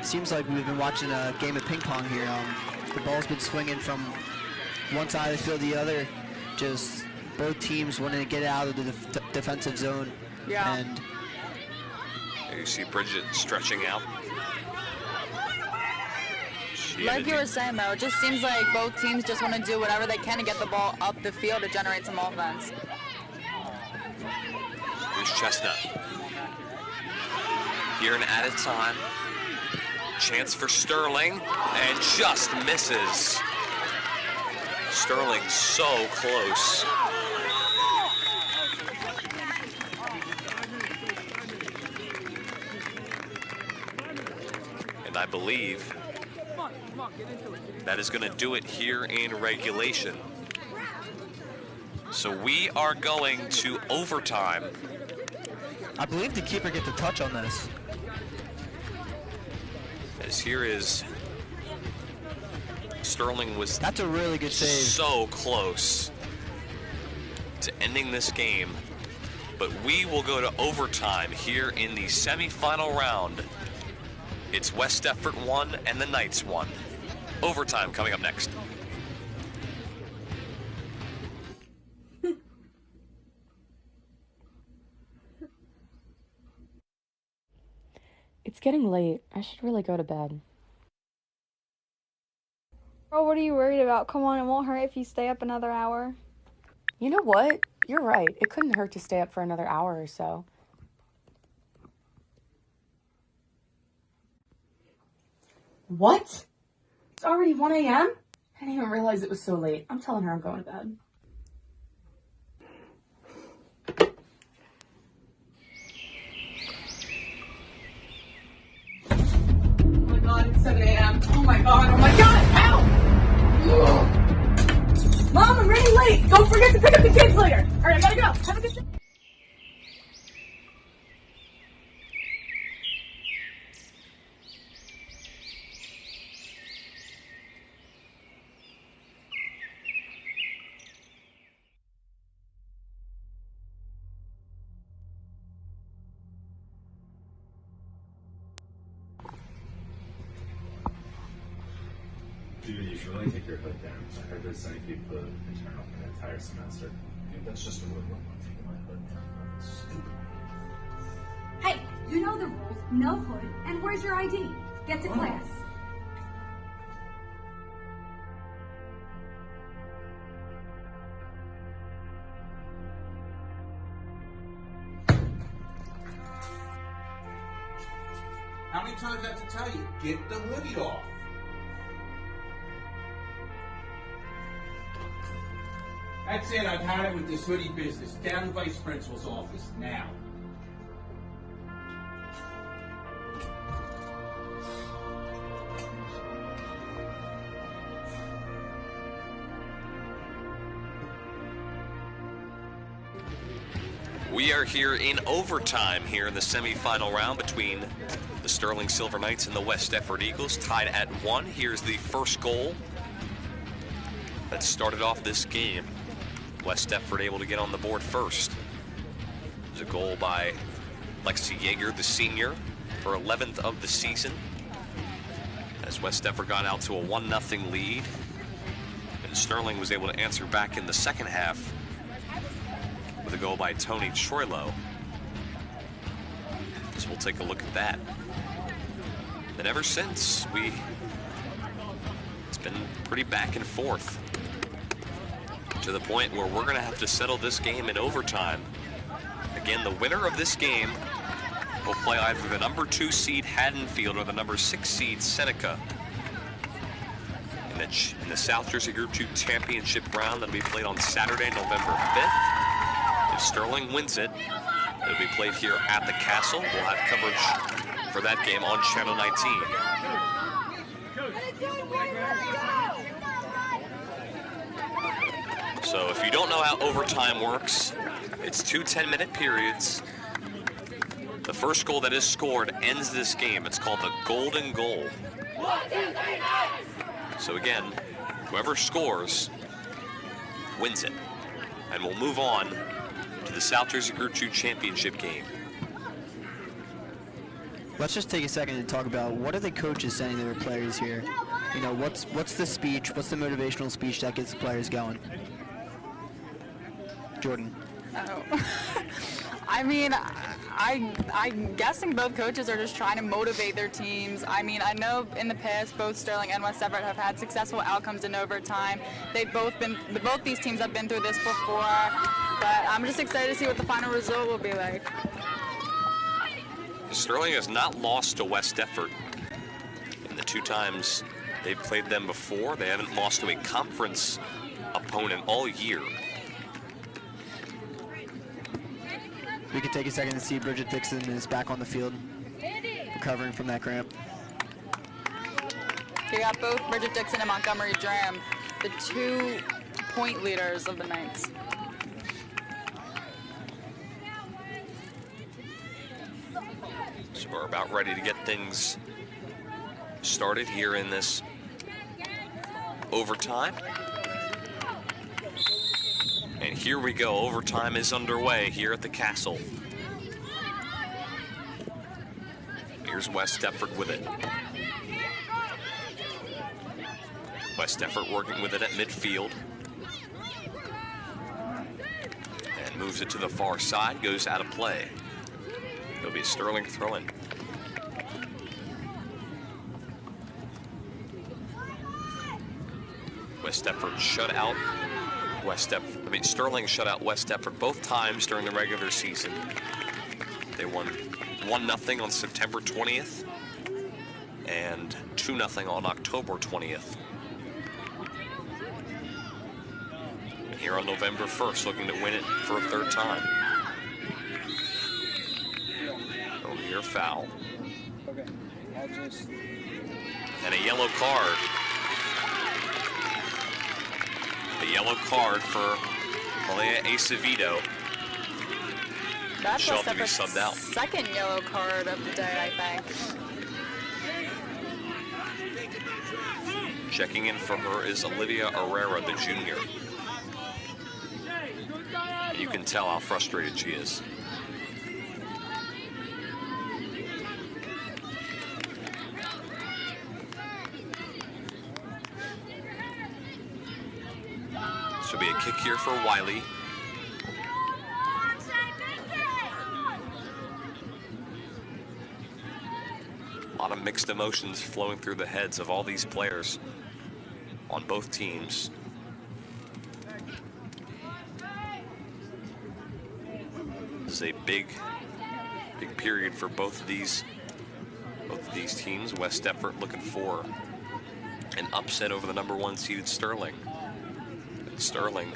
Seems like we've been watching a game of ping pong here. The ball's been swinging from one side of the field to the other. Just both teams wanting to get out of the defensive zone. Yeah. And there you see Bridget stretching out. Like you were saying, though, it just seems like both teams just want to do whatever they can to get the ball up the field to generate some offense. Here's Chestnut. Here and at a time. Chance for Sterling, and just misses. Sterling so close. And I believe that is going to do it here in regulation. So we are going to overtime. I believe the keeper gets a touch on this. As here is Sterling was that's a really good save. So close to ending this game. But we will go to overtime here in the semifinal round. It's West Deptford 1 and the Knights 1. Overtime coming up next. It's getting late. I should really go to bed. Girl, what are you worried about? Come on, it won't hurt if you stay up another hour. You know what? You're right. It couldn't hurt to stay up for another hour or so. What? It's already 1 a.m.? I didn't even realize it was so late. I'm telling her I'm going to bed. Oh my god, it's 7 a.m. Oh my god, help! Mom, I'm running late! Don't forget to pick up the kids later! Alright, I gotta go. Have a good day. Dude, you should really take your hood down. I heard there's so many people who turn off an entire semester. Dude, that's just a little one. Taking my hood down. That's stupid. Hey, you know the rules. No hood. And where's your ID? Get to class. How many times do I have to tell you? Get the hoodie off. That's it. I've had it with this hoodie business. Down to Vice Principal's office now. We are here in overtime here in the semifinal round between the Sterling Silver Knights and the West Deptford Eagles, tied at 1. Here's the first goal that started off this game. West Deptford able to get on the board first. There's a goal by Lexi Yeager, the senior, her 11th of the season, as West Deptford got out to a 1-0 lead. And Sterling was able to answer back in the second half with a goal by Tony Troilo. So we'll take a look at that. And ever since, it's been pretty back and forth, to the point where we're going to have to settle this game in overtime. Again, the winner of this game will play either the number 2 seed Haddonfield or the number 6 seed Seneca in the South Jersey Group 2 Championship round that'll be played on Saturday, November 5th. If Sterling wins it, it'll be played here at the Castle. We'll have coverage for that game on Channel 19. So if you don't know how overtime works, it's 2 10-minute periods. The first goal that is scored ends this game. It's called the golden goal. So again, whoever scores wins it. And we'll move on to the South Jersey Group 2 Championship game. Let's just take a second and talk about what are the coaches saying to their players here. You know, what's the speech, what's the motivational speech that gets the players going? Jordan. Oh. I mean, I'm guessing both coaches are just trying to motivate their teams. I mean, I know in the past both Sterling and West Deptford have had successful outcomes in overtime. Both these teams have been through this before, but I'm just excited to see what the final result will be like. Sterling has not lost to West Deptford in the 2 times they've played them before. They haven't lost to a conference opponent all year. We could take a second to see Bridget Dixon is back on the field, recovering from that cramp. You got both Bridget Dixon and Montgomery Dram, the 2 point leaders of the Knights. So we're about ready to get things started here in this overtime. And here we go, overtime is underway here at the Castle. Here's West Deptford with it. West Deptford working with it at midfield. And moves it to the far side, goes out of play. It'll be a Sterling throw-in. West Deptford shut out Sterling shut out West Deptford both times during the regular season. They won 1-0 on September 20th and 2-0 on October 20th. And here on November 1st, looking to win it for a 3rd time. Over here, foul. Okay, I'll just... And a yellow card. A yellow card for Malia Acevedo. That's She'll have to be subbed out. Second yellow card of the day, I think. Checking in for her is Olivia Herrera, the junior. And you can tell how frustrated she is. Should be a kick here for Wiley. A lot of mixed emotions flowing through the heads of all these players on both teams. This is a big period for both of these teams. West Deptford looking for an upset over the #1 seeded Sterling. And Sterling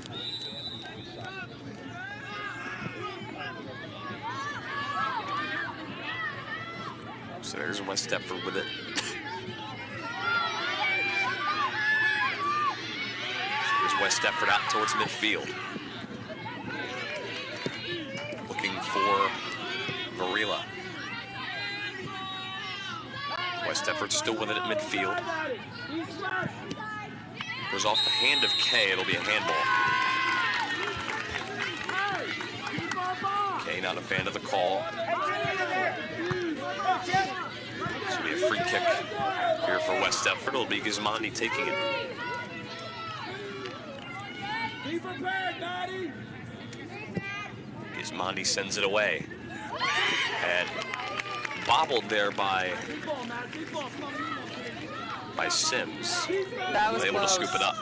so there's West Deptford with it. There's West Deptford out towards midfield. Looking for Varela. West Deptford still with it at midfield. Goes off the hand of Kay. It'll be a handball. Kay not a fan of the call. This will be a free kick here for West Deptford. It'll be Gismondi taking it. Gismondi sends it away. And bobbled there by Sims. That was able close. to scoop it up.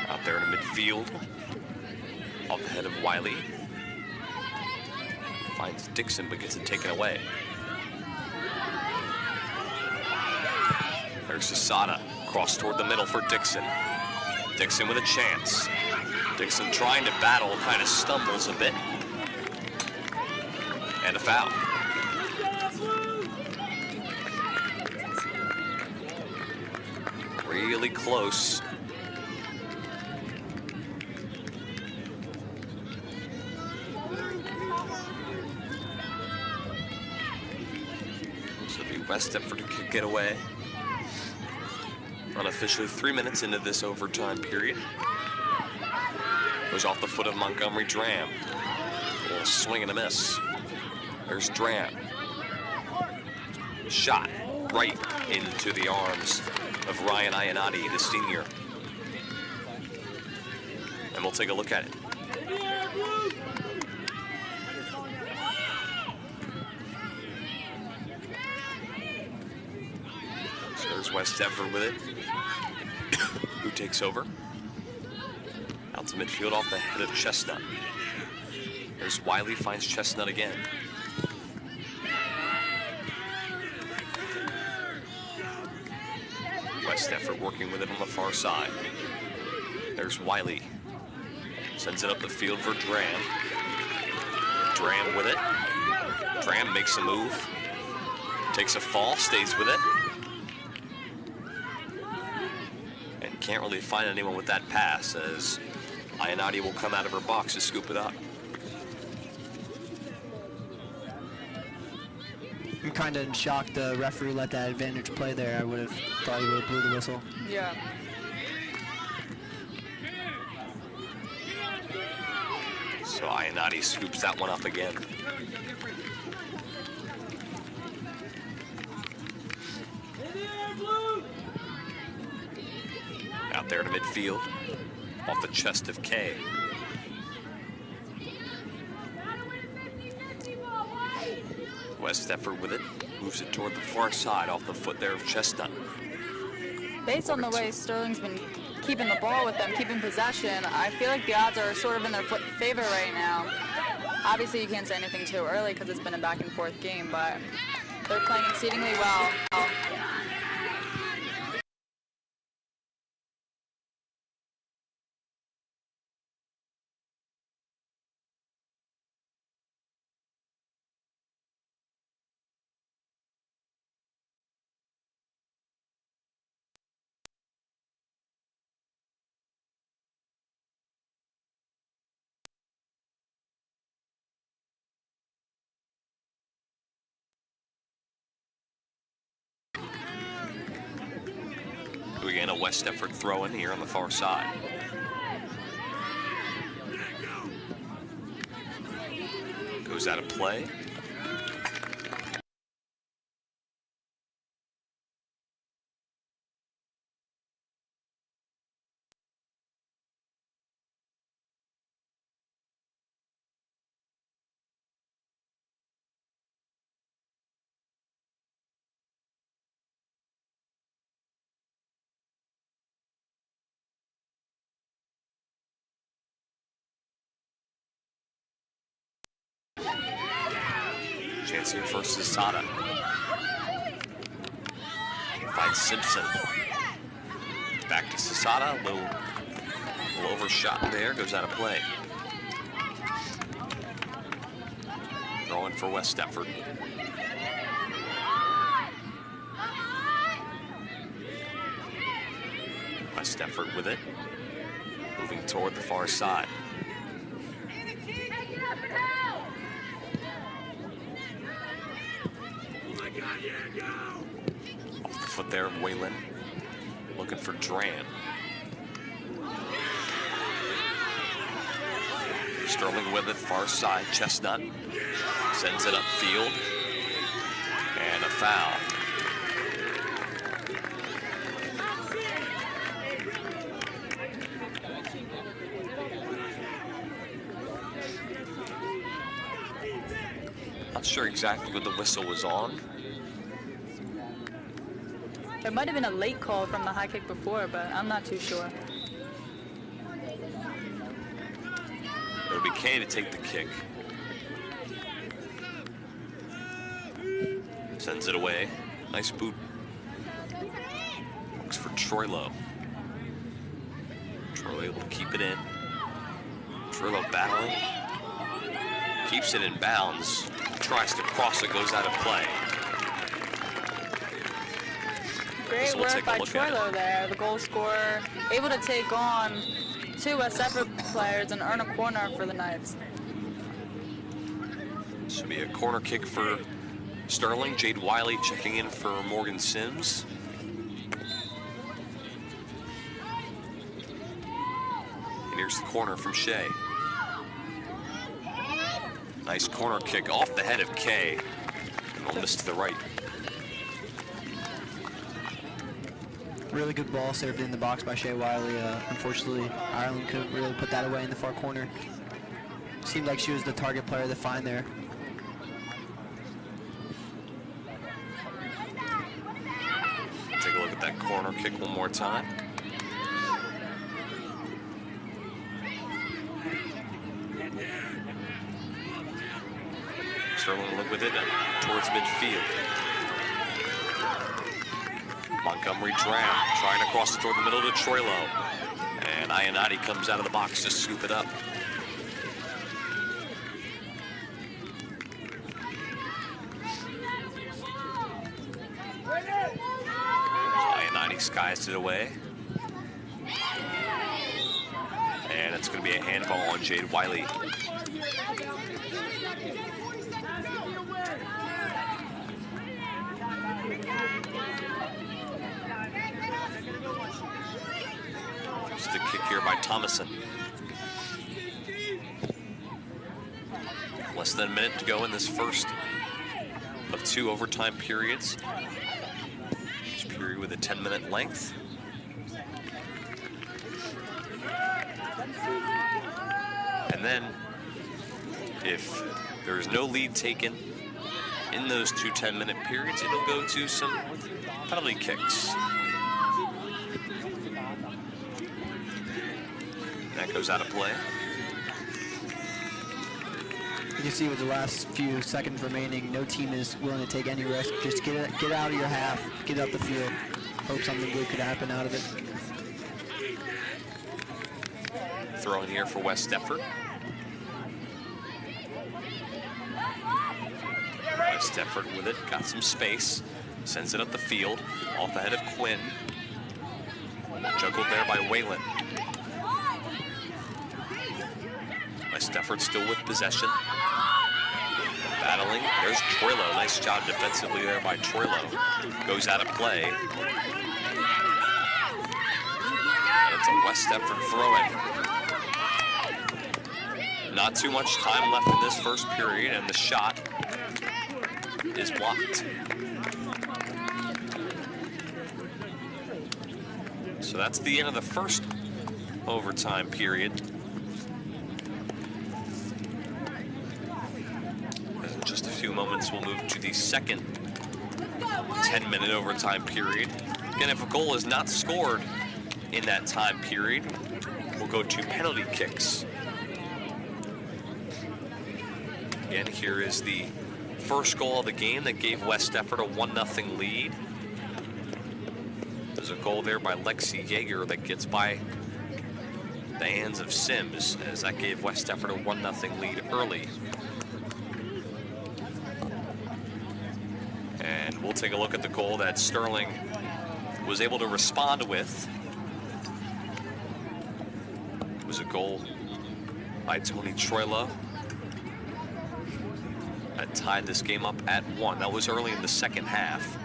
Out there in the midfield. Off the head of Wiley. Finds Dixon but gets it taken away. There's Asada. Cross toward the middle for Dixon. Dixon with a chance. Dixon trying to battle, kind of stumbles a bit. And a foul. Really close. So it'll be West Deptford to kick it away. Unofficially 3 minutes into this overtime period. Goes off the foot of Montgomery Dram. A little swing and a miss. There's Dram. Shot right into the arms of Ryan Iannotti, the senior. And we'll take a look at it. So there's West Deptford with it. Who takes over? Out to midfield off the head of Chestnut. There's Wiley, finds Chestnut again. West Deptford working with it on the far side. There's Wiley. Sends it up the field for Dram. Dram with it. Dram makes a move. Takes a fall, stays with it. And can't really find anyone with that pass as Iannotti will come out of her box to scoop it up. I'm kind of in shock the referee let that advantage play there. I would have thought he would have blew the whistle. Yeah. So Iannotti scoops that one up again. Out there to midfield, off the chest of Kay. West Deptford with it, moves it toward the far side, off the foot there of Chestnut. Based on the way Sterling's been keeping the ball with them, keeping possession, I feel like the odds are sort of in their favor right now. Obviously, you can't say anything too early because it's been a back and forth game, but they're playing exceedingly well. Again, a West Deptford throw in here on the far side. Goes out of play. Chance here for Sasada. Finds Simpson. Back to Sasada. A little overshot there. Goes out of play. Throwing for West Deptford. West Deptford with it. Moving toward the far side. Off the foot there of Whalen. Looking for Dran. Sterling with it, far side. Chestnut sends it upfield. And a foul. Not sure exactly what the whistle was on. There might have been a late call from the high kick before, but I'm not too sure. It'll be Kay to take the kick. Sends it away. Nice boot. Looks for Troilo. Troilo able to keep it in. Troilo battling. Keeps it in bounds. Tries to cross it, goes out of play. Great work by Troilo there, the goal scorer, able to take on two West Deptford players and earn a corner for the Knights. Should be a corner kick for Sterling. Jade Wiley checking in for Morgan Sims. And here's the corner from Shea. Nice corner kick off the head of Kay. And almost to the right. Really good ball served in the box by Shea Wiley. Unfortunately, Ireland couldn't really put that away in the far corner. Seemed like she was the target player to find there. Take a look at that corner kick one more time. Sterling look with it towards midfield. Montgomery Dram trying to cross it toward the middle to Troilo. And Ayanati comes out of the box to scoop it up. Ayanati skies it away. And it's going to be a handball on Jade Wiley. Just a kick here by Thomason. Less than a minute to go in this first of two overtime periods. Each period with a 10-minute length. And then, if there is no lead taken in those two 10-minute periods, it'll go to some penalty kicks. That goes out of play. You can see with the last few seconds remaining, no team is willing to take any risk. Just get out of your half, get up the field, hope something good could happen out of it. Throw in here for West Deptford. West Deptford with it, got some space, sends it up the field, off the head of Quinn. Juggled there by Whalen. West Deptford still with possession. Battling, there's Troilo. Nice job defensively there by Troilo. Goes out of play. And it's a West Deptford throw-in. Not too much time left in this first period, and the shot is blocked. So that's the end of the first overtime period. In just a few moments, we'll move to the second 10-minute overtime period. Again, if a goal is not scored in that time period, we'll go to penalty kicks. Again, here is the first goal of the game that gave West Deptford a 1-0 lead. There's a goal there by Lexi Yeager that gets by the hands of Sims, as that gave West Deptford a 1-0 lead early. And we'll take a look at the goal that Sterling was able to respond with. It was a goal by Tony Troilo that tied this game up at 1. That was early in the second half.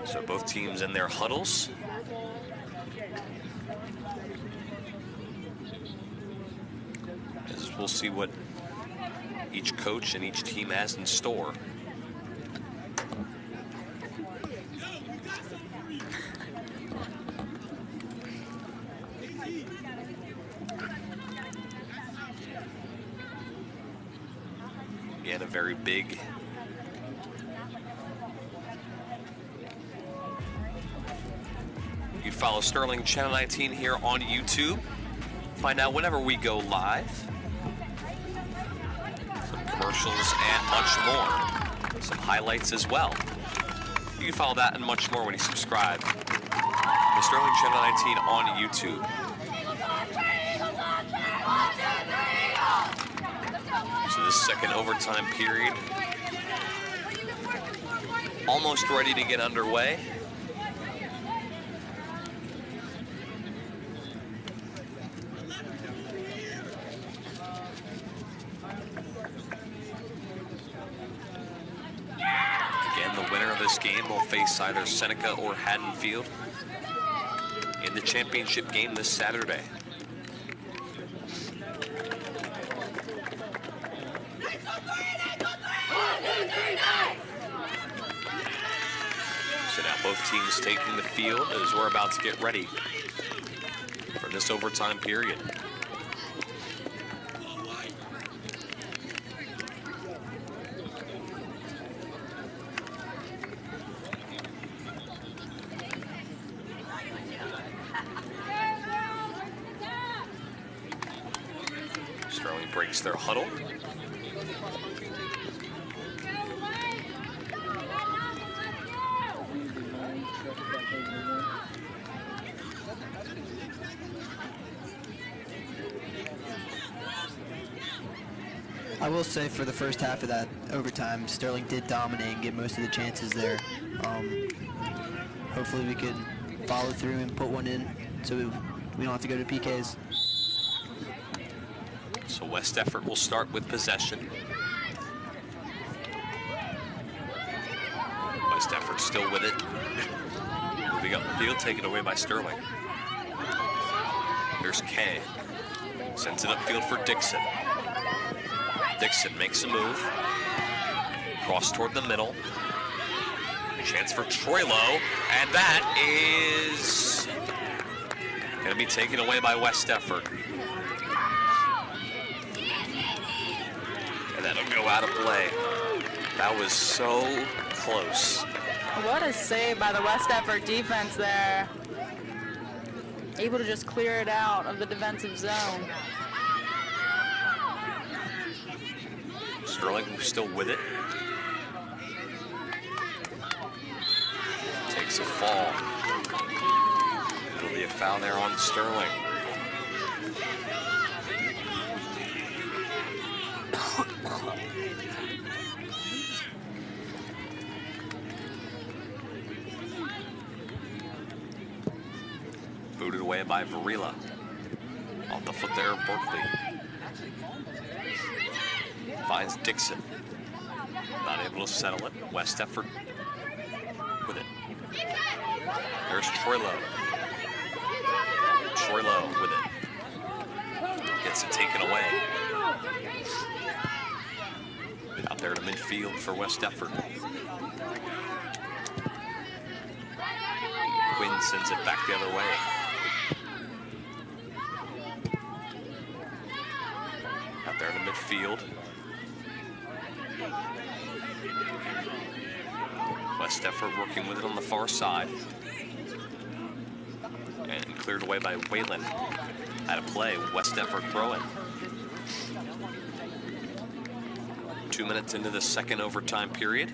So both teams in their huddles. As we'll see what each coach and each team has in store. Again, a very big you follow Sterling Channel 19 here on YouTube. Find out whenever we go live. Some commercials and much more. Some highlights as well. You can follow that and much more when you subscribe to Sterling Channel 19 on YouTube. So this second overtime period almost ready to get underway. Again, the winner of this game will face either Seneca or Haddonfield in the championship game this Saturday. So now both teams taking the field as we're about to get ready for this overtime period. Sterling breaks their huddle. I will say for the first half of that overtime, Sterling did dominate and get most of the chances there. Hopefully we could follow through and put one in so we don't have to go to PKs. So West Deptford will start with possession. West Deptford still with it. Moving up the field, taken away by Sterling. Here's Kay. Sends it upfield for Dixon. Dixon makes a move. Cross toward the middle. Chance for Troilo, and that is going to be taken away by West Deptford. And that'll go out of play. That was so close. What a save by the West Deptford defense there. Able to just clear it out of the defensive zone. Sterling still with it. Takes a fall. It'll be a foul there on Sterling. Booted away by Varela. Off the foot there of Berkeley. Finds Dixon. Not able to settle it. West Deptford with it. There's Troilo. Troilo with it. Gets it taken away. Out there to midfield for West Deptford. Quinn sends it back the other way. Out there in the midfield. West Deptford working with it on the far side. And cleared away by Wayland. Out of play, West Deptford throw-in. 2 minutes into the second overtime period.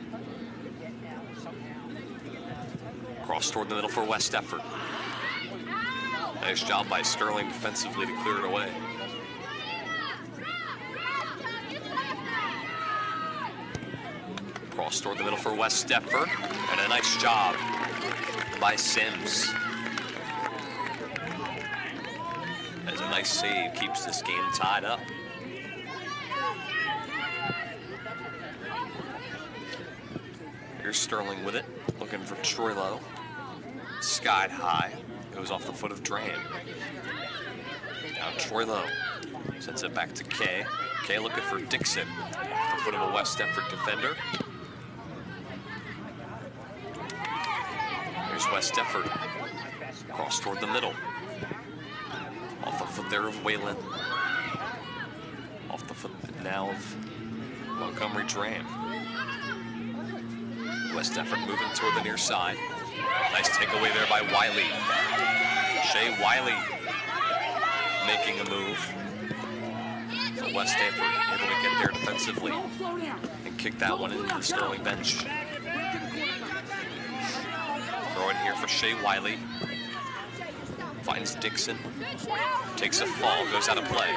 Cross toward the middle for West Deptford. Nice job by Sterling defensively to clear it away. Cross toward the middle for West Deptford, and a nice job by Sims. As a nice save keeps this game tied up. Here's Sterling with it, looking for Troilo. Skied high, goes off the foot of Dram. Now Troilo sends it back to Kay. Kay looking for Dixon, off the foot of a West Deptford defender. Here's West Deptford, cross toward the middle. Off the foot there of Whalen. Off the foot now of Montgomery Dram. West Deptford moving toward the near side. Nice takeaway there by Wiley. Shea Wiley making a move. So West Deptford able to get there defensively and kick that one into the Sterling bench. Throw in here for Shea Wiley. Finds Dixon. Takes a fall, goes out of play.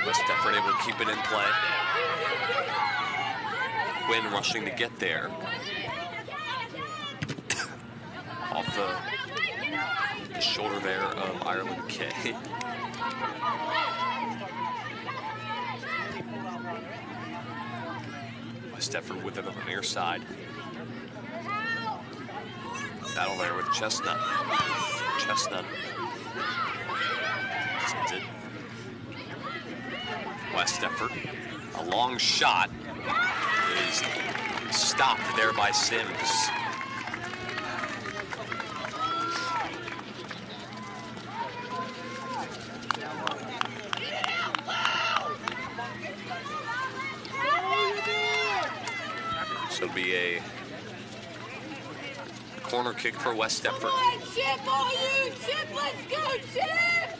West Deptford able to keep it in play. Quinn rushing to get there. Off the shoulder there of Ireland Kay. West Deptford with it on the near side. Battle there with Chestnut. Chestnut sends it. West Deptford, a long shot is stopped there by Sims. So it'll be a corner kick for West Deptford. Chip, all you! Chip, let's go, Chip!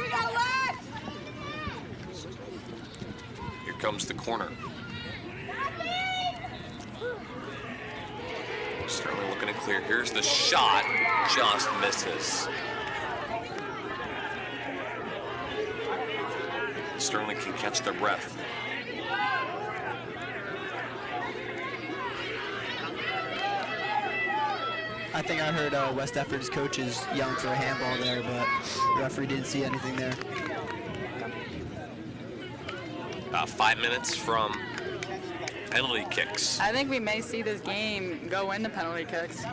We got left! Here comes the corner. Sterling looking to clear. Here's the shot. Just misses. Sterling can catch their breath. I think I heard West Deptford's coaches yelling for a handball there, but the referee didn't see anything there. About 5 minutes from penalty kicks. I think we may see this game go into penalty kicks.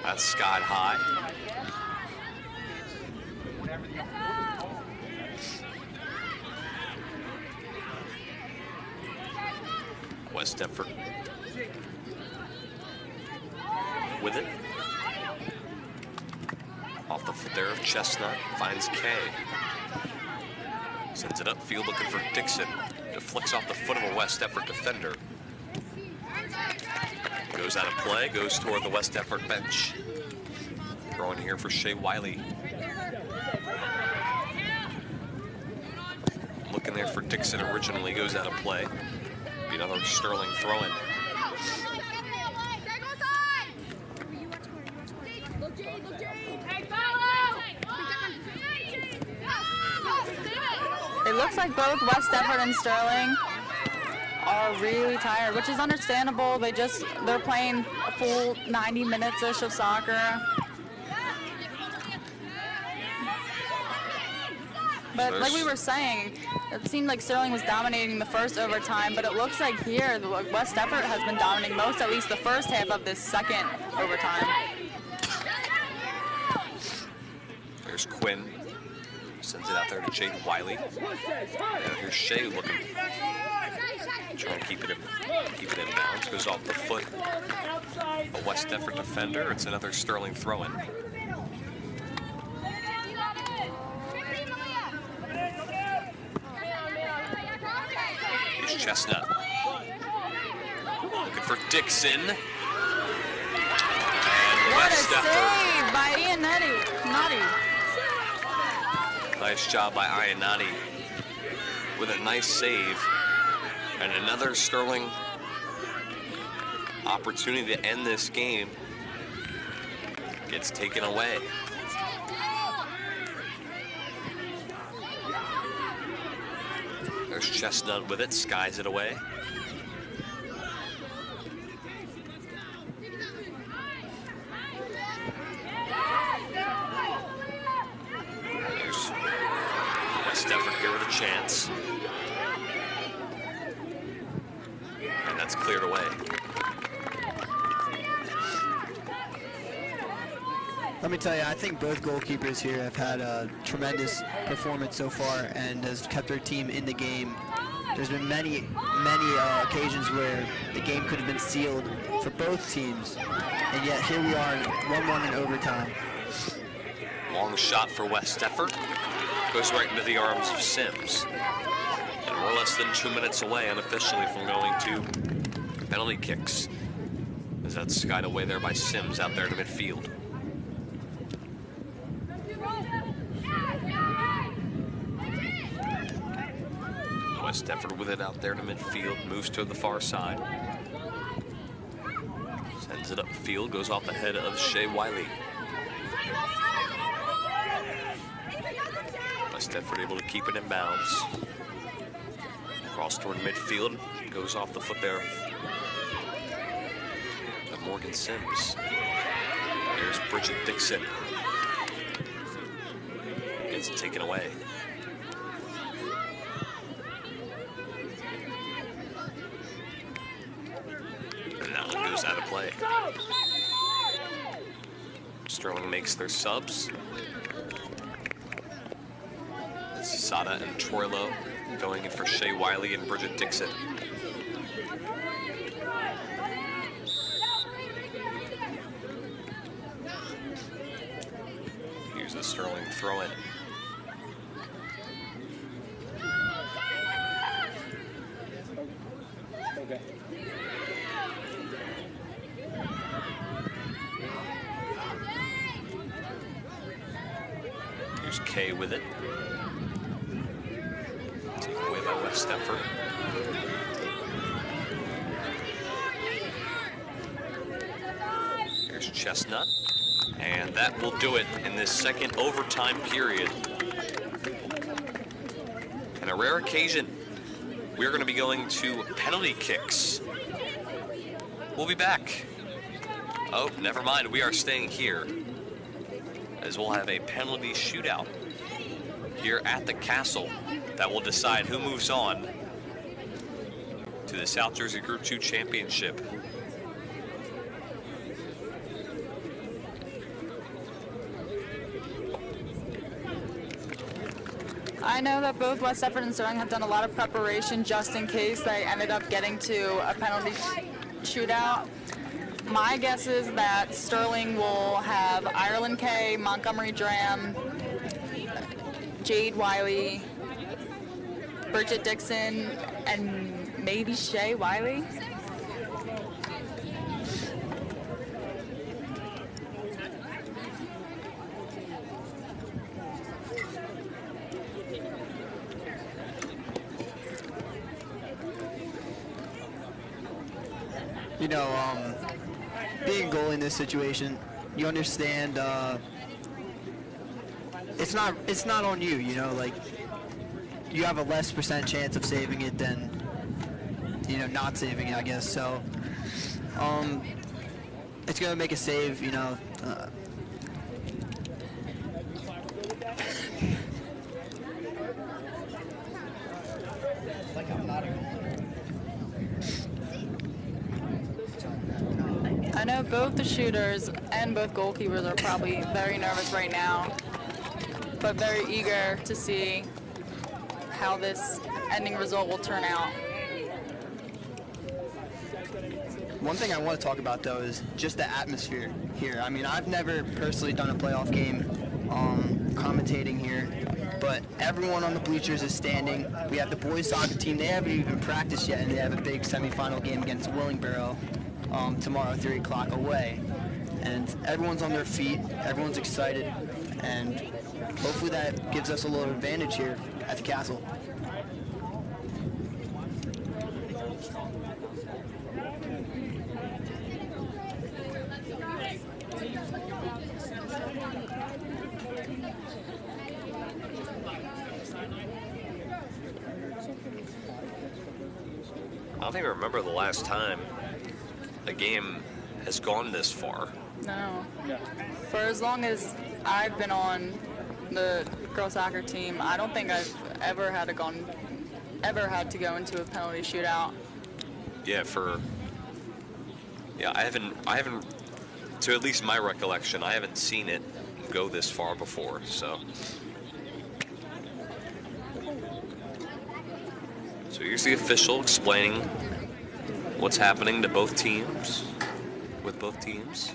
That's Scott high. West Deptford with it. Off the foot there of Chestnut, finds Kay. Sends it upfield looking for Dixon. Deflects off the foot of a West Deptford defender. Goes out of play, goes toward the West Deptford bench. Throwing here for Shea Wiley. Looking there for Dixon originally, goes out of play. Be another Sterling throw-in. It looks like both West Deptford and Sterling are really tired, which is understandable. They're playing a full 90 minutes-ish of soccer. But like we were saying, it seemed like Sterling was dominating the first overtime, but it looks like here, West Deptford has been dominating most, at least the first half of this second overtime. There's Quinn. Sends it out there to Jaden Wiley. And here's Shea looking Trying to keep it in bounds. Goes off the foot. A West Deptford defender. It's another Sterling throw-in. Here's Chestnut. Looking for Dixon. And What West a Deptford. save by Ian Nutty. Nice job by Iannotti with a nice save. And another Sterling opportunity to end this game gets taken away. There's Chestnut with it, skies it away. There's West Deptford here with a chance. And that's cleared away. Let me tell you, I think both goalkeepers here have had a tremendous performance so far and has kept their team in the game. There's been many occasions where the game could have been sealed for both teams, and yet here we are, 1-1 in overtime. Long shot for West Deptford. Goes right into the arms of Sims. And we're less than 2 minutes away unofficially from going to penalty kicks, as that's skied away there by Sims out there to midfield. West Deptford with it out there to midfield, moves to the far side. Sends it upfield, goes off the head of Shea Wiley. West Deptford able to keep it in bounds. Cross toward midfield, goes off the foot there of Morgan Sims. There's Bridget Dixon. Gets it taken away. And that one goes out of play. Sterling makes their subs. It's Sada and Troilo going in for Shea Wiley and Bridget Dixon. Here's a Sterling throw-in. Okay. Here's Kay with it. Taken away by West Deptford. Here's Chestnut. And that will do it in this second overtime period. And a rare occasion, we're going to be going to penalty kicks. We'll be back. Oh, never mind. We are staying here, as we'll have a penalty shootout here at the Castle that will decide who moves on to the South Jersey Group 2 Championship. I know that both West Deptford and Sterling have done a lot of preparation just in case they ended up getting to a penalty shootout. My guess is that Sterling will have Ireland Kay, Montgomery Dram, Jade Wiley, Bridget Dixon, and maybe Shea Wiley. You know, being a goalie in this situation, you understand it's not on you, you know, like you have a less % chance of saving it than, you know, not saving it, I guess. So it's gonna make a save, you know. I know both the shooters and both goalkeepers are probably very nervous right now, but very eager to see how this ending result will turn out. One thing I want to talk about, though, is just the atmosphere here. I mean, I've never personally done a playoff game commentating here, but everyone on the bleachers is standing. We have the boys soccer team. They haven't even practiced yet, and they have a big semifinal game against Willingboro tomorrow, 3 o'clock away. And everyone's on their feet. Everyone's excited, and hopefully that gives us a little advantage here at the Castle. I don't even remember the last time a game has gone this far. No. For as long as I've been on the girls soccer team, I don't think I've ever had to go into a penalty shootout. Yeah, I haven't, to at least my recollection, I haven't seen it go this far before, so. So here's the official explaining what's happening to both teams, with both teams.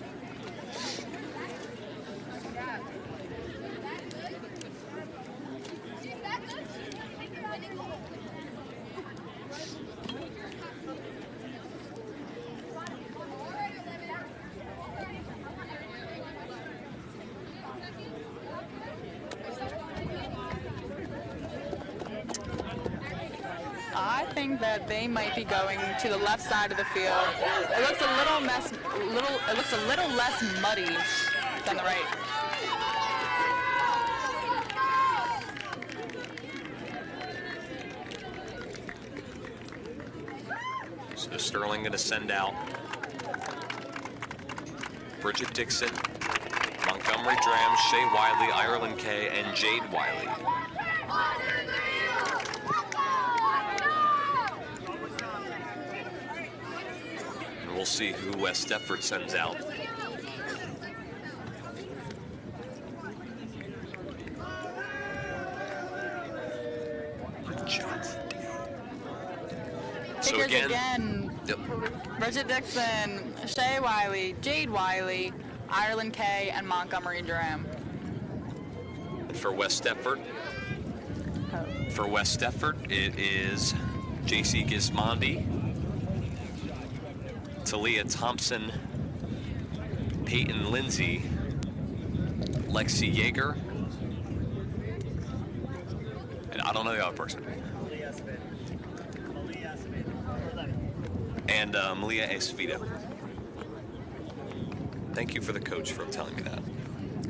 I think that they might be going to the left side of the field. It looks a little less muddy than the right. So Sterling going to send out Bridget Dixon, Montgomery Dram, Shay Wiley, Ireland Kay, and Jade Wiley. And we'll see who West Deptford sends out. So again, yep. Bridget Dixon, Shay Wiley, Jade Wiley, Ireland Kay, and Montgomery Dram. For West Deptford, it is J.C. Gismondi, Talia Thompson, Peyton Lindsay, Lexi Yeager, and I don't know the other person. And Malia Esvito. Thank you for the coach for telling me that.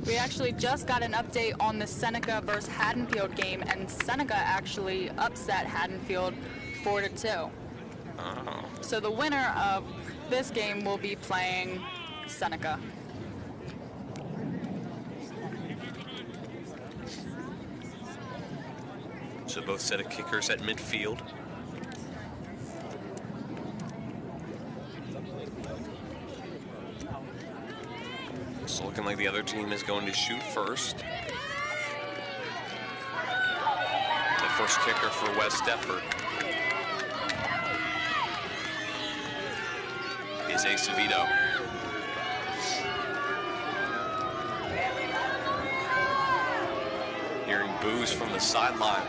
We actually just got an update on the Seneca versus Haddonfield game, and Seneca actually upset Haddonfield 4-2. Oh. So the winner of this game will be playing Seneca. So both set of kickers at midfield. So looking like the other team is going to shoot first. The first kicker for West Deptford is Acevedo. Hearing boos from the sideline.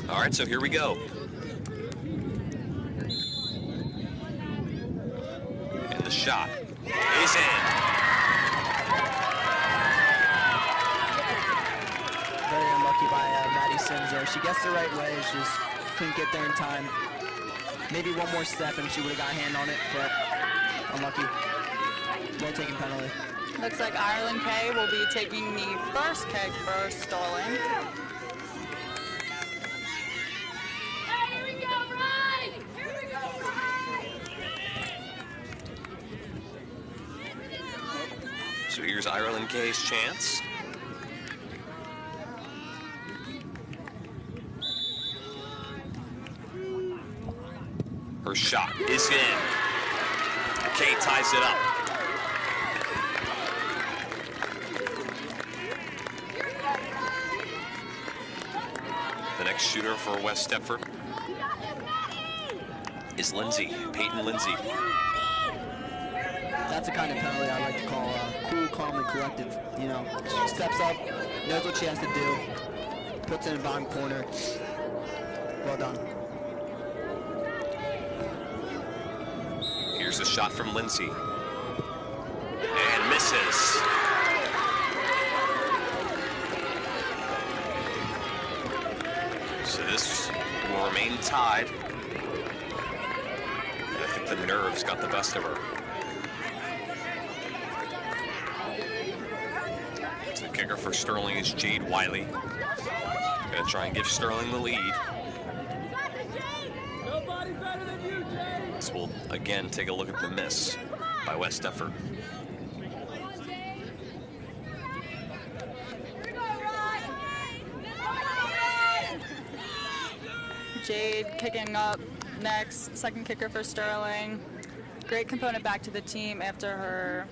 All right, so here we go. And the shot is in. Very unlucky by Maddie Sims there. She gets the right way, she just couldn't get there in time. Maybe one more step and she would have got a hand on it, but unlucky. Well taken penalty. Looks like Ireland Kay will be taking the first kick for Sterling. So here's Ireland Kay's chance. Her shot is in. Kay ties it up. The next shooter for West Deptford is Lindsay, Peyton Lindsay. That's the kind of penalty I like to call cool, calm, and collective. You know, she steps up, knows what she has to do, puts it in the bottom corner. Well done. Here's the shot from Lindsay. And misses. So this will remain tied. And I think the nerves got the best of her. So the kicker for Sterling is Jade Wiley. Gonna try and give Sterling the lead. So we'll again take a look at the miss by West Deptford. Jade kicking up next, second kicker for Sterling. Great component back to the team after her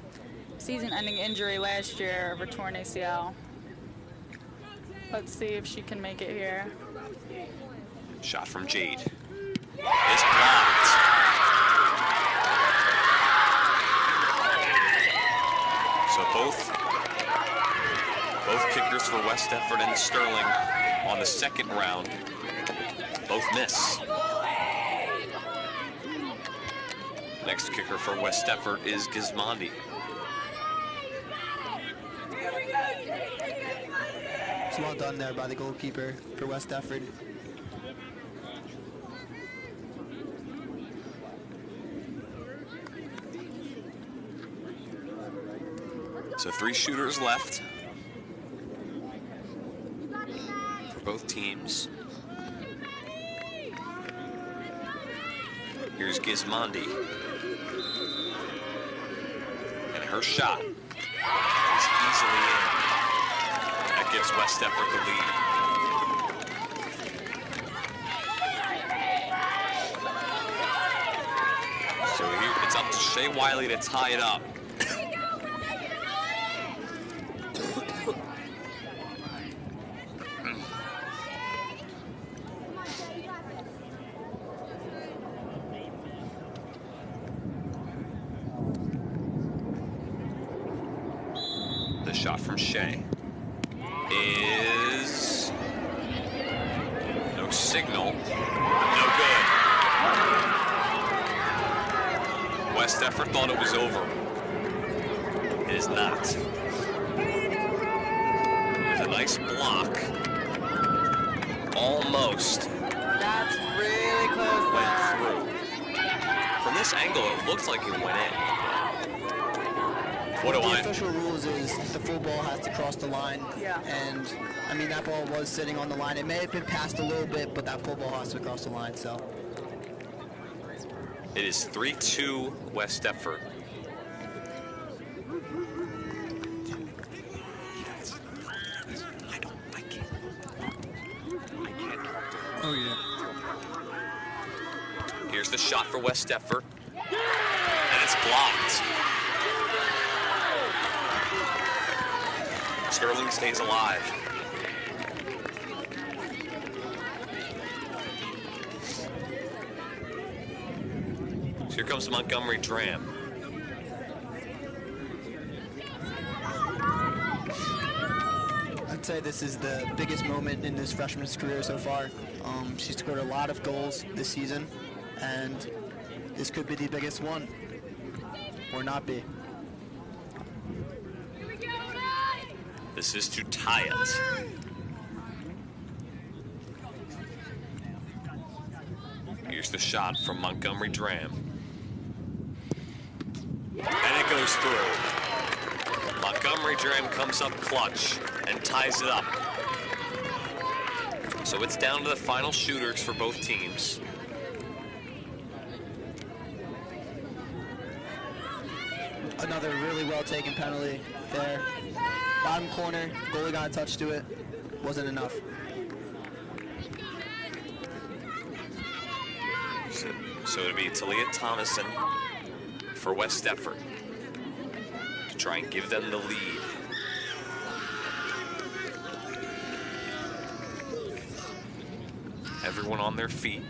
season-ending injury last year of her torn ACL. Let's see if she can make it here. Shot from Jade is blocked. So both kickers for West Deptford and Sterling on the second round both miss. Next kicker for West Deptford is Gismondi. It's well done there by the goalkeeper for West Deptford. So 3 shooters left for both teams. Here's Gismondi. And her shot is easily in. That gives West Deptford the lead. So here it's up to Shea Wiley to tie it up. Shot from Shea is no signal, no good. West Deptford thought it was over. It is not. There's a nice block. Almost. That's really close. Went through. From this angle, it looks like it went in. What the official rules is the full ball has to cross the line. Yeah. And, I mean, that ball was sitting on the line. It may have been passed a little bit, but that full ball has to cross the line, so. It is 3-2 West Deptford. Oh, yeah. Here's the shot for West Deptford. And it's blocked. Sterling stays alive. So here comes Montgomery Dram. I'd say this is the biggest moment in this freshman's career so far. She's scored a lot of goals this season, and this could be the biggest one, or not be. This is to tie it. Here's the shot from Montgomery Dram. And it goes through. Montgomery Dram comes up clutch and ties it up. So it's down to the final shooters for both teams. Another really well-taken penalty there. Bottom corner, goalie got a touch to it. Wasn't enough. So it'll be Talia Thomason for West Deptford to try and give them the lead. Everyone on their feet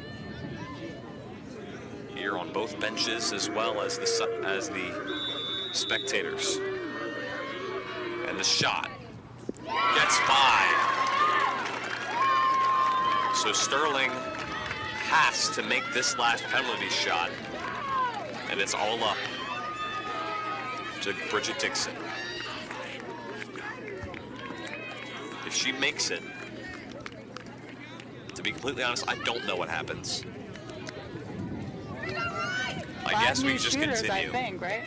here on both benches, as well as the spectators. And the shot gets by. So Sterling has to make this last penalty shot, and it's all up to Bridget Dixon. If she makes it, to be completely honest, I don't know what happens. I guess we just continue. I think, right?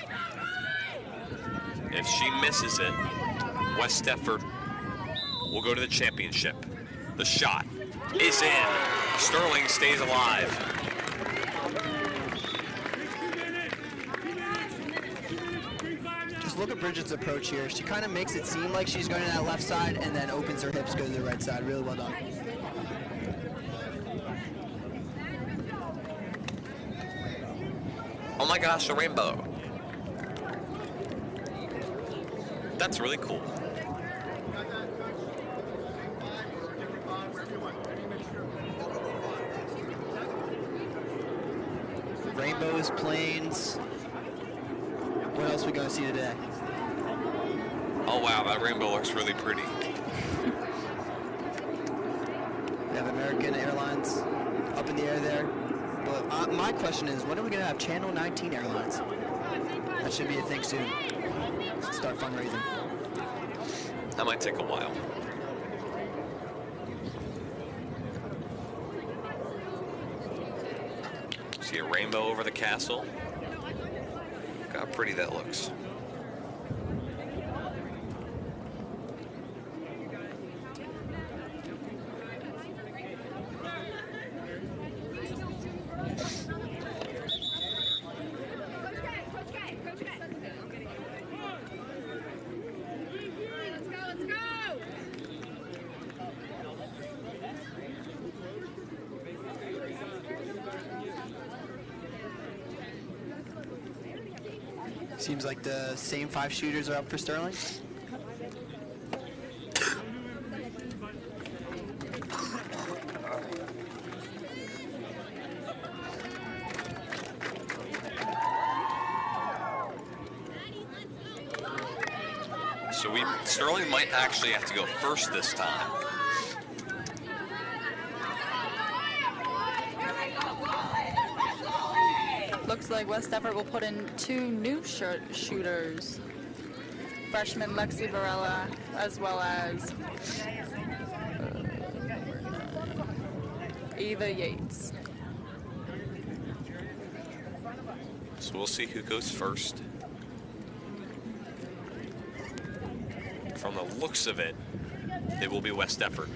If she misses it, West Deptford will go to the championship. The shot is in. Sterling stays alive. Just look at Bridget's approach here. She kind of makes it seem like she's going to that left side and then opens her hips, goes to the right side. Really well done. Oh my gosh, a rainbow. That's really cool. Rainbows, planes. What else are we going to see today? Oh wow, that rainbow looks really pretty. We have American Airlines up in the air there. But my question is, when are we going to have Channel 19 Airlines? That should be a thing soon. Start fundraising. That might take a while. See a rainbow over the castle. Look how pretty that looks. Seems like the same 5 shooters are up for Sterling. So Sterling might actually have to go first this time. Looks like West Deptford will put in 2 new shooters. Freshman Lexi Varela, as well as Eva Yates. So we'll see who goes first. From the looks of it, it will be West Deptford.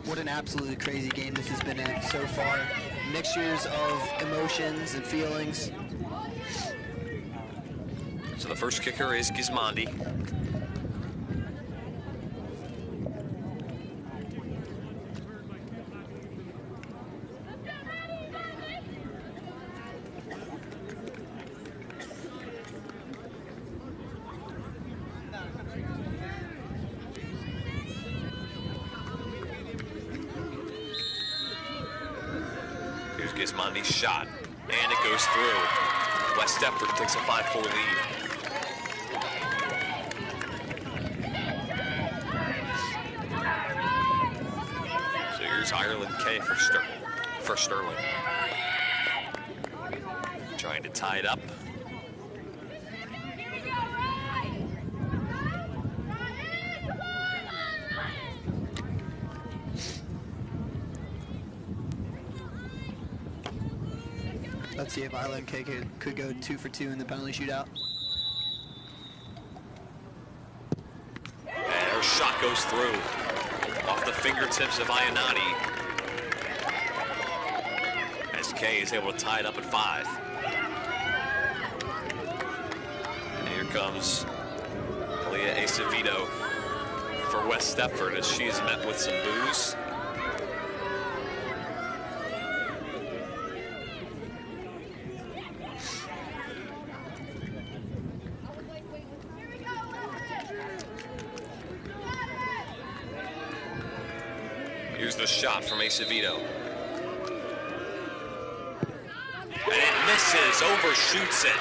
What an absolutely crazy game this has been so far. Mixtures of emotions and feelings. So the first kicker is Gismondi. Gismondi's shot, and it goes through. West Deptford takes a 5-4 lead. So here's Ireland K for Sterling. Trying to tie it up. Let's see if Ireland K could go 2 for 2 in the penalty shootout. And her shot goes through off the fingertips of Ayanati. As K is able to tie it up at 5. And here comes Leah Acevedo for West Deptford as she is met with some boos. Here's the shot from Acevedo. And it misses, overshoots it.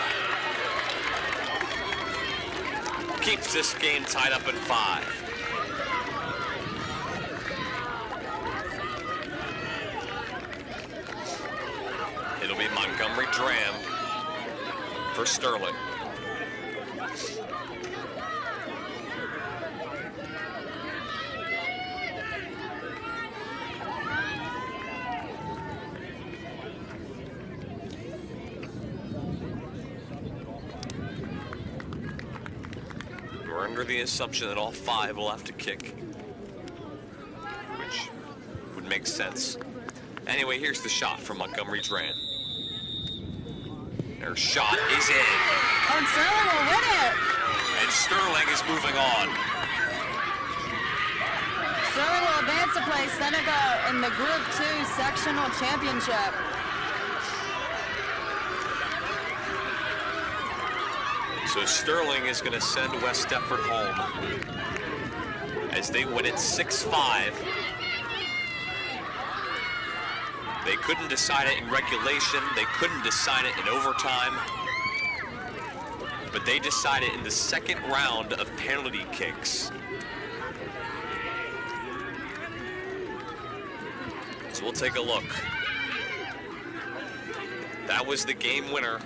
Keeps this game tied up at 5. It'll be Montgomery Dram for Sterling. We're under the assumption that all 5 will have to kick, which would make sense. Anyway, here's the shot from Montgomery Dram. Their shot is in. Oh, and Sterling will win it. And Sterling is moving on. Sterling will advance to play Seneca in the Group 2 Sectional Championship. So Sterling is going to send West Deptford home as they win it 6-5. They couldn't decide it in regulation. They couldn't decide it in overtime. But they decided in the second round of penalty kicks. So we'll take a look. That was the game winner.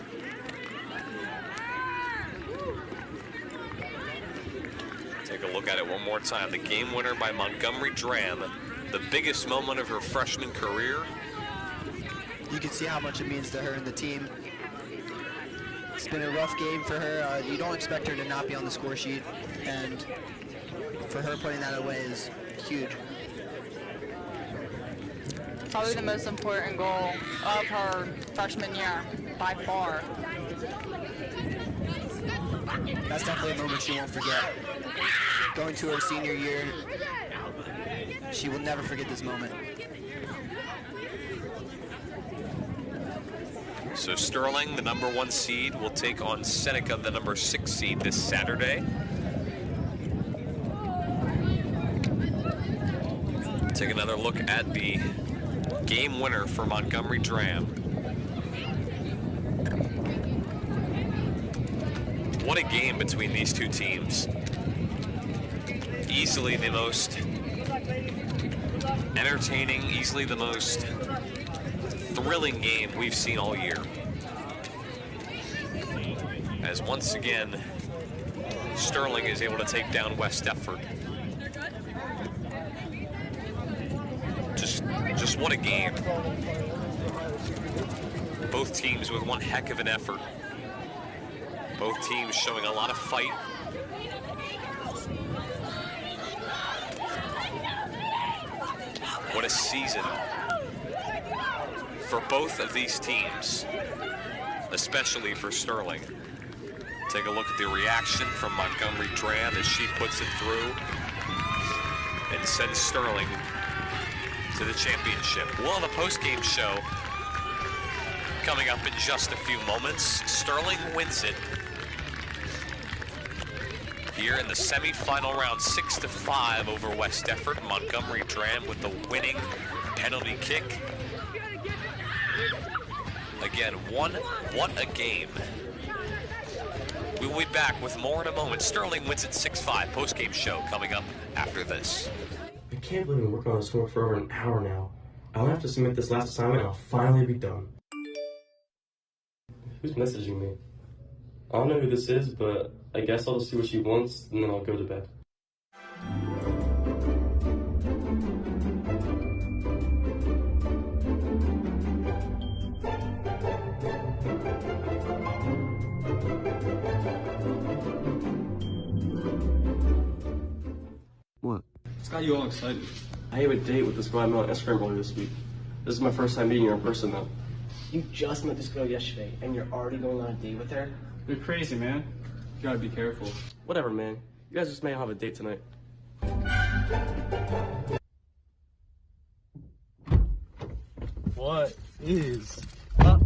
Take a look at it one more time. The game winner by Montgomery Dram. The biggest moment of her freshman career. You can see how much it means to her and the team. It's been a rough game for her. You don't expect her to not be on the score sheet, and for her putting that away is huge. Probably the most important goal of her freshman year, by far. That's definitely a moment she won't forget. Going to her senior year, she will never forget this moment. So Sterling, the number 1 seed, will take on Seneca, the number 6 seed, this Saturday. Take another look at the game winner for Montgomery Dram. What a game between these two teams. Easily the most entertaining, easily the most thrilling game we've seen all year. As once again, Sterling is able to take down West Deptford. Just what a game. Both teams with one heck of an effort. Both teams showing a lot of fight. What a season for both of these teams, especially for Sterling. Take a look at the reaction from Montgomery Dram as she puts it through and sends Sterling to the championship. We'll have a post-game show coming up in just a few moments. Sterling wins it here in the semifinal round, 6-5 over West Deptford. Montgomery Dram with the winning penalty kick. Again, what a game. We will be back with more in a moment. Sterling wins at 6-5. Post-game show coming up after this. I can't believe I'm working on this homework for over an hour now. I'll have to submit this last assignment and I'll finally be done. Who's messaging me? I don't know who this is, but I guess I'll just see what she wants and then I'll go to bed. What? It's got you all excited. I have a date with this girl I met on Instagram earlier this week. This is my first time meeting her in person though. You just met this girl yesterday and you're already going on a date with her? You're crazy, man. You gotta be careful. Whatever, man. You guys just may have a date tonight. What is up?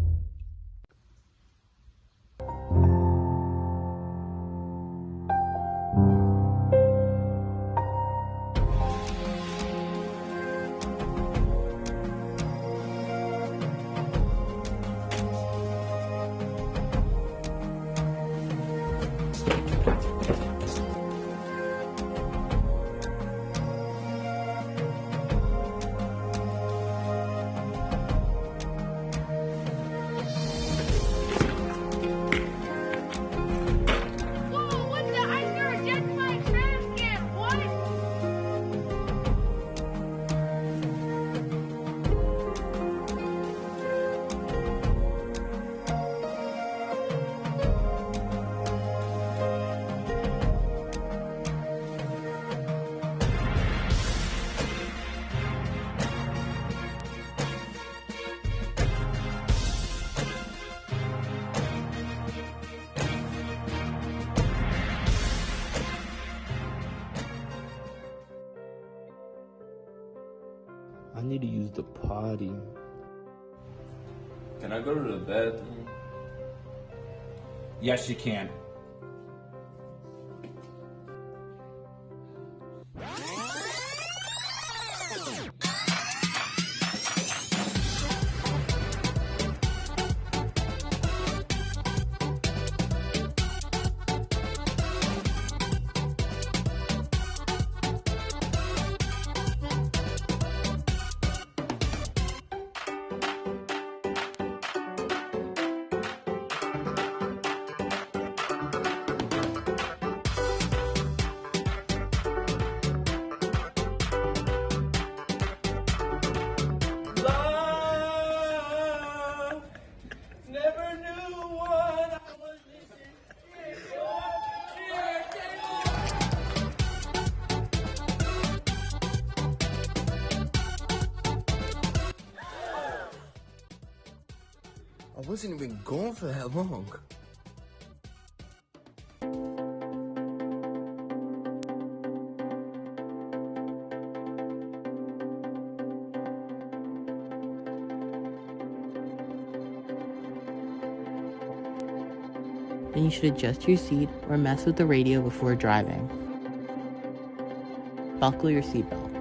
I need to use the potty. Can I go to the bathroom? Yes, you can. I wasn't even gone for that long. Then you should adjust your seat or mess with the radio before driving. Buckle your seatbelt.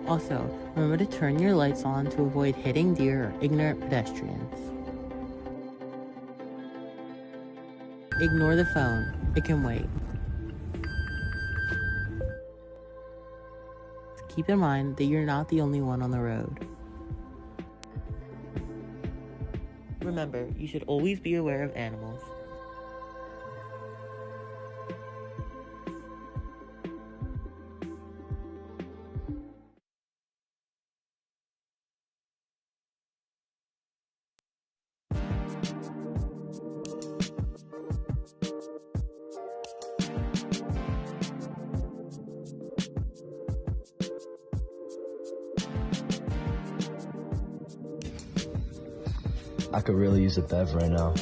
Also, remember to turn your lights on to avoid hitting deer or ignorant pedestrians. Ignore the phone. It can wait. Keep in mind that you're not the only one on the road. Remember, you should always be aware of animals. I could really use a bev right now.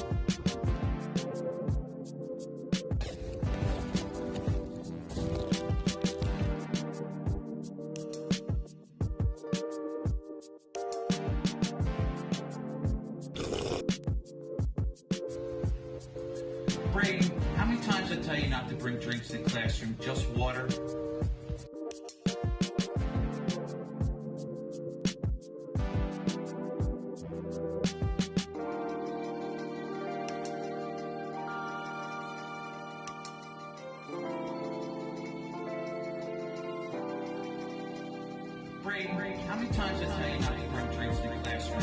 Brayden, how many times did I tell you not to bring drinks in the classroom, just water? Brayden, how many times did I tell you not to bring drinks in the classroom?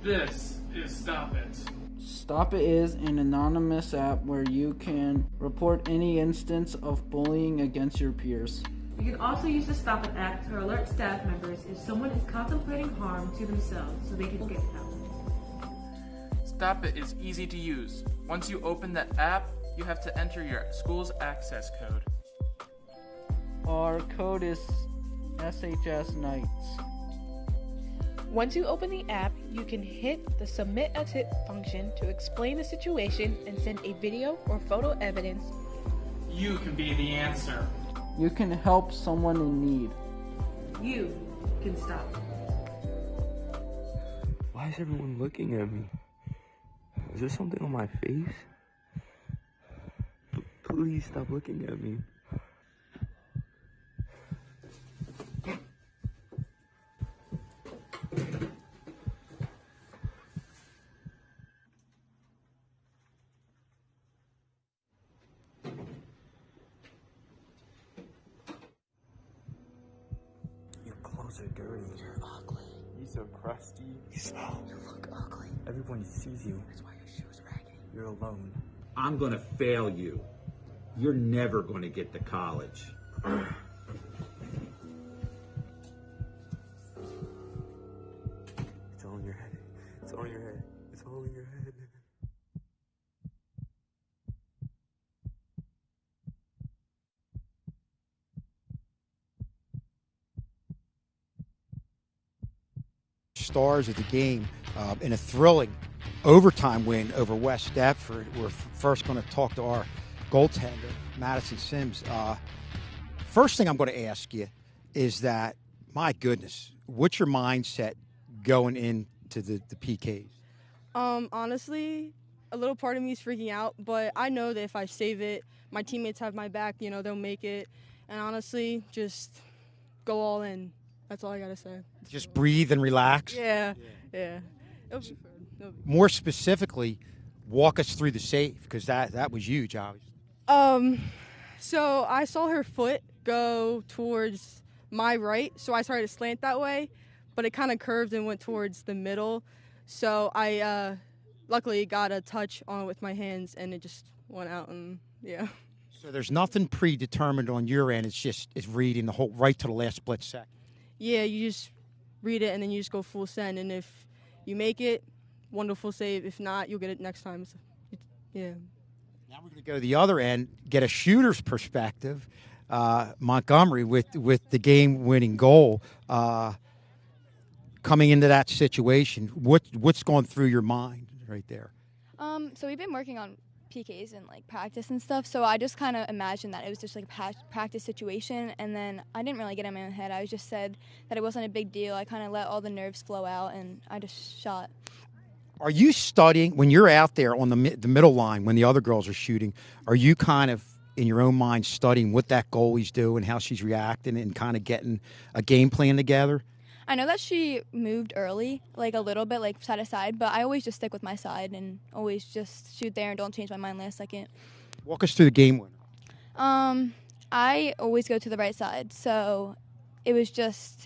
This is Stop It. Stop It is an anonymous app where you can report any instance of bullying against your peers. You can also use the Stop It app to alert staff members if someone is contemplating harm to themselves so they can get help. Stop It is easy to use. Once you open the app, you have to enter your school's access code. Our code is SHS Nights. Once you open the app, you can hit the Submit a Tip function to explain the situation and send a video or photo evidence. You can be the answer. You can help someone in need. You can stop it. Why is everyone looking at me? Is there something on my face? Please stop looking at me. Your clothes are dirty. You're ugly. You're so crusty. You smell. You look ugly. Everyone sees you. That's why your shoes raggedy. You're alone. I'm gonna fail you. You're never gonna get to college. It's all in your head. It's all in your head. It's all in your head. stars of the game in a thrilling overtime win over West Deptford. We're first going to talk to our goaltender, Madison Sims. First thing I'm going to ask you is that, my goodness, what's your mindset going into the PKs? Honestly, a little part of me is freaking out, but I know that if I save it, my teammates have my back, they'll make it. And honestly, just go all in. That's all I got to say. Just breathe and relax? Yeah. It'll be fun. More specifically, walk us through the save, because that was huge, obviously. So I saw her foot go towards my right, so I started to slant that way, but it kind of curved and went towards the middle. So I luckily got a touch on it with my hands, and it just went out, and yeah. So there's nothing predetermined on your end. It's reading the whole right to the last split second. Yeah, you just read it, and then you just go full send, and if you make it, wonderful save. If not, you'll get it next time. So, yeah. Now we're going to go to the other end, get a shooter's perspective. Montgomery with the game-winning goal. Coming into that situation, what's going through your mind right there? So we've been working on PKs and practice and stuff. So I just kind of imagined that it was just a practice situation, and then I didn't really get in my own head. I just said that it wasn't a big deal. I kind of let all the nerves flow out, and I just shot. Are you studying when you're out there on the middle line when the other girls are shooting? Are you kind of in your own mind studying what that goalie's doing, how she's reacting, and kind of getting a game plan together? I know that she moved early, a little bit, side to side, but I always just stick with my side and always just shoot there and don't change my mind last second. Walk us through the game winner. I always go to the right side, so it was just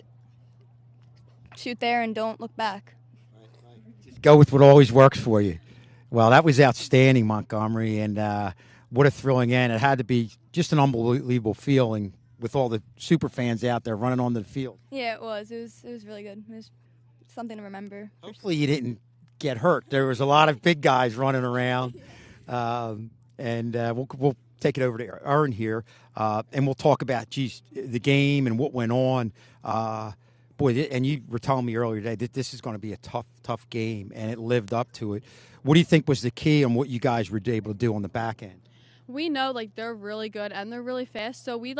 shoot there and don't look back. Just go with what always works for you. Well, that was outstanding, Montgomery, and what a thrilling end. It had to be just an unbelievable feeling with all the super fans out there running onto the field. Yeah, it was. It was really good. It was something to remember. Hopefully you didn't get hurt. There was a lot of big guys running around. And we'll take it over to Erin here, and we'll talk about, the game and what went on. And you were telling me earlier today that this is going to be a tough game, and it lived up to it. What do you think was the key on what you guys were able to do on the back end? We know, they're really good and they're really fast, so we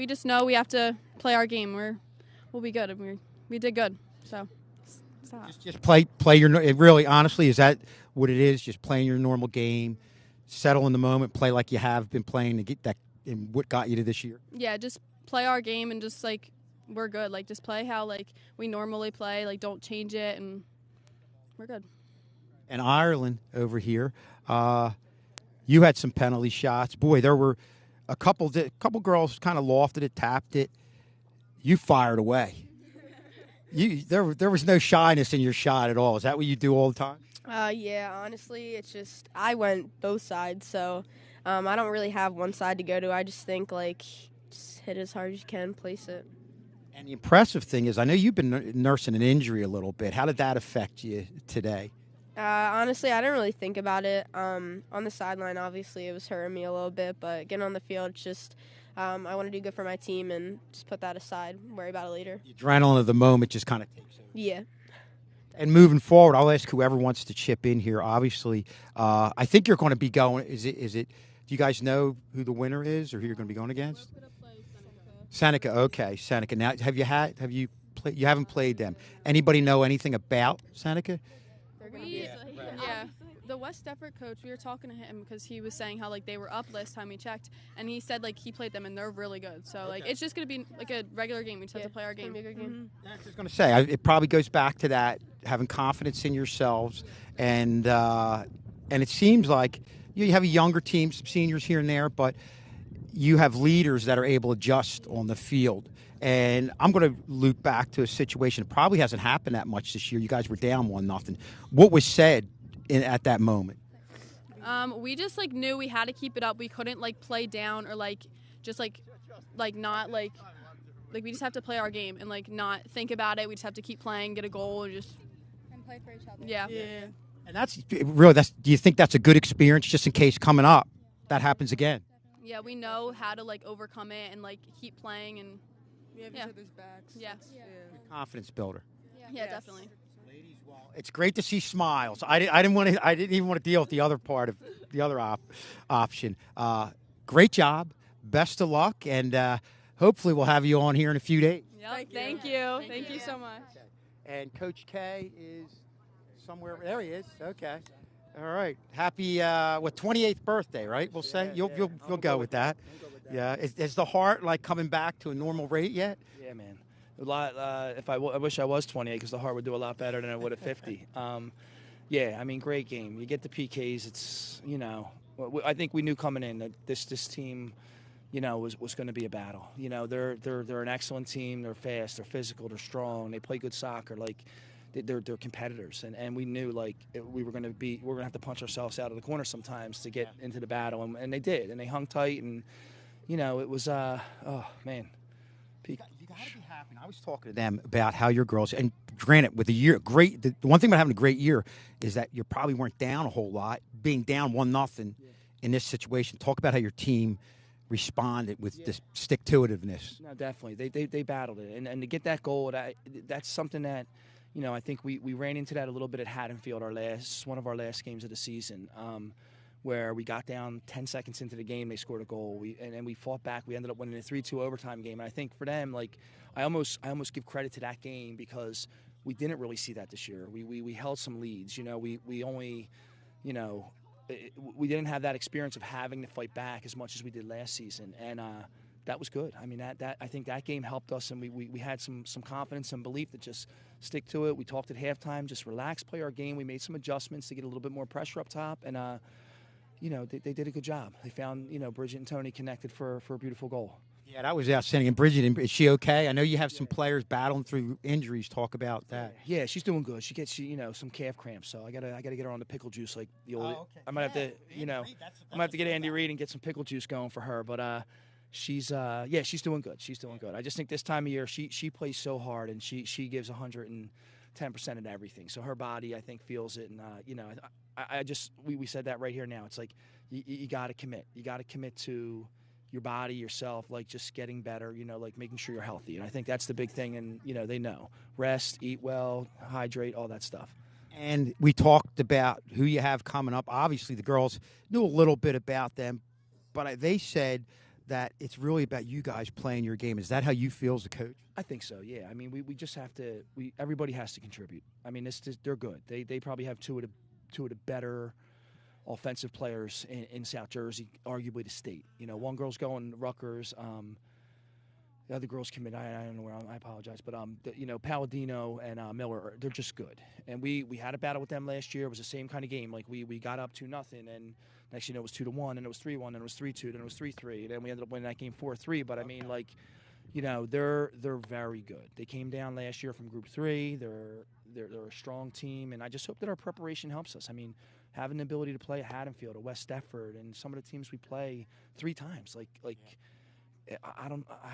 just know we have to play our game. We'll be good, and we did good. So just play your. It really, honestly, is that what it is? Just playing your normal game, settle in the moment, play like you have been playing to get that. And what got you to this year? Yeah, just play our game and just we're good. Just play how we normally play. Don't change it, and we're good. And Ireland over here, you had some penalty shots. Boy, there were a couple girls kind of lofted it, tapped it. You fired away. There was no shyness in your shot at all. Is that what you do all the time? Yeah, honestly, it's just I went both sides, so I don't really have one side to go to. I just think just hit as hard as you can, place it. And the impressive thing is, I know you've been nursing an injury a little bit. How did that affect you today? Honestly, I didn't really think about it. On the sideline, obviously, it was hurting me a little bit, but getting on the field, it's just I want to do good for my team and just put that aside, worry about it later. The adrenaline of the moment just kind of takes over. Yeah. And moving forward, I'll ask whoever wants to chip in here. Obviously, I think you're going to be going. Is it? Do you guys know who the winner is, or who you're going to be going against? We're going to play Seneca. Okay, Seneca. Now, you haven't played them? Anybody know anything about Seneca? Yeah, the West Deptford coach, we were talking to him because he was saying how they were up last time we checked, and he said he played them and they're really good. So it's just gonna be a regular game. We just have to play our game. Mm-hmm. I was going to say it probably goes back to that, having confidence in yourselves, and it seems like you have a younger team, some seniors here and there, but you have leaders that are able to adjust on the field. And I'm going to loop back to a situation that probably hasn't happened that much this year. You guys were down 1-0. What was said at that moment? We just knew we had to keep it up. We couldn't play down or just not we just have to play our game and not think about it. We just have to keep playing, get a goal, and play for each other. Yeah. And that's really. Do you think that's a good experience, just in case coming up that happens again? Yeah, we know how to overcome it and keep playing and. We have each other's backs. Yes. Confidence builder. Yeah, definitely. It's great to see smiles. I didn't even want to deal with the other part of the other option. Great job. Best of luck, and hopefully we'll have you on here in a few days. Yep. Thank you. Thank you so much. And Coach K is somewhere. There he is. Okay. All right. Happy 28th birthday, right? We'll say you'll go with that. Yeah. Is the heart like coming back to a normal rate yet? Yeah, man. A lot. I wish I was 28 because the heart would do a lot better than it would at 50. Yeah, I mean, great game. You get the PKs. It's I think we knew coming in that this team, was going to be a battle. They're an excellent team. They're fast. They're physical. They're strong. They play good soccer. Like they're competitors, and we knew like we're going to have to punch ourselves out of the corner sometimes to get into the battle, and they did, and they hung tight, and it was oh man. You got to be happy. I was talking to them about how your girls, and granted, with a year, great. The one thing about having a great year is that you probably weren't down a whole lot. Being down 1-0 in this situation. Talk about how your team responded with this stick-to-itiveness. No, definitely. They battled it, and to get that goal, that's something that I think we ran into that a little bit at Haddonfield, one of our last games of the season. Where we got down 10 seconds into the game, they scored a goal. And we fought back. We ended up winning a 3-2 overtime game. And I think for them, like I almost give credit to that game because we didn't really see that this year. We held some leads. We only, we didn't have that experience of having to fight back as much as we did last season. And that was good. I mean, that I think that game helped us, and we had some confidence and belief to just stick to it. We talked at halftime, just relax, play our game. We made some adjustments to get a little bit more pressure up top, and they did a good job. They found, Bridget and Tony connected for a beautiful goal. Yeah, that was outstanding. And Bridget, is she okay? I know you have some players battling through injuries. Talk about that. Yeah, she's doing good. She gets, some calf cramps, so I gotta get her on the pickle juice like the old. Okay. I might have to, I might have to get Andy Reid and get some pickle juice going for her. But she's she's doing good. She's doing good. I just think this time of year she plays so hard, and she gives 110% in everything. So her body, I think, feels it, and we said that right here now. It's like you got to commit. You got to commit to your body, yourself, like just getting better, like making sure you're healthy. And I think that's the big thing. And, they know. Rest, eat well, hydrate, all that stuff. And we talked about who you have coming up. Obviously, the girls knew a little bit about them, but they said that it's really about you guys playing your game. Is that how you feel as a coach? I think so, yeah. I mean, we just have to everybody has to contribute. I mean, they're good. They probably have two of the better offensive players in South Jersey, arguably the state. One girl's going to Rutgers. The other girls commit. I don't know where. I apologize, but Palladino and Miller, they're just good. And we had a battle with them last year. It was the same kind of game. Like we got up 2-0, and next it was 2-1, and it was 3-1, and it was 3-2, then it was 3-3, and then we ended up winning that game 4-3. But I mean, they're very good. They came down last year from Group 3. They're a strong team, and I just hope that our preparation helps us. I mean, having the ability to play at Haddonfield, at West Deptford, and some of the teams we play 3 times, I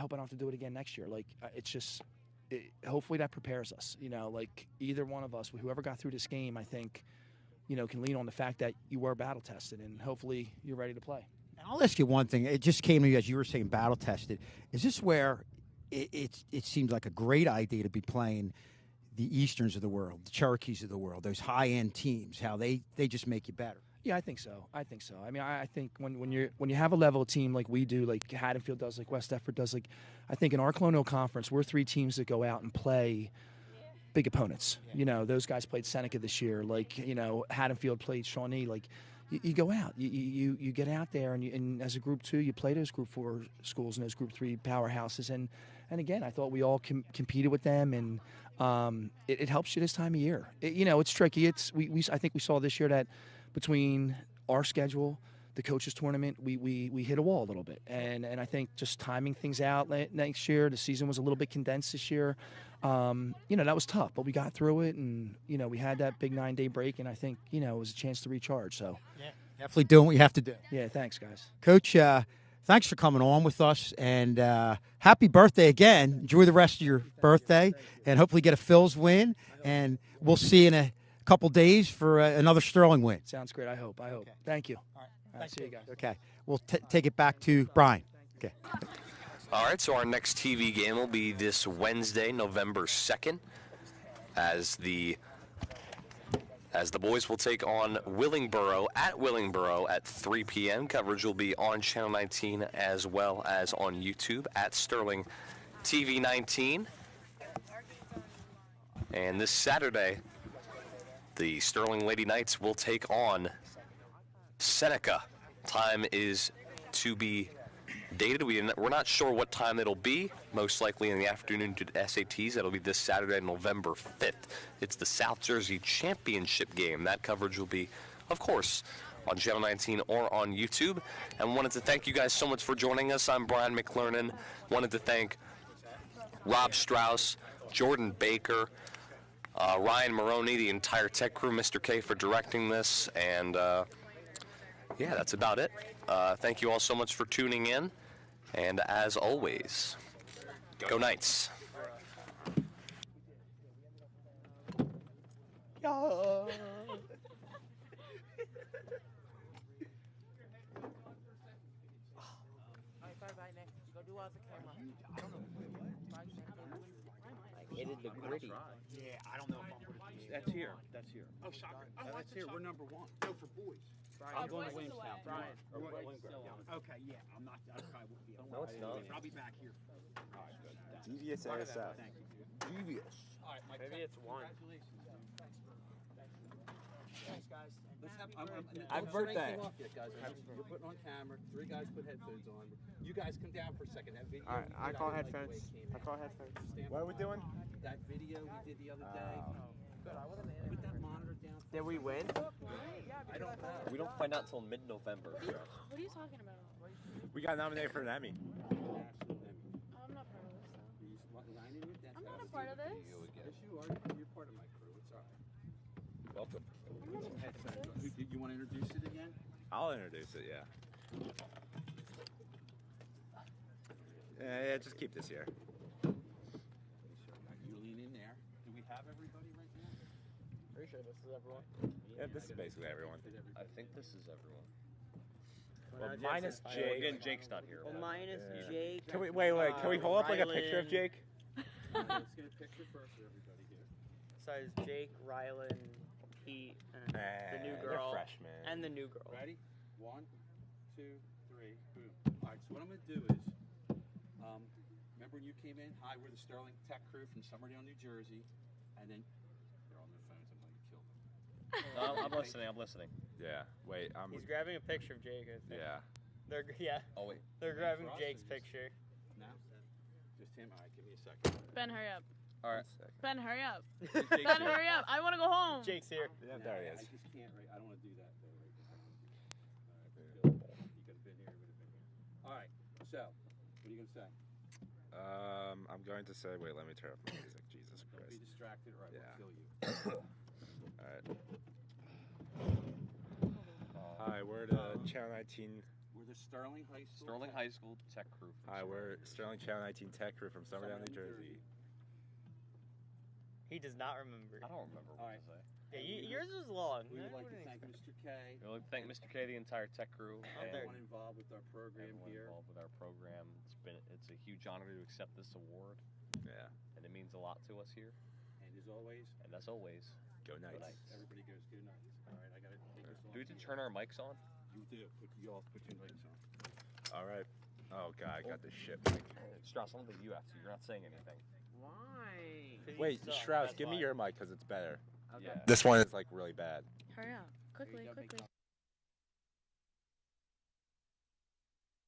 hope I don't have to do it again next year. Hopefully that prepares us. Either one of us, whoever got through this game, I think, can lean on the fact that you were battle tested, and hopefully you're ready to play. I'll ask you one thing. It just came to me as you were saying battle tested. Is this where it seems like a great idea to be playing the Easterns of the world, the Cherokees of the world, those high-end teams, how they just make you better? Yeah, I think so. I mean, I think when you have a level team like we do, like Haddonfield does, like West Deptford does, I think in our Colonial Conference, we're 3 teams that go out and play big opponents. Yeah. Those guys played Seneca this year. Haddonfield played Shawnee. You go out, you get out there, and as a Group 2, you play those Group 4 schools and those Group 3 powerhouses. And again, I thought we all competed with them, and it helps you this time of year. It's tricky. I think we saw this year that between our schedule, the coaches tournament, we hit a wall a little bit, and I think just timing things out next year. The season was a little bit condensed this year. That was tough, but we got through it, and we had that big 9-day break, and I think it was a chance to recharge. So yeah, definitely doing what you have to do. Yeah, thanks, guys. Coach, thanks for coming on with us, and happy birthday again. Enjoy the rest of your birthday, and hopefully get a Phil's win, and we'll see you in a couple days for another Sterling win. Sounds great. I hope. Okay. Thank you. All right. See you guys. Okay. We'll take it back to Brian. Okay. All right, so our next TV game will be this Wednesday, November 2nd, as the as the boys will take on Willingboro at 3 p.m. Coverage will be on Channel 19 as well as on YouTube at Sterling TV 19. And this Saturday, the Sterling Lady Knights will take on Seneca. Time is to be dated. We're not sure what time it'll be. Most likely in the afternoon due to SATs. That'll be this Saturday, November 5th. It's the South Jersey Championship game. That coverage will be, of course, on Channel 19 or on YouTube. And wanted to thank you guys so much for joining us. I'm Brian McLernan. Wanted to thank Rob Strauss, Jordan Baker, Ryan Maroney, the entire tech crew, Mr. K for directing this, and yeah, that's about it. Thank you all so much for tuning in, and as always, go Knights. Hated the gritty. Yeah, I don't know if I'm going to. That's here. That's here. Oh, soccer. Oh, that's here. We're number one. No, for boys. I'm going to Williamstown. Brian. Okay, yeah. I'm not. I probably won't be able to. No, it's not. I'll be back here. All right, good. Devious ASF. Thank you. Devious. All right, Mike. Maybe it's one. Thanks, guys. Let's have. Happy birthday. Guys. We're putting on camera. 3 guys put headphones on. You guys come down for a second. That video. All right, I call headphones. I call headphones. What are we doing? That video we did the other day. Put that monitor down. Did we win? I don't know. We don't find out till mid-November. What are you talking about? We got nominated for an Emmy. I'm not part of this, though. I'm not a part of this. Yes, you are. You're part of my crew. It's all right. Welcome. You want to introduce it again? I'll introduce it, yeah. Yeah, just keep this here. You lean in there. Do we have everybody right now? Pretty sure this is everyone. Yeah, this is basically everyone. I think this is everyone. Well, minus Jake. Well, again, Jake's not here. Well, minus Jake. Can we wait? Can we hold up like a picture of Jake? Let's get a picture first of everybody here. So it's Jake, Rylan, Pete, and the new girl. The freshman. And the new girl. Ready? 1, 2, 3, boom. All right, so what I'm going to do is, remember when you came in? Hi, we're the Sterling Tech crew from Somerdale, New Jersey. And then, they're on their phones. I'm going to kill them. No, I'm listening. I'm listening. Yeah. Wait. He's grabbing a picture of Jake. I think. Yeah. Oh wait. They're grabbing Jake's picture. No. Just him. All right, give me a second. Ben, hurry up. All right. Ben, hurry up. Ben, hurry up. I want to go home. Jake's here. Yeah, there he is. I just can't. I don't want to do that. Though, right? All right, you could have been here. Would have been here. All right. So, what are you going to say? I'm going to say. Wait, let me turn off my music. Jesus Don't Christ. be distracted. Right. Yeah. We'll kill you. All right. Hi, we're the Channel 19. We're the Sterling High School. Sterling High School Tech crew. Hi, we're Sterling Channel 19 Tech crew from Somerdale, New Jersey. He does not remember. I don't remember what to say. Yeah, yours was long. We would like to thank Mr. K. We would like to thank Mr. K, the entire tech crew, and Everyone involved with our program here. Involved with our program. It's a huge honor to accept this award. Yeah. And it means a lot to us here. And as always. Go Knights. Everybody goes, go Knights. All right, I got to take this off. Do we have to turn our mics on? You do. You all put your lights on. All right. Oh, God, I got this shit. Strauss, I don't think you have to. You're not saying anything. Why? Wait, Strauss, give me your mic because it's better. Okay. Yeah. This one is like really bad. Hurry up. Quickly.